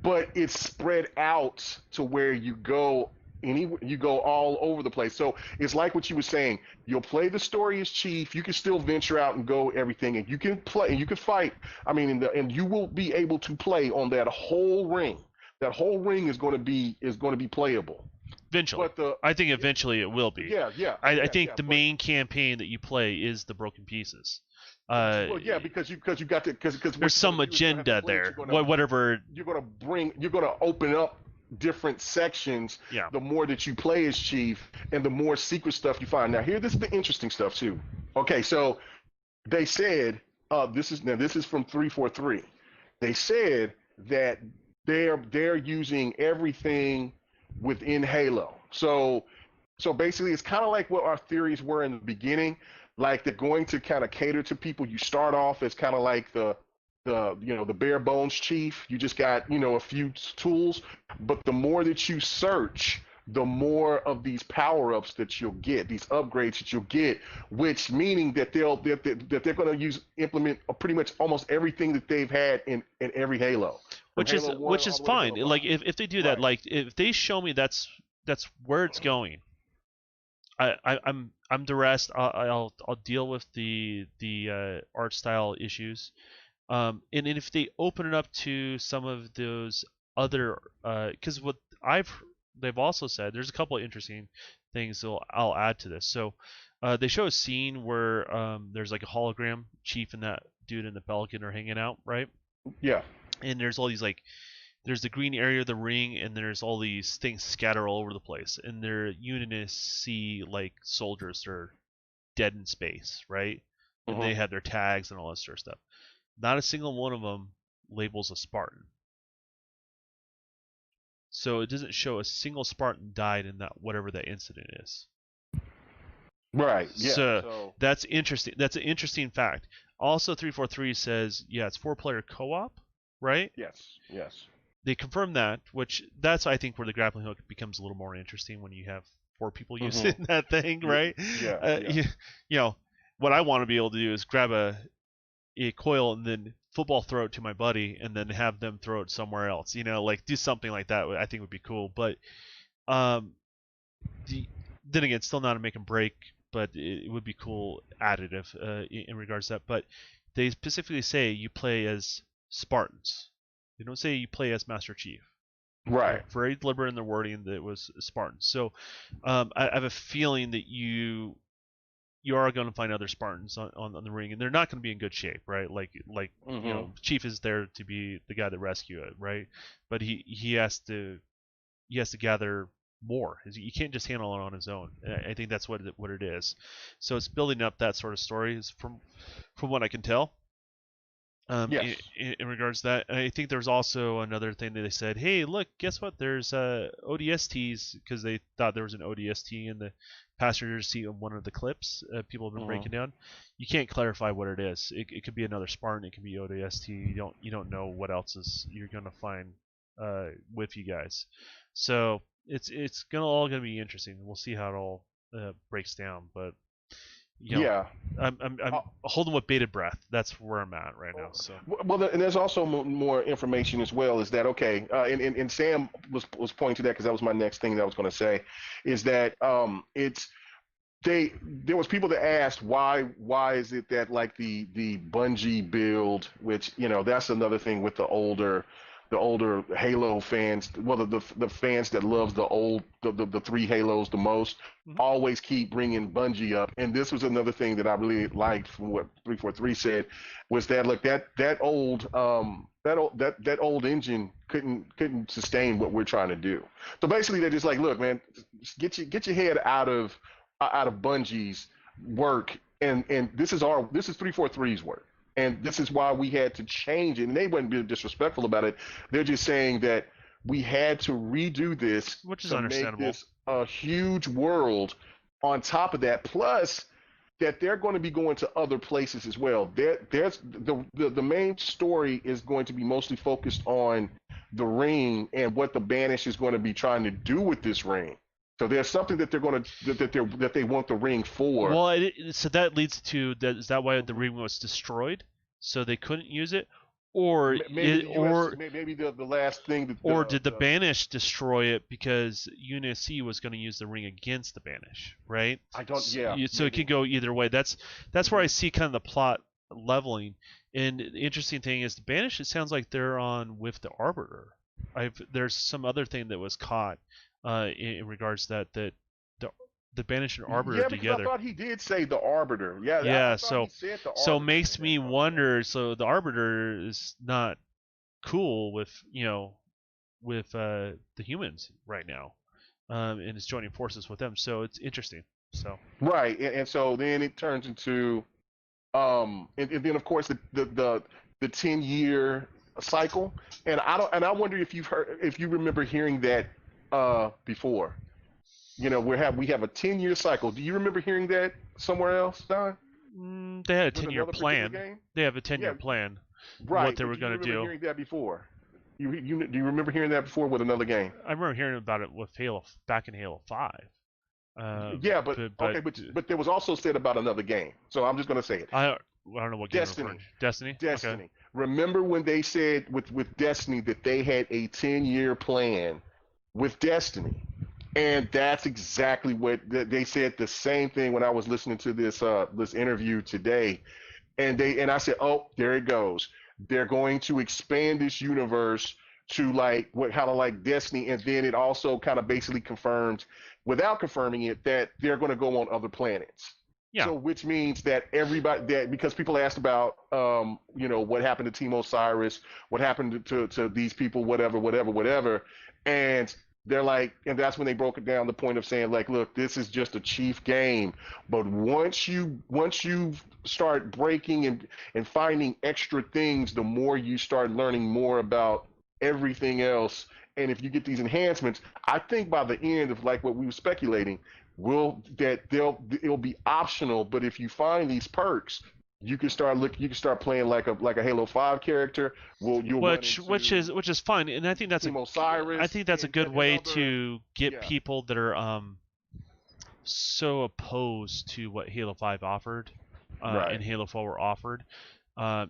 but it's spread out to where you go all over the place. So it's like what you were saying. You'll play the story as Chief. You can still venture out and go everything, and you can play and you can fight. I mean, and you will be able to play on that whole ring. That whole ring is going to be playable. Eventually, I think eventually it will be. Yeah. I think the main campaign that you play is the Broken Pieces. Well, yeah, because you got to because there's some agenda there. Whatever. You're gonna open up different sections. Yeah. The more that you play as Chief, and the more secret stuff you find. Now, this is the interesting stuff too. Okay, so they said this is from 343. They said that they're using everything within Halo. So basically, it's kind of like what our theories were in the beginning. Like they're going to kind of cater to people. You start off as kind of like the bare bones Chief. You just got a few tools, but the more that you search, the more of these power ups that you'll get, these upgrades that you'll get. Which meaning that they're going to implement pretty much almost everything that they've had in every Halo. Which is fine. Like if they do that, right. Like if they show me that's where it's going. I'm the rest. I'll deal with the art style issues, and if they open it up to some of those other, because they've also said there's a couple of interesting things I'll add to this. So they show a scene where there's like a hologram Chief and that dude in the Pelican are hanging out, right? Yeah. And there's all these like. There's the green area of the ring, and there's all these things scattered all over the place. And they're see like soldiers that are dead in space, right? And they have their tags and all that sort of stuff. Not a single one of them labels a Spartan. So it doesn't show a single Spartan died in that whatever that incident is. Right. Yeah. So that's interesting. That's an interesting fact. Also, 343 says, yeah, it's 4-player co-op, right? Yes. They confirmed that, that's I think where the grappling hook becomes a little more interesting when you have 4 people using that thing, right? Yeah. What I want to be able to do is grab a coil and then football throw it to my buddy and then have them throw it somewhere else. Like do something like that. I think would be cool. But then again, still not a make and break but it would be cool additive in regards to that. But they specifically say you play as Spartans. They don't say you play as Master Chief. Right. Very deliberate in the wording that it was Spartans. So I have a feeling that you are going to find other Spartans on the ring, and they're not going to be in good shape, right? Like Chief is there to be the guy that rescue it, right? But he has to gather more. You can't just handle it on his own. I think that's what it is. So it's building up that sort of story, is from what I can tell. Yes. In regards to that, I think there's also another thing that they said, hey, look, guess what? There's ODSTs, because they thought there was an ODST in the passenger seat of one of the clips people have been breaking down. You can't clarify what it is. It could be another Spartan. It could be ODST. You don't know what else you're gonna find with you guys. So it's all gonna be interesting. We'll see how it all breaks down, but. Yeah. I'm holding with bated breath. That's where I'm at right now. So. Well, and there's also more information as well. Is that okay? And Sam was pointing to that, because that was my next thing that I was going to say. Is that there was people that asked why is it that, like, the Bungie build, which, that's another thing with the older Halo fans, well, the fans that love the 3 Halos the most, always keep bringing Bungie up. And this was another thing that I really liked from what 343 said, was that, look, that old engine couldn't sustain what we're trying to do. So basically they're just like, look, man, get your head out of Bungie's work, and this is 343's work. And this is why we had to change it. And they weren't being disrespectful about it. They're just saying that we had to redo this, which is to understandable. make this a huge world. On top of that, plus that they're going to be going to other places as well. There's the main story is going to be mostly focused on the ring and what the Banish is going to be trying to do with this ring. So there's something that they're going to that they want the ring for. Well, so that leads to that. Is that why the ring was destroyed? So they couldn't use it, or maybe the last thing. Did the Banish destroy it because UNSC was going to use the ring against the Banish, right? I don't. Yeah. So it could go either way. That's where I see kind of the plot leveling. And the interesting thing is the Banish. It sounds like they're on with the Arbiter. There's some other thing that was caught. In regards to that the Banish and Arbiter together. I thought he did say the Arbiter. Yeah. Yeah. So it makes me wonder. So the Arbiter is not cool with the humans right now, and is joining forces with them. So it's interesting. So. Right, and so then it turns into, and then of course the 10-year cycle, and I wonder if you remember hearing that. Before, we have a 10-year cycle. Do you remember hearing that somewhere else, Don? They had a 10-year plan. They have a 10-year plan. Right. What they were going to do. Do you remember hearing that before? Do you remember hearing that before with another game? I remember hearing about it with back in Halo 5. But there was also said about another game. So I'm just going to say it. I don't know what game. Destiny. Okay. Remember when they said with Destiny that they had a 10-year plan with Destiny, and that's exactly what they said. The same thing when I was listening to this interview today, and I said, oh, there it goes. They're going to expand this universe to like Destiny, and then it also kind of basically confirmed, without confirming it, that they're going to go on other planets. Yeah. So which means that because people asked about what happened to Team Osiris, what happened to these people, whatever, and they're like, and that's when they broke it down, the point of saying, like, look, this is just a Chief game, but once you start breaking and finding extra things, the more you start learning more about everything else. And if you get these enhancements, I think by the end of, like what we were speculating, it'll be optional. But if you find these perks, you can start playing like a Halo 5 character. Which is fine, and I think that's a good way to get people that are so opposed to what Halo 5 offered and Halo 4 were offered.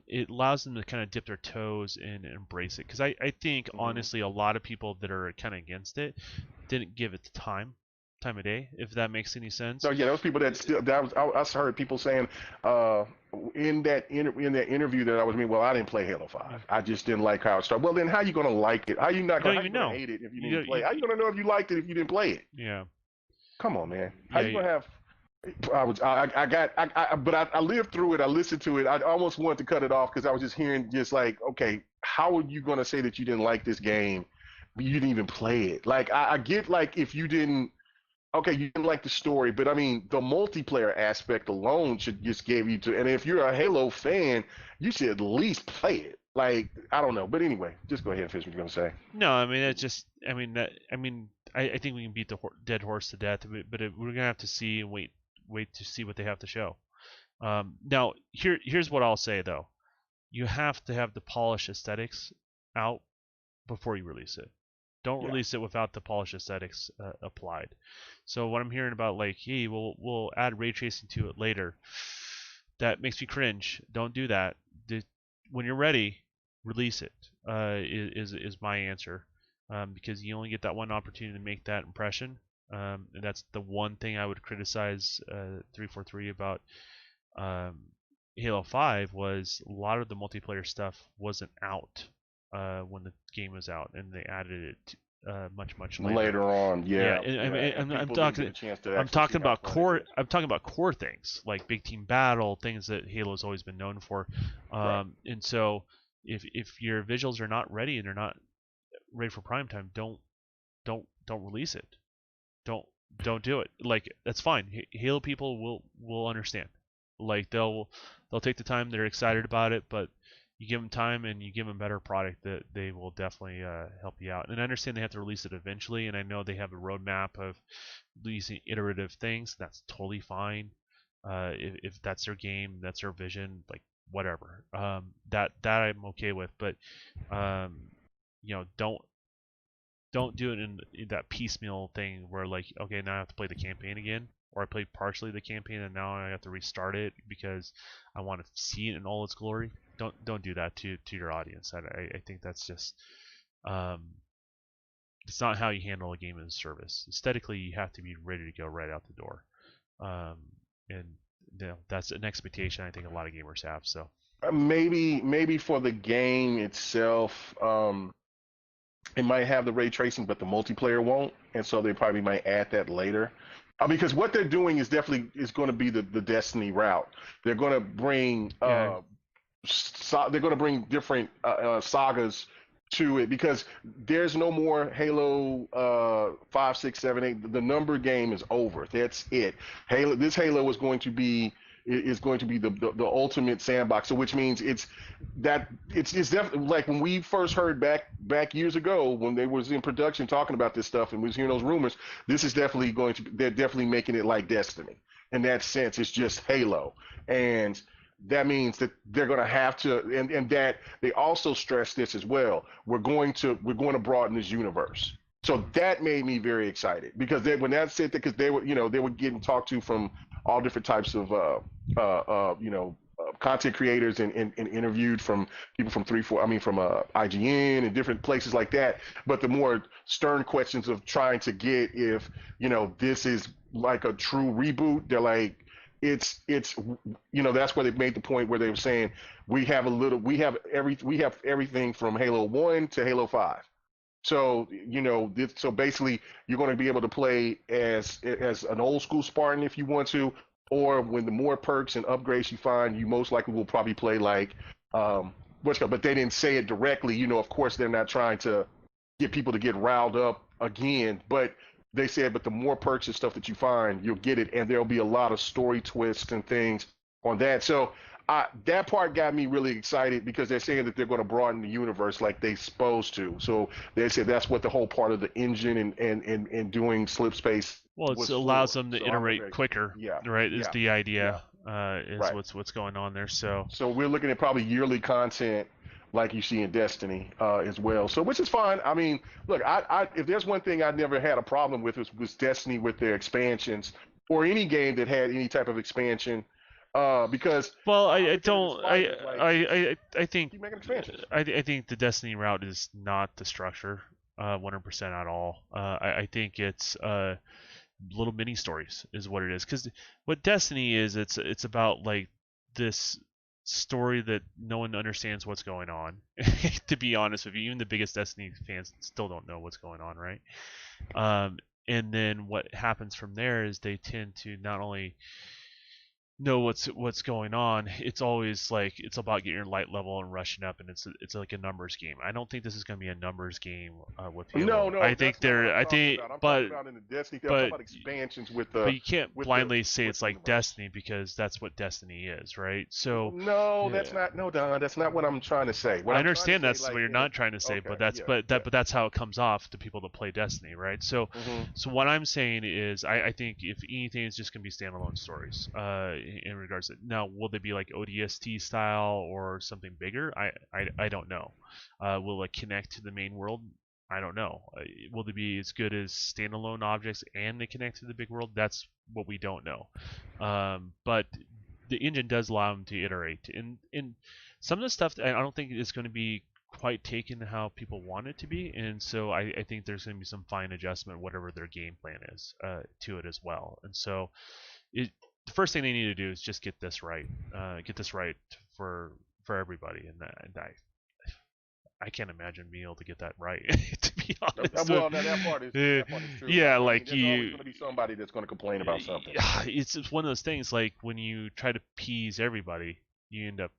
It allows them to kind of dip their toes and embrace it, because I think honestly a lot of people that are kind of against it didn't give it the time time of day, if that makes any sense. So yeah, those people that still that was I heard people saying uh in in that interview that I was well, I didn't play Halo 5. I just didn't like how it started. Well, then how you gonna like it? You don't How you even gonna know. hate it if you You didn't don't, play it? How you gonna know if you liked it if you didn't play it? yeah. Come on, man. How Yeah. you gonna have I lived through it. I listened to it. I almost wanted to cut it off because I was just hearing just like, okay, how are you gonna say that you didn't like this game, but you didn't even play it? Like I get like if you didn't, okay, you didn't like the story, but I mean the multiplayer aspect alone should just give you to. And if you're a Halo fan, you should at least play it. Like I don't know, but anyway, just go ahead and finish what you're gonna say. No, I mean it's just. I think we can beat the dead horse to death, but we're gonna have to see and wait to see what they have to show. Now here's what I'll say though. You have to have the polished aesthetics out before you release it. Don't Yeah. release it without the polished aesthetics applied. So what I'm hearing about, like, hey, we'll add ray tracing to it later, that makes me cringe. Don't do that. When you're ready, release it. Is my answer, because you only get that one opportunity to make that impression. And that's the one thing I would criticize 343 about um, Halo 5 was a lot of the multiplayer stuff wasn't out when the game was out, and they added it much later. Later on, yeah. I'm People didn't get talking. a chance to I'm actually talking see how about fun it core. is. I'm talking about core things like big team battle, things that Halo's always been known for. Right. And so, if your visuals are not ready and they're not ready for prime time, don't release it. Don't don't do it. Like that's fine. Halo people will understand. Like they'll take the time. They're excited about it, but you give them time and you give them a better product, that they will definitely help you out. And I understand they have to release it eventually, and I know they have a roadmap of releasing iterative things. That's totally fine. If that's their game, that's their vision, like whatever. That I'm okay with, but um, don't do it in that piecemeal thing where, like, okay, now I have to play the campaign again, or I played partially the campaign and now I have to restart it because I want to see it in all its glory. Don't do that to your audience. I think that's just um, it's not how you handle a game as a service. Aesthetically, you have to be ready to go right out the door, um, and that's an expectation I think a lot of gamers have. So Maybe for the game itself, it might have the ray tracing, but the multiplayer won't, and so they probably might add that later. Because what they're doing is definitely is going to be the Destiny route. They're going to bring yeah, they're going to bring different sagas to it because there's no more Halo 5, 6, 7, 8. The number game is over. That's it. Halo is going to be the ultimate sandbox. So which means it's definitely like when we first heard back years ago when they was in production talking about this stuff and we was hearing those rumors. This is definitely they're definitely making it like Destiny in that sense. It's just Halo, and that means that they're going to have to, and that they also stress this as well. We're going to broaden this universe. So that made me very excited because when that said that, because they were getting talked to from all different types of content creators and interviewed from people from from IGN and different places like that. But the more stern questions of trying to get if this is like a true reboot, they're like it's that's where they made the point where they were saying we have everything from Halo 1 to Halo 5. So so basically you're going to be able to play as an old school Spartan if you want to, or when the more perks and upgrades you find, you most likely will probably play like but they didn't say it directly. Of course they're not trying to get people to get riled up again, but they said, but the more perks and stuff that you find, you'll get it, and there'll be a lot of story twists and things on that. So that part got me really excited because they're saying that they're going to broaden the universe like they're supposed to. So they said that's what the whole part of the engine and doing slip space well, it was allows for. them to So iterate quicker, yeah, right? Is yeah, the yeah, idea, is right. what's going on there. So So we're looking at probably yearly content like you see in Destiny as well. So which is fine. I mean, look, if there's one thing I never had a problem with was Destiny with their expansions or any game that had any type of expansion. Because well, I I look at it don't as fine. Like I think keep making expansions. I think the Destiny route is not the structure 100% at all. I think it's little mini stories is what it is. Because what Destiny is, it's about like this story that no one understands what's going on. To be honest with you, even the biggest Destiny fans still don't know what's going on, right? And then what happens from there is they tend to not only know what's going on. It's always like it's about getting your light level and rushing up, and it's like a numbers game. I don't think this is going to be a numbers game with No, Halo. no, I think that's not what I'm I talking think, about. I'm talking about in the Destiny thing. I'm talking but about expansions with but the you can't with the blindly say with it's the like universe. Destiny because that's what Destiny is, right? So No, yeah, that's not. No, Don, that's not what I'm trying to say. What I I'm trying to understand say, that's what like, you're in it. not trying to say, Okay, but that's yeah, but yeah. that but that's how it comes off to people that play Destiny, right? So Hmm. so what I'm saying is I think if anything, it's just gonna be standalone stories. In regards to now, will they be like ODST style or something bigger? I don't know. Will it connect to the main world? I don't know. Will they be as good as standalone objects and they connect to the big world? That's what we don't know. But the engine does allow them to iterate, and some of the stuff I don't think is going to be quite taken how people want it to be, and so I think there's going to be some fine adjustment, whatever their game plan is, to it as well. And so the first thing they need to do is just get this right for everybody, and I can't imagine being able to get that right, to be honest. Well, now Uh, that part is true. yeah, I mean, like there's always going to be somebody that's going to complain about something. it's one of those things like when you try to appease everybody, you end up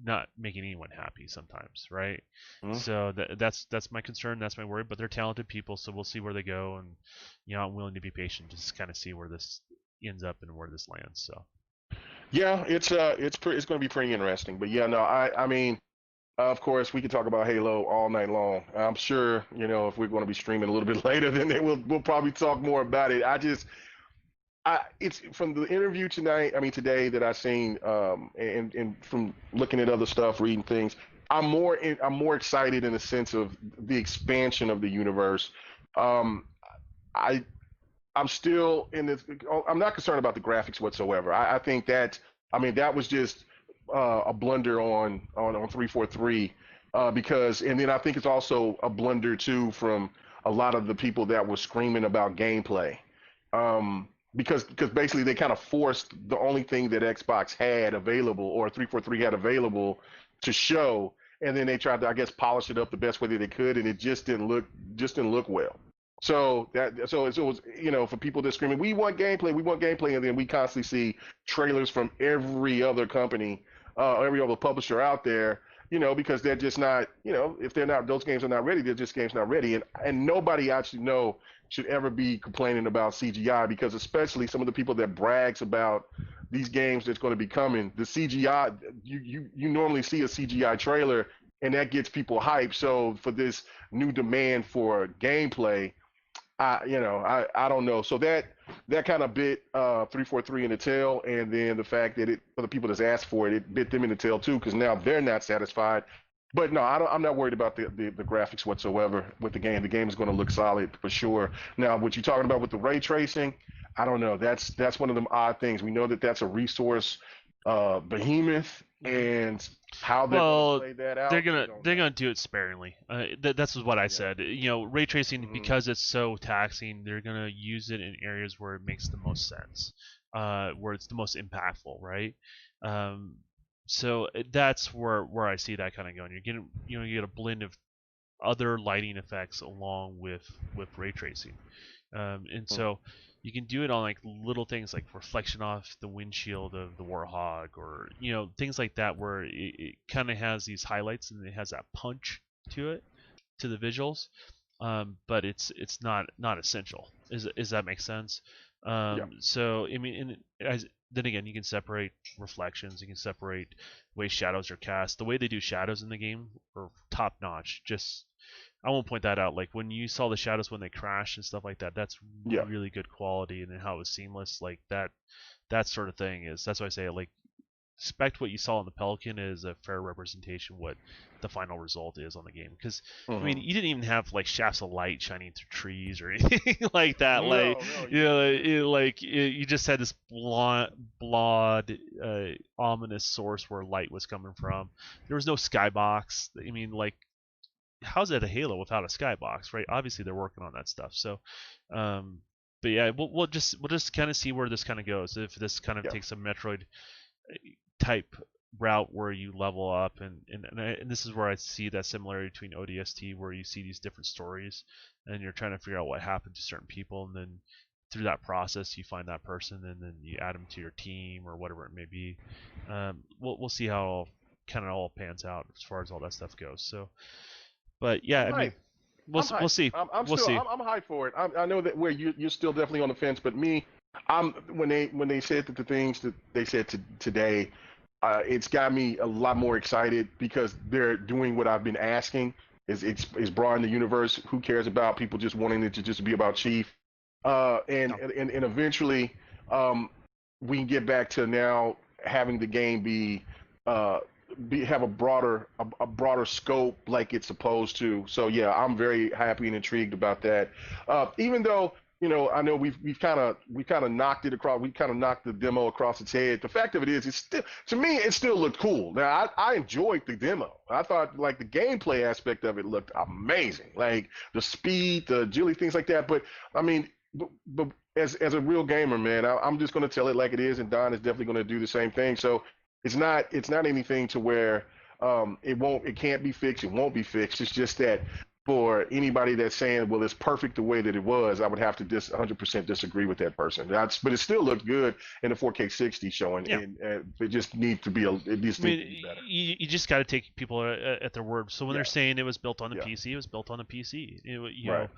not making anyone happy sometimes, right? Hmm. So that's my concern, that's my worry. But they're talented people, so we'll see where they go, and I'm willing to be patient, just kind of see where this ends up and where this lands. So Yeah, it's going to be pretty interesting. But yeah, no, I mean, of course, we could talk about Halo all night long. I'm sure, if we're going to be streaming a little bit later, then we'll probably talk more about it. It's from the interview tonight. I mean, today that I've seen, and from looking at other stuff, reading things, I'm more excited in the sense of the expansion of the universe. Um, I I'm still in this. I'm not concerned about the graphics whatsoever. I think that, I mean, that was just a blunder on 343, because, and then I think it's also a blunder too from a lot of the people that were screaming about gameplay, because basically they kind of forced the only thing that Xbox had available, or 343 had available, to show, and then they tried to, I guess, polish it up the best way that they could, and it just didn't look well. So it was, for people that screaming, we want gameplay, and then we constantly see trailers from every other company, every other publisher out there, because they're just not, if they're not, those games are not ready, they're just games not ready, and nobody actually should ever be complaining about CGI, because especially some of the people that brags about these games that's going to be coming, the CGI, you normally see a CGI trailer, and that gets people hyped. So for this new demand for gameplay, I don't know. So that kind of bit 343 in the tail, and then the fact that for the people that's asked for it, it bit them in the tail too, because now they're not satisfied. But no, I'm not worried about the graphics whatsoever with the game. The game is going to look solid for sure. Now, what you're talking about with the ray tracing, I don't know. That's one of them odd things. We know that that's a resource behemoth, mhm. and how they're going to Well, play that out, we don't they're know. gonna do it sparingly. That's what I Yeah. said. Ray tracing, Hmm. because it's so taxing, they're gonna use it in areas where it makes the most sense, where it's the most impactful, right? Um, so that's where I see that kind of going. You're getting you get a blend of other lighting effects along with ray tracing, and so you can do it on like little things like reflection off the windshield of the Warhog, or things like that, where it kind of has these highlights and it has that punch to it, to the visuals. But it's not essential. Is that make sense? Yeah. So I mean, then again, you can separate reflections, you can separate way shadows are cast. The way they do shadows in the game are top notch. Just I won't point that out. Like when you saw the shadows when they crash and stuff like that, that's Yeah. really good quality, and then how it was seamless. Like that sort of thing is. That's why I say like expect what you saw in the Pelican is a fair representation of what the final result is on the game. Because I mean, Hmm. you didn't even have like shafts of light shining through trees or anything like that. Like No, you just had this blonde, ominous source where light was coming from. There was no skybox. I mean, like how's it a Halo without a skybox, right? Obviously they're working on that stuff. So, um, but yeah, we'll just kind of see where this kind of goes. If this kind of Yeah. takes a Metroid type route where you level up, and this is where I see that similarity between ODST, where you see these different stories, and you're trying to figure out what happened to certain people, and then through that process you find that person, and then you add them to your team or whatever it may be. We'll see how kind of all pans out as far as all that stuff goes. So, but yeah, I'm I mean, hyped. I'm we'll hyped. see. I'm We'll still see. I'm hyped for it. I know that where you're still definitely on the fence, but me, I'm when they said that the things that they said today, it's got me a lot more excited because they're doing what I've been asking. Is broaden the universe. Who cares about people just wanting it to just be about Chief? No. And eventually, um, we can get back to now having the game uh, have a broader scope like it's supposed to. So yeah, I'm very happy and intrigued about that. Even though I know we kind of knocked it across. We kind of knocked the demo across its head. The fact of it is, it's still to me, it still looked cool. Now I enjoyed the demo. I thought like the gameplay aspect of it looked amazing, like the speed, the agility, things like that. But I mean, but as a real gamer, man, I'm just going to tell it like it is, and Don is definitely going to do the same thing. So it's not anything to where it can't be fixed, it won't be fixed. It's just that for anybody that's saying, well, it's perfect the way that it was, I would have to 100% disagree with that person. But it still looked good in the 4K 60 showing, Yeah. and it just needs to be it just I needs mean, to be better. you just got to take people at their word. So when they're Yeah, saying it was built on the yeah, PC, it was built on the PC. right.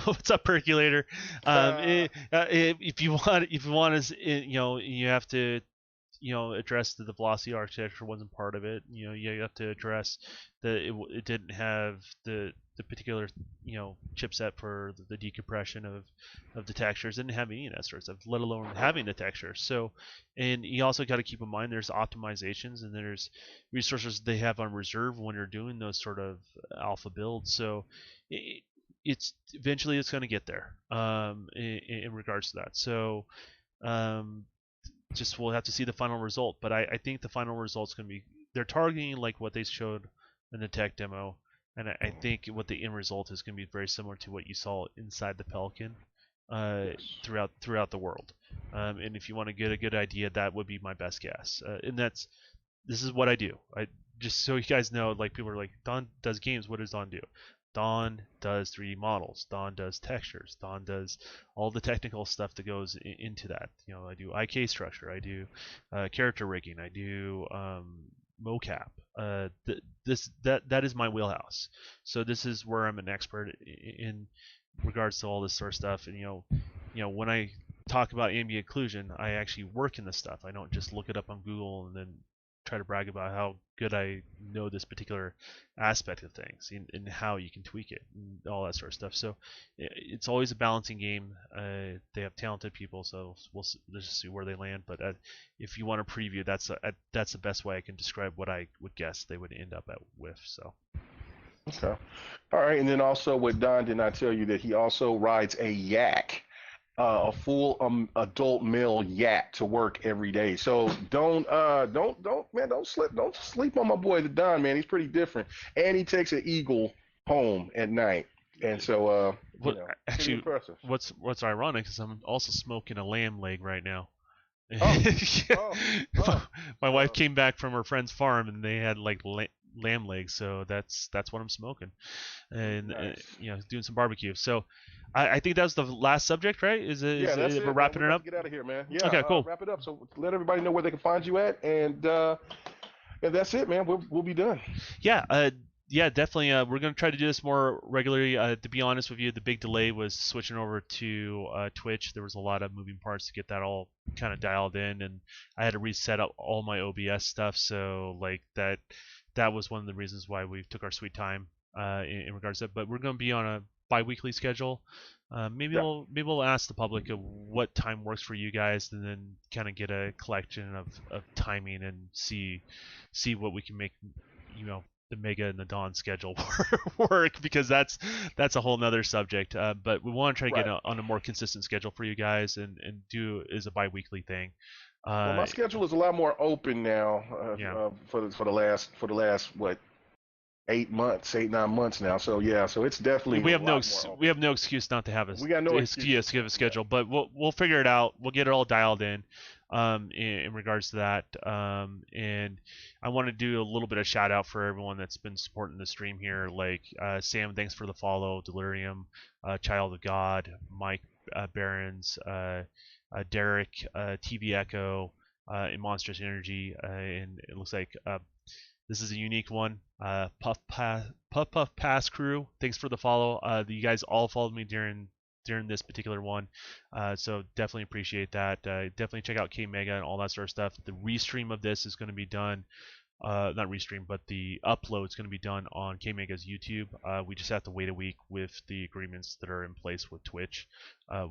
What's up, Percolator? If you want to, you have to address that the velocity architecture wasn't part of it. You have to address that it didn't have the particular chipset for the decompression of the textures. It didn't have any of that sort of stuff, let alone having the textures. So, and you also got to keep in mind there's optimizations and there's resources they have on reserve when you're doing those sort of alpha builds. So it, it's eventually it's going to get there in regards to that. So um, just we'll have to see the final result. But I think the final result's going to be they're targeting like what they showed in the tech demo, and I think what the end result is going to be very similar to what you saw inside the Pelican Yes. throughout the world. And if you want to get a good idea, that would be my best guess. And this is what I do. I just so you guys know, like people are like, Don does games. What does Don do? Don does 3D models. Don does textures. Don does all the technical stuff that goes into that. I do IK structure. I do character rigging. I do mocap. That is my wheelhouse. So this is where I'm an expert in regards to all this sort of stuff. And when I talk about ambient occlusion, I actually work in this stuff. I don't just look it up on Google and then try to brag about how good I know this particular aspect of things and how you can tweak it and all that sort of stuff. So it's always a balancing game. They have talented people, so let's just see where they land. But if you want to preview, that's the best way I can describe what I would guess they would end up with. So Okay. All right, and then also what Don did not tell you that he also rides a yak, a full adult male yak to work every day. So don't sleep on my boy the Don, man. He's pretty different, and he takes an eagle home at night, and so what pretty actually impressive. what's ironic is I'm also smoking a lamb leg right now. Oh, Yeah. oh, oh. My wife Uh, came back from her friend's farm and they had like lamb legs, so that's what I'm smoking, and nice. doing some barbecue. So I think that was the last subject, right? Yeah, that's We're it, man. We're wrapping it about up? to get out of here, man. Yeah, Okay, cool. wrap it up. So let everybody know where they can find you at, and that's it, man. We'll be done. Yeah, yeah, definitely. We're gonna try to do this more regularly. To be honest with you, the big delay was switching over to Twitch. There was a lot of moving parts to get that all kind of dialed in, and I had to reset up all my OBS stuff. So like that was one of the reasons why we took our sweet time in regards to that. But we're gonna be on a bi-weekly schedule. Yeah. Maybe we'll ask the public of what time works for you guys, and then kind of get a collection of timing and see what we can make the Mega and the Dawn schedule work, because that's a whole nother subject. But we want to try to get Right. on a more consistent schedule for you guys and do is a bi-weekly thing. Well, Uh, my schedule is a lot more open now yeah, for the last what 8 months, 8, 9 months now. So yeah, so it's definitely We a have no lot more we open. have no excuse not to have We got no excuses, give man. a Yeah. schedule, but we'll figure it out. We'll get it all dialed in regards to that. And I want to do a little bit of shout out for everyone that's been supporting the stream here, like Sam, thanks for the follow, Delirium, Child of God, Mike Barons, Derek, TV Echo, and Monstrous Energy, and it looks like this is a unique one. Puff Puff Pass Crew. Thanks for the follow. You guys all followed me during this particular one, so definitely appreciate that. Definitely check out K Mega and all that sort of stuff. The restream of this is going to be done not restream, but the upload is going to be done on KMega's YouTube. We just have to wait a week with the agreements that are in place with Twitch,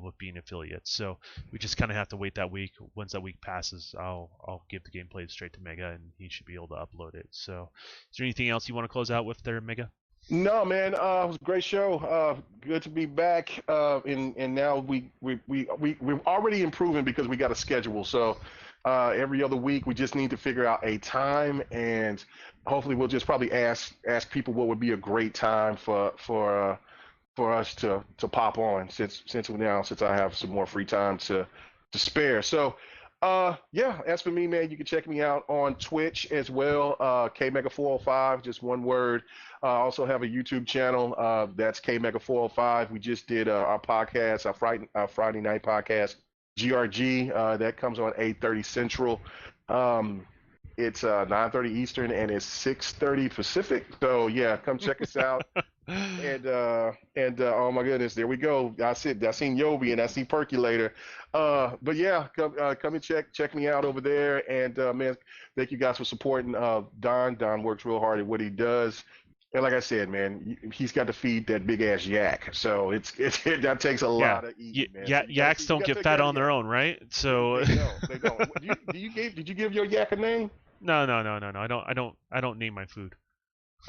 with being affiliates. So we just kind of have to wait that week. Once that week passes, I'll give the gameplay straight to Mega, and he should be able to upload it. So, is there anything else you want to close out with there, Mega? No, man, it was a great show. Good to be back. And now we're already improving because we got a schedule. So every other week we just need to figure out a time, and hopefully we'll just probably ask people what would be a great time for us to pop on since I have some more free time to spare. So yeah, as for me, man, you can check me out on Twitch as well. KMega405, just one word. I also have a YouTube channel. That's KMega405. We just did our podcast, our Friday night podcast, GRG. That comes on 8:30 Central. It's 9:30 Eastern and it's 6:30 Pacific. So yeah, come check us out. And oh my goodness, there we go. I seen Yobi and I see Percolator. But yeah, come and check me out over there. And man, thank you guys for supporting Don. Don works real hard at what he does. And like I said, man, he's got to feed that big ass yak. So that takes a Yeah, lot of eating, man. So yaks you don't gotta get take fat care of on the their yak. own, right? They So don't. They don't. Did you give your yak a name? no. I don't name my food.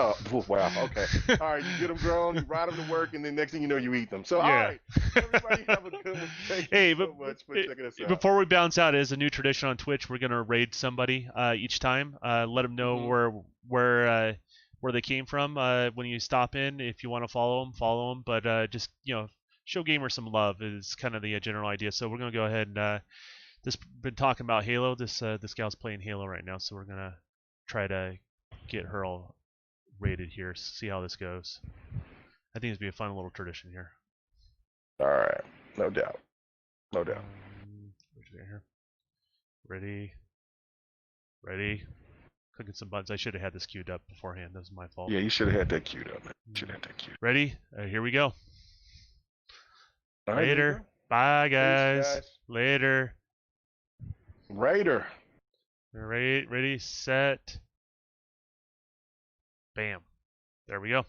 Oh, wow. Okay. All right. You get them grown, you ride them to work, and then next thing you know, you eat them. So, all Yeah. right. Everybody have a good one. Thank you Hey, so much for checking us out. before we bounce out, as a new tradition on Twitch, we're gonna raid somebody each time. Let them know Hmm. where they came from. When you stop in, if you want to follow them. But just show gamers some love is kind of the general idea. So we're gonna go ahead and this been talking about Halo. This gal's playing Halo right now, so we're gonna try to get her all rated here. See how this goes. I think it's be a fun little tradition here. All right. No doubt. No doubt. Where's it here? Ready. Clicking some buttons. I should have had this queued up beforehand. That was my fault. Yeah, you should have had that queued up, man. Should have had that queued. Ready? Here we go. All right, Later. Bye, peace, guys. guys. Later. Raider. Ready, set. Bam. There we go.